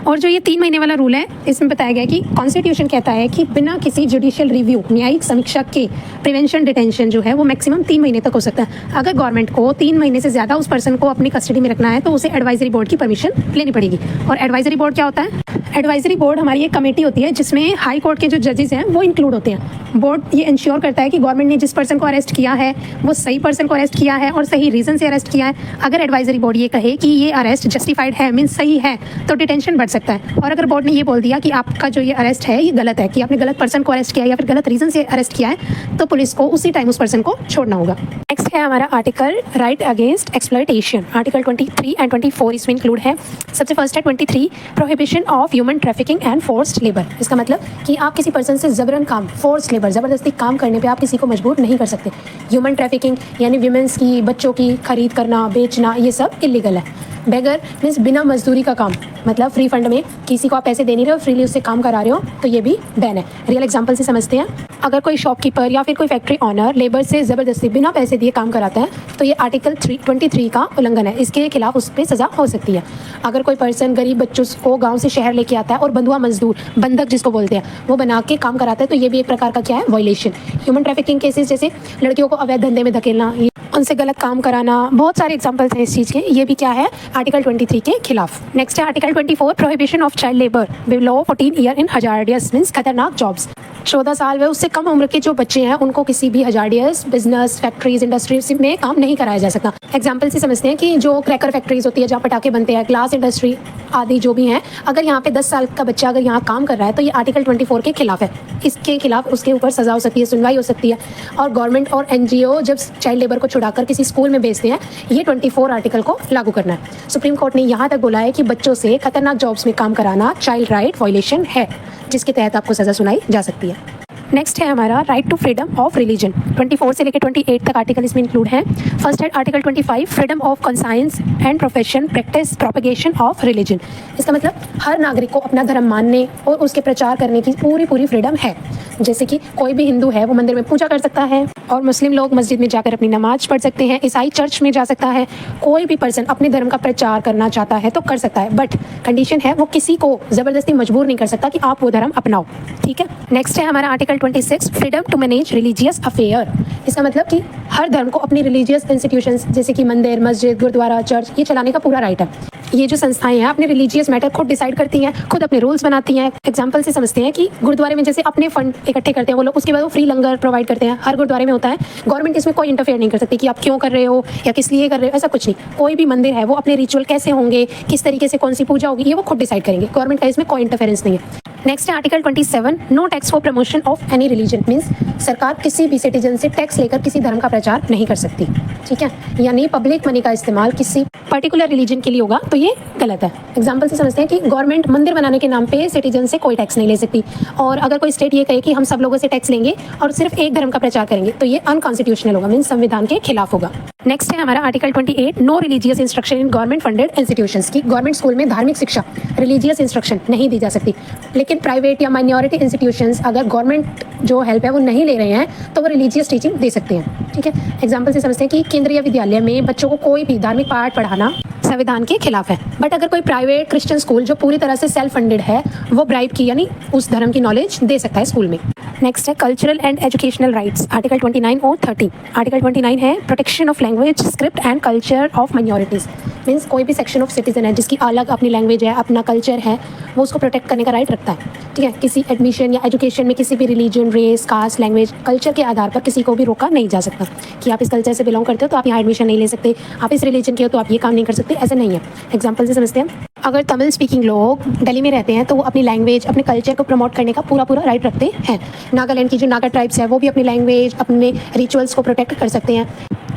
और जो ये 3 महीने वाला रूल है इसमें बताया गया कि कॉन्स्टिट्यूशन कहता है कि बिना किसी जुडिशियल रिव्यू, न्यायिक समीक्षा के प्रिवेंशन डिटेंशन जो है वो मैक्सिमम 3 महीने तक हो सकता है। अगर गवर्नमेंट को 3 महीने से ज़्यादा उस पर्सन को अपनी कस्टडी में रखना है तो उसे एडवाइजरी बोर्ड की परमिशन लेनी पड़ेगी। और एडवाइजरी बोर्ड क्या होता है? एडवाइजरी बोर्ड हमारी एक कमेटी होती है जिसमें हाई कोर्ट के जो जजेस हैं वो इंक्लूड होते हैं। बोर्ड ये इंश्योर करता है कि गवर्नमेंट ने जिस पर्सन को अरेस्ट किया है वो सही पर्सन को अरेस्ट किया है और सही रीज़न से अरेस्ट किया है। अगर एडवाइजरी बोर्ड ये कहे कि ये अरेस्ट जस्टिफाइड है, मीन्स सही है, तो डिटेंशन बढ़ सकता है। और अगर बोर्ड ने ये बोल दिया कि आपका जो ये अरेस्ट है ये गलत है, कि आपने गलत पर्सन को अरेस्ट किया है या फिर गलत रीज़न से अरेस्ट किया है, तो पुलिस को उसी टाइम उस पर्सन को छोड़ना होगा। नेक्स्ट है हमारा article right against exploitation. Article 23 and 24 इसमें इंक्लूड है। सबसे फर्स्ट है 23, prohibition of human trafficking and forced labour. इसका मतलब कि आप किसी पर्सन से जबरन काम, फोर्स्ड लेबर, ज़बरदस्ती काम करने पे आप किसी को मजबूर नहीं कर सकते। ह्यूमन ट्रैफिकिंग यानी विमेंस की, बच्चों की खरीद करना, बेचना, ये सब इलीगल है। बेगर मीन्स बिना मजदूरी का काम, मतलब फ्री फंड में किसी को आप पैसे दे नहीं रहे हो, फ्रीली उससे काम करा रहे हो, तो ये भी बैन है। रियल एग्जांपल से समझते हैं। अगर कोई शॉपकीपर या फिर कोई फैक्ट्री ऑनर लेबर से ज़बरदस्ती बिना पैसे दिए काम कराता है तो ये आर्टिकल 23 का उल्लंघन है। इसके खिलाफ उस पर सज़ा हो सकती है। अगर कोई पर्सन गरीब बच्चों को गाँव से शहर लेके आता है और बंधुआ मजदूर, बंधक जिसको बोलते हैं, वो बना के काम कराता है, तो ये भी एक प्रकार का क्या है? वायलेशन। ह्यूमन ट्रैफिकिंग केसेस जैसे लड़कियों को अवैध धंधे में धकेलना, उनसे गलत काम कराना, बहुत सारे एग्जांपल्स हैं इस चीज़ के। ये भी क्या है? आर्टिकल 23 के खिलाफ। नेक्स्ट है article 24, prohibition of child labour below 14 year in hazardous means खतरनाक जॉब्स। 14 साल व उससे कम उम्र के जो बच्चे हैं उनको किसी भी हजार्डियस बिजनेस, फैक्ट्रीज, इंडस्ट्रीज में काम नहीं कराया जा सकता। एग्जाम्पल से समझते हैं कि जो क्रैकर फैक्ट्रीज होती है जहाँ पटाखे बनते हैं, ग्लास इंडस्ट्री आदि जो भी हैं, अगर यहाँ पे 10 साल का बच्चा अगर यहाँ काम कर रहा है तो ये आर्टिकल 24 के खिलाफ है। इसके खिलाफ उसके ऊपर सज़ा हो सकती है, सुनवाई हो सकती है। और गवर्नमेंट और NGO जब चाइल्ड लेबर को छुड़ाकर किसी स्कूल में भेजते हैं, ये 24 आर्टिकल को लागू करना है। सुप्रीम कोर्ट ने यहाँ तक बोला है कि बच्चों से खतरनाक जॉब्स में काम कराना चाइल्ड राइट वायलेशन है, जिसके तहत आपको सज़ा सुनाई जा सकती है। नेक्स्ट है हमारा right to freedom of religion. 24 से लेकर 28 तक आर्टिकल इसमें इंक्लूड है। फर्स्ट है article 25, freedom of conscience and profession, practice, propagation of religion. इसका मतलब हर नागरिक को अपना धर्म मानने और उसके प्रचार करने की पूरी फ्रीडम है। जैसे कि कोई भी हिंदू है वो मंदिर में पूजा कर सकता है, और मुस्लिम लोग मस्जिद में जाकर अपनी नमाज पढ़ सकते हैं, ईसाई चर्च में जा सकता है। कोई भी पर्सन अपने धर्म का प्रचार करना चाहता है तो कर सकता है, बट कंडीशन है वो किसी को ज़बरदस्ती मजबूर नहीं कर सकता कि आप वो धर्म अपनाओ, ठीक है। नेक्स्ट है हमारा article 26, freedom to manage religious affair. इसका मतलब कि हर धर्म को अपनी रिलीजियस इंस्टीट्यूशंस जैसे कि मंदिर, मस्जिद, गुरुद्वारा, चर्च, ये चलाने का पूरा राइट है। ये जो संस्थाएं हैं अपने रिलीजियस मैटर खुद डिसाइड करती हैं, खुद अपने रूल्स बनाती हैं। एग्जांपल से समझते हैं कि गुरुद्वारे में जैसे अपने फंड इकट्ठे करते हैं वो लोग, उसके बाद वो फ्री लंगर प्रोवाइड करते हैं, हर गुरुद्वारे में होता है। गवर्नमेंट इसमें कोई इंटरफेयर नहीं कर सकती कि आप क्यों कर रहे हो या किस लिए कर रहे हो, ऐसा कुछ नहीं। कोई भी मंदिर है वो अपने रिचुअल कैसे होंगे, किस तरीके से कौन सी पूजा होगी, ये वो खुद डिसाइड करेंगे। गवर्नमेंट का इसमें कोई इंटरफेरेंस नहीं है। नेक्स्ट है article 27, no tax for promotion of any religion means सरकार किसी भी सिटीजन से टैक्स लेकर किसी धर्म का प्रचार नहीं कर सकती, ठीक है। यानी पब्लिक मनी का इस्तेमाल किसी पर्टिकुलर रिलीजन के लिए होगा तो ये गलत है। एग्जाम्पल से समझते हैं कि गवर्नमेंट मंदिर बनाने के नाम पे सिटीजन से कोई टैक्स नहीं ले सकती, और अगर कोई स्टेट ये कहे कि हम सब लोगों से टैक्स लेंगे और सिर्फ एक धर्म का प्रचार करेंगे तो ये अनकॉन्स्टिट्यूशनल होगा, मीन्स संविधान के खिलाफ होगा। नेक्स्ट है हमारा article 28, no religious instruction in government funded institutions की गवर्नमेंट स्कूल में धार्मिक शिक्षा, रिलीजियस इंस्ट्रक्शन नहीं दी जा सकती। लेकिन प्राइवेट या माइनॉरिटी इंस्टीट्यूशंस अगर गवर्नमेंट जो हेल्प है वो नहीं ले रहे हैं तो वो रिलीजियस टीचिंग दे सकते हैं, ठीक है। एग्जाम्पल से समझते हैं कि केंद्रीय विद्यालय में बच्चों को कोई भी धार्मिक पाठ पढ़ाना संविधान के खिलाफ है। बट अगर कोई प्राइवेट क्रिश्चियन स्कूल जो पूरी तरह से सेल्फ फंडेड है वो ब्राइब की यानी उस धर्म की नॉलेज दे सकता है स्कूल में। नेक्स्ट है cultural and educational rights, article 29 और 30। आर्टिकल 29 है protection of language, script and culture of minorities. Means कोई भी सेक्शन ऑफ सिटीजन है जिसकी अलग अपनी लैंग्वेज है, अपना कल्चर है, वो उसको प्रोटेक्ट करने का राइट रखता है। ठीक है, किसी एडमिशन या एजुकेशन में किसी भी religion, race, caste, language, culture के आधार पर किसी को भी रोका नहीं जा सकता कि आप इस कल्चर से बिलोंग करते हो तो आप यहाँ एडमिशन नहीं ले सकते, आप इस रिलीजन के हो तो आप ये काम नहीं कर सकते, ऐसा नहीं है। एग्जाम्पल से समझते हैं, अगर तमिल स्पीकिंग लोग दिल्ली में रहते हैं तो वो अपनी लैंग्वेज, अपने कल्चर को प्रमोट करने का पूरा राइट रखते हैं। नागालैंड की जो नागा ट्राइब्स है वो भी अपनी लैंग्वेज, अपने रिचुअल्स को प्रोटेक्ट कर सकते हैं।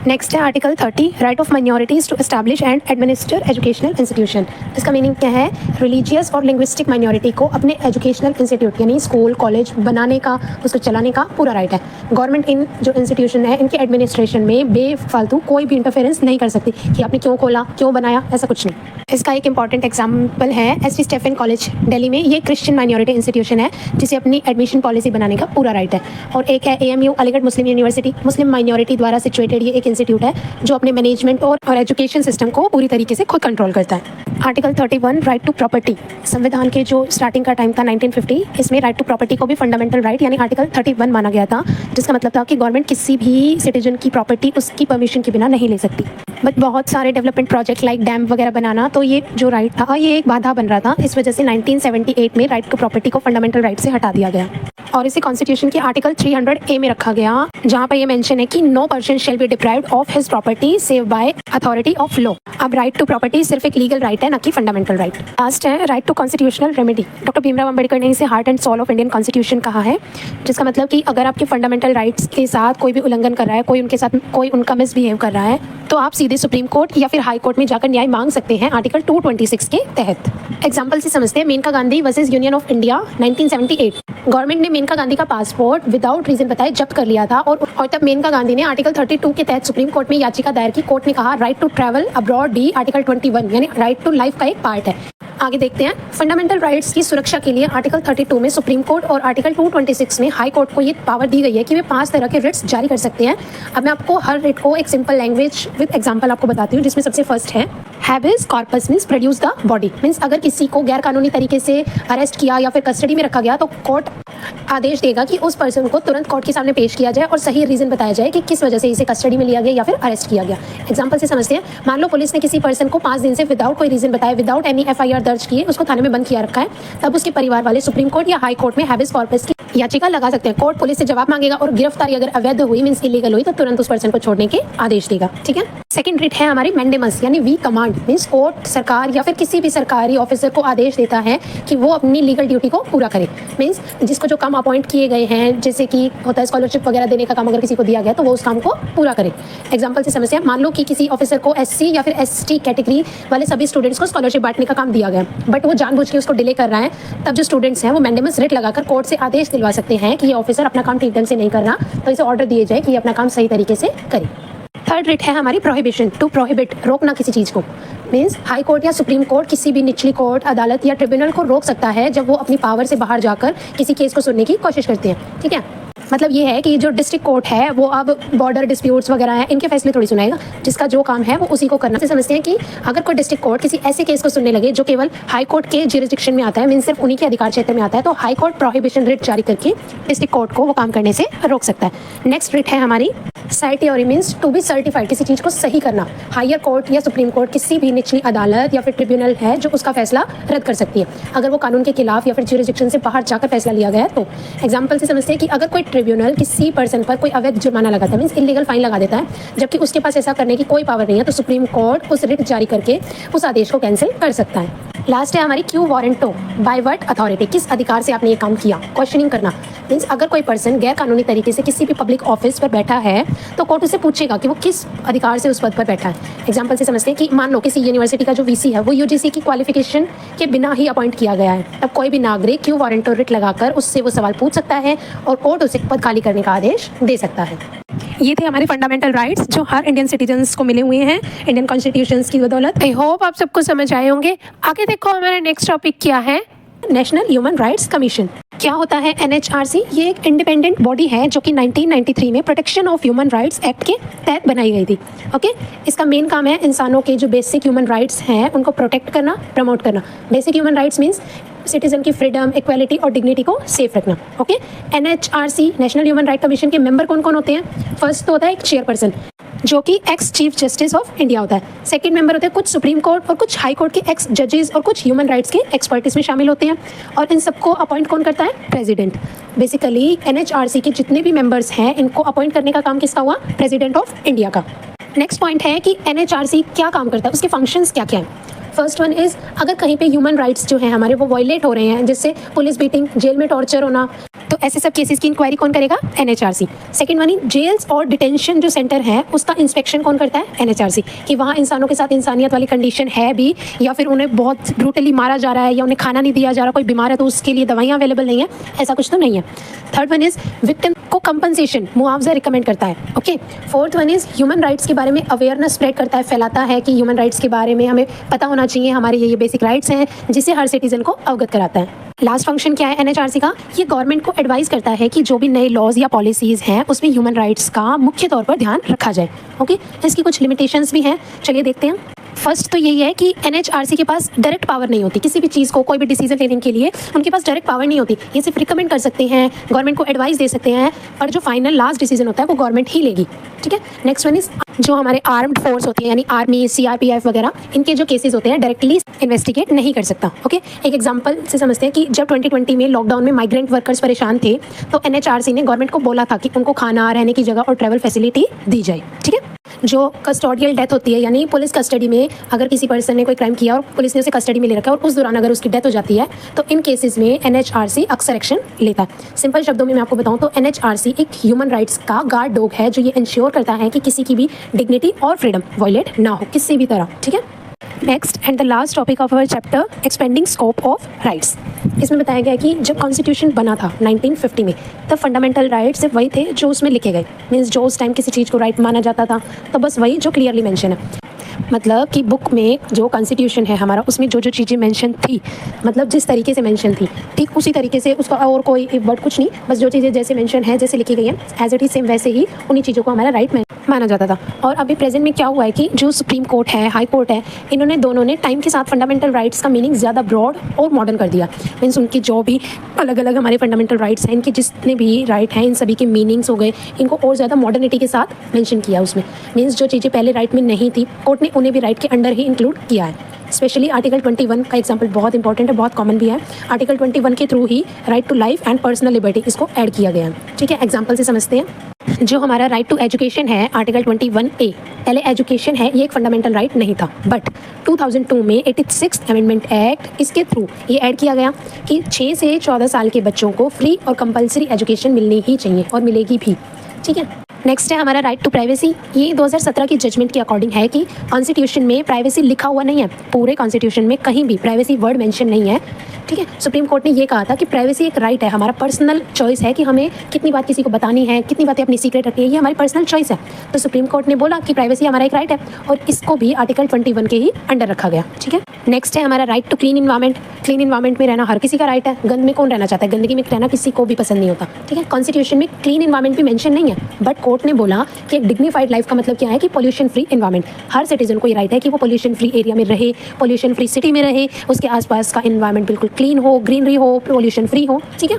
नेक्स्ट है article 30, right of minorities to establish and administer educational institution. इसका मीनिंग क्या है? रिलीजियस और लिंग्विस्टिक माइनॉरिटी को अपने एजुकेशनल इंस्टीट्यूट यानी स्कूल, कॉलेज बनाने का, उसको चलाने का पूरा राइट है। गवर्नमेंट इन जो इंस्टीट्यूशन है इनके एडमिनिस्ट्रेशन में बेफालतू कोई भी इंटरफेरेंस नहीं कर सकती कि आपने क्यों खोला, क्यों बनाया, ऐसा कुछ नहीं। इसका एक इंपॉर्टेंट एग्जाम्पल है S T Stephen college Delhi में। ये क्रिश्चियन माइनॉरिटी इंस्टीट्यूशन है जिसे अपनी एडमिशन पॉलिसी बनाने का पूरा राइट है। और एक है AMU अलीगढ़ मुस्लिम यूनिवर्सिटी, मुस्लिम माइनॉरिटी द्वारा सिचुएटेड ये एक इंस्टीट्यूट है जो अपने मैनेजमेंट और एजुकेशन सिस्टम को पूरी तरीके से खुद कंट्रोल करता है। Article 31, right to property. संविधान के जो स्टार्टिंग का टाइम था 1950, इसमें राइट टू प्रॉपर्टी को भी फंडामेंटल राइट यानी आर्टिकल 31 माना गया था, जिसका मतलब था कि गवर्नमेंट किसी भी सिटीजन की प्रॉपर्टी उसकी परमिशन के बिना नहीं ले सकती। बट बहुत सारे डेवलपमेंट प्रोजेक्ट लाइक डैम वगैरह बनाना, तो ये जो राइट था ये एक बाधा बन रहा था। इस वजह से 1978 में राइट टू प्रॉपर्टी को फंडामेंटल राइट से हटा दिया गया और इसे कॉन्स्टिट्यूशन के आर्टिकल 300A में रखा गया, जहाँ पर ये मेंशन है कि no person shall be deprived of his property save by authority of law. अब राइट टू प्रॉपर्टी सिर्फ एक लीगल राइट है, ना कि फंडामेंटल राइट। लास्ट है right to constitutional remedy. Doctor Bhimrao Ambedkar ने इसे heart and soul of Indian constitution कहा है, जिसका मतलब कि अगर आपके फंडामेंटल राइट्स के साथ कोई भी उल्लंघन कर रहा है, कोई उनके साथ कोई उनका मिसबिहेव कर रहा है, तो आप सीधे सुप्रीम कोर्ट या फिर हाई कोर्ट में जाकर न्याय मांग सकते हैं आर्टिकल 226 के तहत। एग्जाम्पल से समझते हैं, Menaka Gandhi versus union of India 1978। Government ने मेनका गांधी का पासपोर्ट विदाउट रीजन बताए जब्त कर लिया था और तब मेनका गांधी ने आर्टिकल 32 के तहत सुप्रीम कोर्ट में याचिका दायर की। कोर्ट ने कहा राइट टू ट्रैवल अब्रॉड भी आर्टिकल 21 यानी राइट टू लाइफ का एक पार्ट है। आगे देखते हैं, फंडामेंटल राइट्स की सुरक्षा के लिए आर्टिकल 32 में सुप्रीम कोर्ट और आर्टिकल 226 में हाई कोर्ट को ये पावर दी गई है कि वे 5 तरह के रिट्स जारी कर सकते हैं। अब मैं आपको हर रिट को एक सिंपल लैंग्वेज विद एग्जांपल आपको बताती हूँ, जिसमें सबसे फर्स्ट है habeas corpus means produce the body. Means अगर किसी को गैर कानूनी तरीके से अरेस्ट किया या फिर कस्टडी में रखा गया तो कोर्ट आदेश देगा कि उस पर्सन को तुरंत कोर्ट के सामने पेश किया जाए और सही रीजन बताया जाए कि किस वजह से इसे कस्टडी में लिया गया या फिर अरेस्ट किया गया। एग्जांपल से समझते हैं, मान लो पुलिस ने किसी पर्सन को 5 दिन से विदाउट कोई रीजन बताए, विदाउट एनी FIR दर्ज किए उसको थाने में बंद किया रखा है, तब उसके परिवार वाले सुप्रीम कोर्ट या हाई कोर्ट में हैबिस कॉर्पस की याचिका लगा सकते हैं। कोर्ट पुलिस से जवाब मांगेगा और गिरफ्तारी अगर अवैध हुई मीन्स इलीगल हुई तो तुरंत उस पर्सन को छोड़ने के आदेश देगा। ठीक है। सेकंड रिट है हमारी मैंडेमस यानी वी कमांड। मीन्स कोर्ट सरकार या फिर किसी भी सरकारी ऑफिसर को आदेश देता है कि वो अपनी लीगल ड्यूटी को पूरा करे। मीन्स जिसको जो काम अपॉइंट किए गए हैं, जैसे कि होता है स्कॉलरशिप वगैरह देने का काम, अगर किसी को दिया गया तो वो उस काम को पूरा करे। एग्जाम्पल से समझते हैं, मान लो कि किसी ऑफिसर को SC या फिर ST कैटेगरी वाले सभी स्टूडेंट्स को स्कॉलरशिप बांटने का काम दिया गया, बट वो जानबूझ के उसको डिले कर रहा है, तब जो स्टूडेंट्स हैं वो मैंडेमस रिट लगाकर कोर्ट से आदेश दिलवा सकते हैं कि ये ऑफिसर अपना काम ठीक ढंग से नहीं कर रहा, तो इसे ऑर्डर दिए जाए कि ये अपना काम सही तरीके से करे। थर्ड रिट है हमारी प्रोहिबिशन, टू प्रोहिबिट, रोकना किसी चीज़ को। मीन्स हाई कोर्ट या सुप्रीम कोर्ट किसी भी निचली कोर्ट, अदालत या ट्रिब्यूनल को रोक सकता है जब वो अपनी पावर से बाहर जाकर किसी केस को सुनने की कोशिश करते हैं। ठीक है, मतलब ये है कि जो डिस्ट्रिक्ट कोर्ट है वो अब बॉर्डर डिस्प्यूट्स वगैरह हैं, इनके फैसले थोड़ी सुनाएगा, जिसका जो काम है वो उसी को करना। से समझते हैं कि अगर कोई डिस्ट्रिक्ट कोर्ट किसी ऐसे केस को सुनने लगे जो केवल हाई कोर्ट के ज्यूरिसडिक्शन में आता है, मीन्स सिर्फ उन्हीं के अधिकार क्षेत्र में आता है, तो हाई कोर्ट प्रोहिबिशन रिट जारी करके डिस्ट्रिक्ट कोर्ट को वो काम करने से रोक सकता है। नेक्स्ट रिट है हमारी सर्टियोरी, मीन्स टू बी सर्टिफाइड, किसी चीज़ को सही करना। हायर कोर्ट या सुप्रीम कोर्ट किसी भी निचली अदालत या फिर ट्रिब्यूनल है जो उसका फैसला रद्द कर सकती है अगर वो कानून के खिलाफ या फिर ज्यूरिसडिक्शन से बाहर जाकर फैसला लिया गया है तो। एग्जाम्पल से समझते हैं कि अगर कोई ट्रिब्यूनल किसी पर्सन पर कोई अवैध जुर्माना लगाता है, मीन्स इलीगल फाइन लगा देता है, जबकि उसके पास ऐसा करने की कोई पावर नहीं है, तो सुप्रीम कोर्ट उस रिट जारी करके उस आदेश को कैंसिल कर सकता है। लास्ट है हमारी quo warranto, by what authority, किस अधिकार से आपने ये काम किया। क्वेश्चनिंग करना, मीन्स अगर कोई पर्सन गैर कानूनी तरीके से किसी भी पब्लिक ऑफिस पर बैठा है तो कोर्ट उससे पूछेगा कि वो किस अधिकार से उस पद पर बैठा है। एग्जाम्पल से समझते हैं कि मान लो किसी यूनिवर्सिटी का जो VC है वो UGC की क्वालिफिकेशन के बिना ही अपॉइंट किया गया है, तब कोई भी नागरिक क्यू वारंटो रिट लगाकर उससे वो सवाल पूछ सकता है और कोर्ट उसे पद खाली करने का आदेश दे सकता है। ये थे हमारे फंडामेंटल राइट्स जो हर इंडियन सिटीजन्स को मिले हुए हैं इंडियन कॉन्स्टिट्यूशन की बदौलत। आई होप आप सबको समझ आए होंगे। आगे देखो हमारा नेक्स्ट टॉपिक क्या है। National human rights commission. क्या होता है NHRC? ये एक इंडिपेंडेंट बॉडी है जो कि 1993 में protection of human rights act के तहत बनाई गई थी। ओके, इसका मेन काम है इंसानों के जो बेसिक ह्यूमन राइट्स हैं उनको प्रोटेक्ट करना, प्रमोट करना। Basic human rights means citizen की फ्रीडम, इक्वालिटी और डिग्निटी को सेफ रखना। Okay, NHRC national human right commission के मेंबर कौन कौन होते हैं? फर्स्ट तो होता है एक चेयरपर्सन जो कि ex chief justice of India होता है। सेकंड मेंबर होते हैं कुछ सुप्रीम कोर्ट और कुछ हाई कोर्ट के एक्स जजेस और कुछ ह्यूमन राइट्स के एक्सपर्ट इसमें शामिल होते हैं। और इन सबको अपॉइंट कौन करता है? प्रेसिडेंट। बेसिकली एनएचआरसी के जितने भी मेंबर्स हैं इनको अपॉइंट करने का काम किसका हुआ? प्रेसिडेंट ऑफ इंडिया का। नेक्स्ट पॉइंट है कि एनएचआरसी क्या काम करता है, उसके फंक्शंस क्या क्या हैं। फर्स्ट वन इज़ अगर कहीं पे ह्यूमन राइट्स जो हैं हमारे वो वायलेट हो रहे हैं, जैसे पुलिस बीटिंग, जेल में टॉर्चर होना, तो ऐसे सब केसेस की इंक्वायरी कौन करेगा? एनएचआरसी। सेकंड वन, जेल्स और डिटेंशन जो सेंटर है उसका इंस्पेक्शन कौन करता है? एनएचआरसी। कि वहाँ इंसानों के साथ इंसानियत वाली कंडीशन है भी, या फिर उन्हें बहुत ब्रूटली मारा जा रहा है, या उन्हें खाना नहीं दिया जा रहा, कोई बीमार है तो उसके लिए दवाइयाँ अवेलेबल नहीं है, ऐसा कुछ तो नहीं है। थर्ड वन इज़ विक्टिम को कंपनसेशन, मुआवजा रिकमेंड करता है। Okay. Fourth one is human rights के बारे में अवेयरनेस स्प्रेड करता है, फैलाता है कि ह्यूमन राइट्स के बारे में हमें पता होना चाहिए, हमारे ये बेसिक राइट्स हैं, जिसे हर सिटीजन को अवगत कराता है। लास्ट फंक्शन क्या है एनएचआरसी का? ये गवर्नमेंट को एडवाइस करता है कि जो भी नए लॉज या पॉलिसीज़ हैं उसमें ह्यूमन राइट्स का मुख्य तौर पर ध्यान रखा जाए। ओके। इसकी कुछ लिमिटेशंस भी हैं, चलिए देखते हैं। फर्स्ट तो यही है कि एनएचआरसी के पास डायरेक्ट पावर नहीं होती किसी भी चीज़ को, कोई भी डिसीजन लेने के लिए उनके पास डायरेक्ट पावर नहीं होती। ये सिर्फ रिकमेंड कर सकते हैं, गवर्नमेंट को एडवाइस दे सकते हैं, पर जो फाइनल लास्ट डिसीजन होता है वो गवर्नमेंट ही लेगी। ठीक है। नेक्स्ट वन इज जो हमारे आर्म्ड फोर्स होती है यानी आर्मी, सीआरपीएफ वगैरह, इनके जो केसेस होते हैं डायरेक्टली इन्वेस्टिगेट नहीं कर सकता। ओके। एक एग्जांपल से समझते हैं कि जब 2020 में लॉकडाउन में माइग्रेंट वर्कर्स परेशान थे तो एनएचआरसी ने गवर्नमेंट को बोला था कि उनको खाना, रहने की जगह और ट्रैवल फैसिलिटी दी जाए। ठीक है। जो कस्टोडियल डेथ होती है यानी पुलिस कस्टडी में अगर किसी पर्सन ने कोई क्राइम किया और पुलिस ने उसे कस्टडी में ले रखा है और उस दौरान अगर उसकी डेथ हो जाती है तो इन केसेस में एनएचआरसी अक्सर एक्शन लेता है। सिंपल शब्दों में मैं आपको बताऊं तो एनएचआरसी एक ह्यूमन राइट्स का गार्ड डॉग है जो ये इंश्योर करता है कि किसी की भी डिग्निटी और फ्रीडम वायलेट ना हो किसी भी तरह। ठीक है। Next and the last topic of our chapter, expanding scope of rights. इसमें बताया गया कि जब कॉन्स्टिट्यूशन बना था 1950 में, तब फंडामेंटल राइट्स सिर्फ वही थे जो उसमें लिखे गए। मीन्स जो उस टाइम किसी चीज़ को राइट माना जाता था तो बस वही जो क्लियरली मेंशन है। मतलब कि बुक में जो कॉन्स्टिट्यूशन है हमारा उसमें जो जो चीज़ें मेंशन थी, मतलब जिस तरीके से मेंशन थी ठीक उसी तरीके से उसका और कोई वर्ड कुछ नहीं, बस जो चीज़ें जैसे मेंशन है, जैसे लिखी गई हैं एज इट इज सेम वैसे ही उन्हीं चीज़ों को हमारा राइट माना जाता था। और अभी प्रेजेंट में क्या हुआ है कि जो सुप्रीम कोर्ट है, हाई कोर्ट है, इन्होंने दोनों ने टाइम के साथ फंडामेंटल राइट्स का मीनिंग ज़्यादा ब्रॉड और मॉडर्न कर दिया। मीन्स उनकी जो भी अलग अलग हमारे फंडामेंटल राइट्स हैं, इनके जितने भी राइट हैं इन सभी के मीनिंग्स हो गए, इनको और ज़्यादा मॉडर्निटी के साथ मेंशन किया उसमें। मीन्स जो चीज़ें पहले राइट में नहीं थी कोर्ट ने उन्हें भी राइट के अंडर ही इंक्लूड किया है। स्पेशली आर्टिकल 21 का एग्जांपल बहुत इंपॉर्टेंट है, बहुत कॉमन भी है। आर्टिकल 21 के थ्रू ही right to life and personal liberty इसको ऐड किया गया है। ठीक है। एग्जांपल से समझते हैं। जो हमारा राइट टू एजुकेशन है आर्टिकल 21A, पहले एजुकेशन है ये एक फंडामेंटल राइट नहीं था, बट 2002 में 86th अमेंडमेंट एक्ट इसके थ्रू ये ऐड किया गया कि 6 से 14 साल के बच्चों को फ्री और कंपलसरी एजुकेशन मिलनी ही चाहिए और मिलेगी भी। ठीक है। नेक्स्ट है हमारा राइट टू प्राइवेसी। ये 2017 की जजमेंट के अकॉर्डिंग है कि कॉन्स्टिट्यूशन में प्राइवेसी लिखा हुआ नहीं है, पूरे कॉन्स्टिट्यूशन में कहीं भी प्राइवेसी वर्ड मेंशन नहीं है। ठीक है। सुप्रीम कोर्ट ने ये कहा था कि प्राइवेसी एक राइट है, हमारा पर्सनल चॉइस है कि हमें कितनी बात किसी को बतानी है, कितनी बातें अपनी सीक्रेट रखनी है, ये हमारी पर्सनल चॉइस है। तो सुप्रीम कोर्ट ने बोला कि प्राइवेसी हमारा एक राइट है और इसको भी आर्टिकल 21 के ही अंडर रखा गया। ठीक है। नेक्स्ट है हमारा right to clean environment. Clean environment में रहना हर किसी का राइट है, गंद में कौन रहना चाहता है, गंदगी में रहना किसी को भी पसंद नहीं होता। ठीक है। कॉन्स्टिट्यूशन में क्लीन इन्वायरमेंट भी मेंशन नहीं है, बट कोर्ट ने बोला कि एक डिग्निफाइड लाइफ का मतलब क्या है कि पोल्यूशन फ्री इन्वायरमेंट। हर सिटीजन को ये राइट है कि वो पोल्यूशन फ्री एरिया में रहे, पोल्यूशन फ्री सिटी में रहे, उसके आसपास का इन्वायरमेंट बिल्कुल क्लीन हो, ग्रीनरी हो, पोल्यूशन फ्री हो। ठीक है।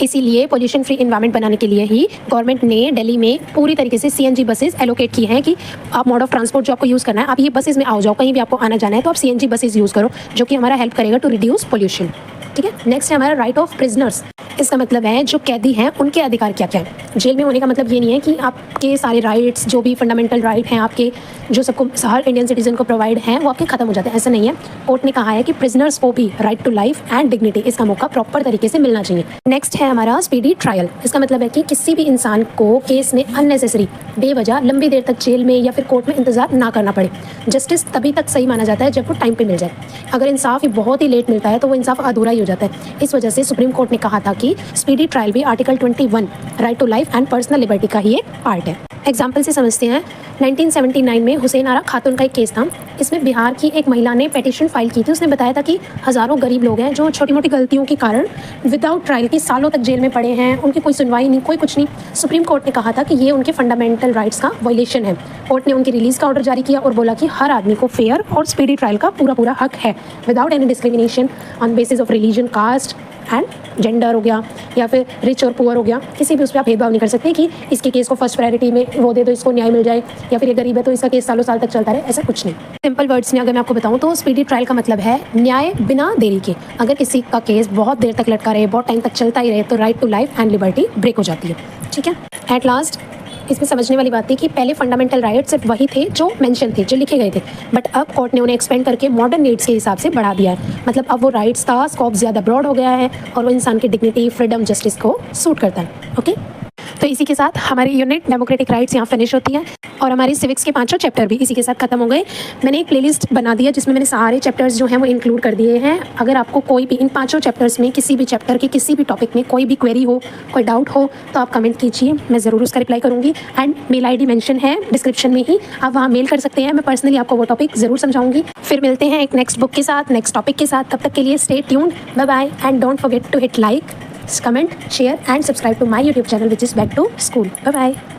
इसीलिए पोल्यूशन फ्री इन्वायरमेंट बनाने के लिए ही गवर्नमेंट ने दिल्ली में पूरी तरीके से सीएनजी बसेस एलोकेट की हैं कि आप मोड ऑफ ट्रांसपोर्ट जो आपको यूज़ करना है, आप ये बसेस में आओ जाओ, कहीं भी आपको आना जाना है तो आप सीएनजी बसेस यूज़ करो, जो कि हमारा हेल्प करेगा टू रिड्यूस पोल्यूशन। ठीक है। नेक्स्ट है हमारा राइट ऑफ प्रिजनर्स। इसका मतलब है जो कैदी हैं उनके अधिकार क्या क्या है। जेल में होने का मतलब ये नहीं है कि आपके सारे राइट्स जो भी फंडामेंटल राइट हैं आपके, जो सबको हर इंडियन सिटीजन को प्रोवाइड हैं, वो आपके खत्म हो जाते हैं, ऐसा नहीं है। कोर्ट ने कहा है कि प्रिजनर्स को भी right to life and dignity इसका मौका प्रॉपर तरीके से मिलना चाहिए। नेक्स्ट है हमारा स्पीडी ट्रायल। इसका मतलब है कि किसी भी इंसान को केस में अननेसेसरी बेवजह लंबी देर तक जेल में या फिर कोर्ट में इंतजार ना करना पड़े। जस्टिस तभी तक सही माना जाता है जब वो टाइम पे मिल जाए। अगर इंसाफ ही बहुत ही लेट मिलता है तो वो इंसाफ अधूरा ही हो जाता है। इस वजह से सुप्रीम कोर्ट ने कहा था कि स्पीडी ट्रायल भी article 21 right to life and personal liberty का ही एक पार्ट है। एग्जाम्पल से समझते हैं। 1979 में हुसैन आरा खातून का एक केस था। इसमें बिहार की एक महिला ने पिटीशन फाइल की थी। उसने बताया था कि हज़ारों गरीब लोग हैं जो छोटी मोटी गलतियों के कारण विदाउट ट्रायल के सालों तक जेल में पड़े हैं, उनकी कोई सुनवाई नहीं, कोई कुछ नहीं। सुप्रीम कोर्ट ने कहा था कि ये उनके फंडामेंटल राइट्स का वायलेशन है। कोर्ट ने उनकी रिलीज़ का ऑर्डर जारी किया और बोला कि हर आदमी को फेयर और स्पीडी ट्रायल का पूरा हक है without any discrimination on basis of religion, caste and gender हो गया या फिर रिच और पुअर हो गया, किसी भी उस पर आप भेदभाव नहीं कर सकते कि इसके केस को फर्स्ट प्रायोरिटी में वो दे दो, इसको न्याय मिल जाए, या फिर ये गरीब है तो इसका केस सालों साल तक चलता रहे, ऐसा कुछ नहीं। सिंपल वर्ड्स में अगर मैं आपको बताऊँ तो स्पीडी ट्रायल का मतलब है न्याय बिना देरी के। अगर किसी का केस बहुत देर तक लटका रहे, बहुत टाइम तक चलता ही रहे, तो right to life and liberty break हो जाती है। ठीक है, एट लास्ट इसमें समझने वाली बात थी कि पहले फंडामेंटल राइट्स सिर्फ वही थे जो मेंशन थे, जो लिखे गए थे, बट अब कोर्ट ने उन्हें एक्सपेंड करके मॉडर्न नीड्स के हिसाब से बढ़ा दिया है। मतलब अब वो राइट्स का स्कोप ज़्यादा ब्रॉड हो गया है और वो इंसान की डिग्निटी, फ्रीडम, जस्टिस को सूट करता है। ओके, तो इसी के साथ हमारी यूनिट डेमोक्रेटिक राइट्स यहाँ फिनिश होती है और हमारी सिविक्स के 5 चैप्टर भी इसी के साथ खत्म हो गए। मैंने एक प्लेलिस्ट बना दिया जिसमें मैंने सारे चैप्टर्स जो हैं वो इंक्लूड कर दिए हैं। अगर आपको कोई भी इन 5 चैप्टर्स में किसी भी चैप्टर के किसी भी टॉपिक में कोई भी क्वेरी हो, कोई डाउट हो, तो आप कमेंट कीजिए, मैं ज़रूर उसका रिप्लाई करूँगी। एंड मेल ID मेंशन है डिस्क्रिप्शन में ही, आप वहाँ मेल कर सकते हैं, मैं पर्सनली आपको वो टॉपिक ज़रूर समझाऊंगी। फिर मिलते हैं एक नेक्स्ट बुक के साथ, नेक्स्ट टॉपिक के साथ। तब तक के लिए stay tuned, bye bye, and don't forget to hit like, comment, share and subscribe to my YouTube channel which is Back to School. Bye bye.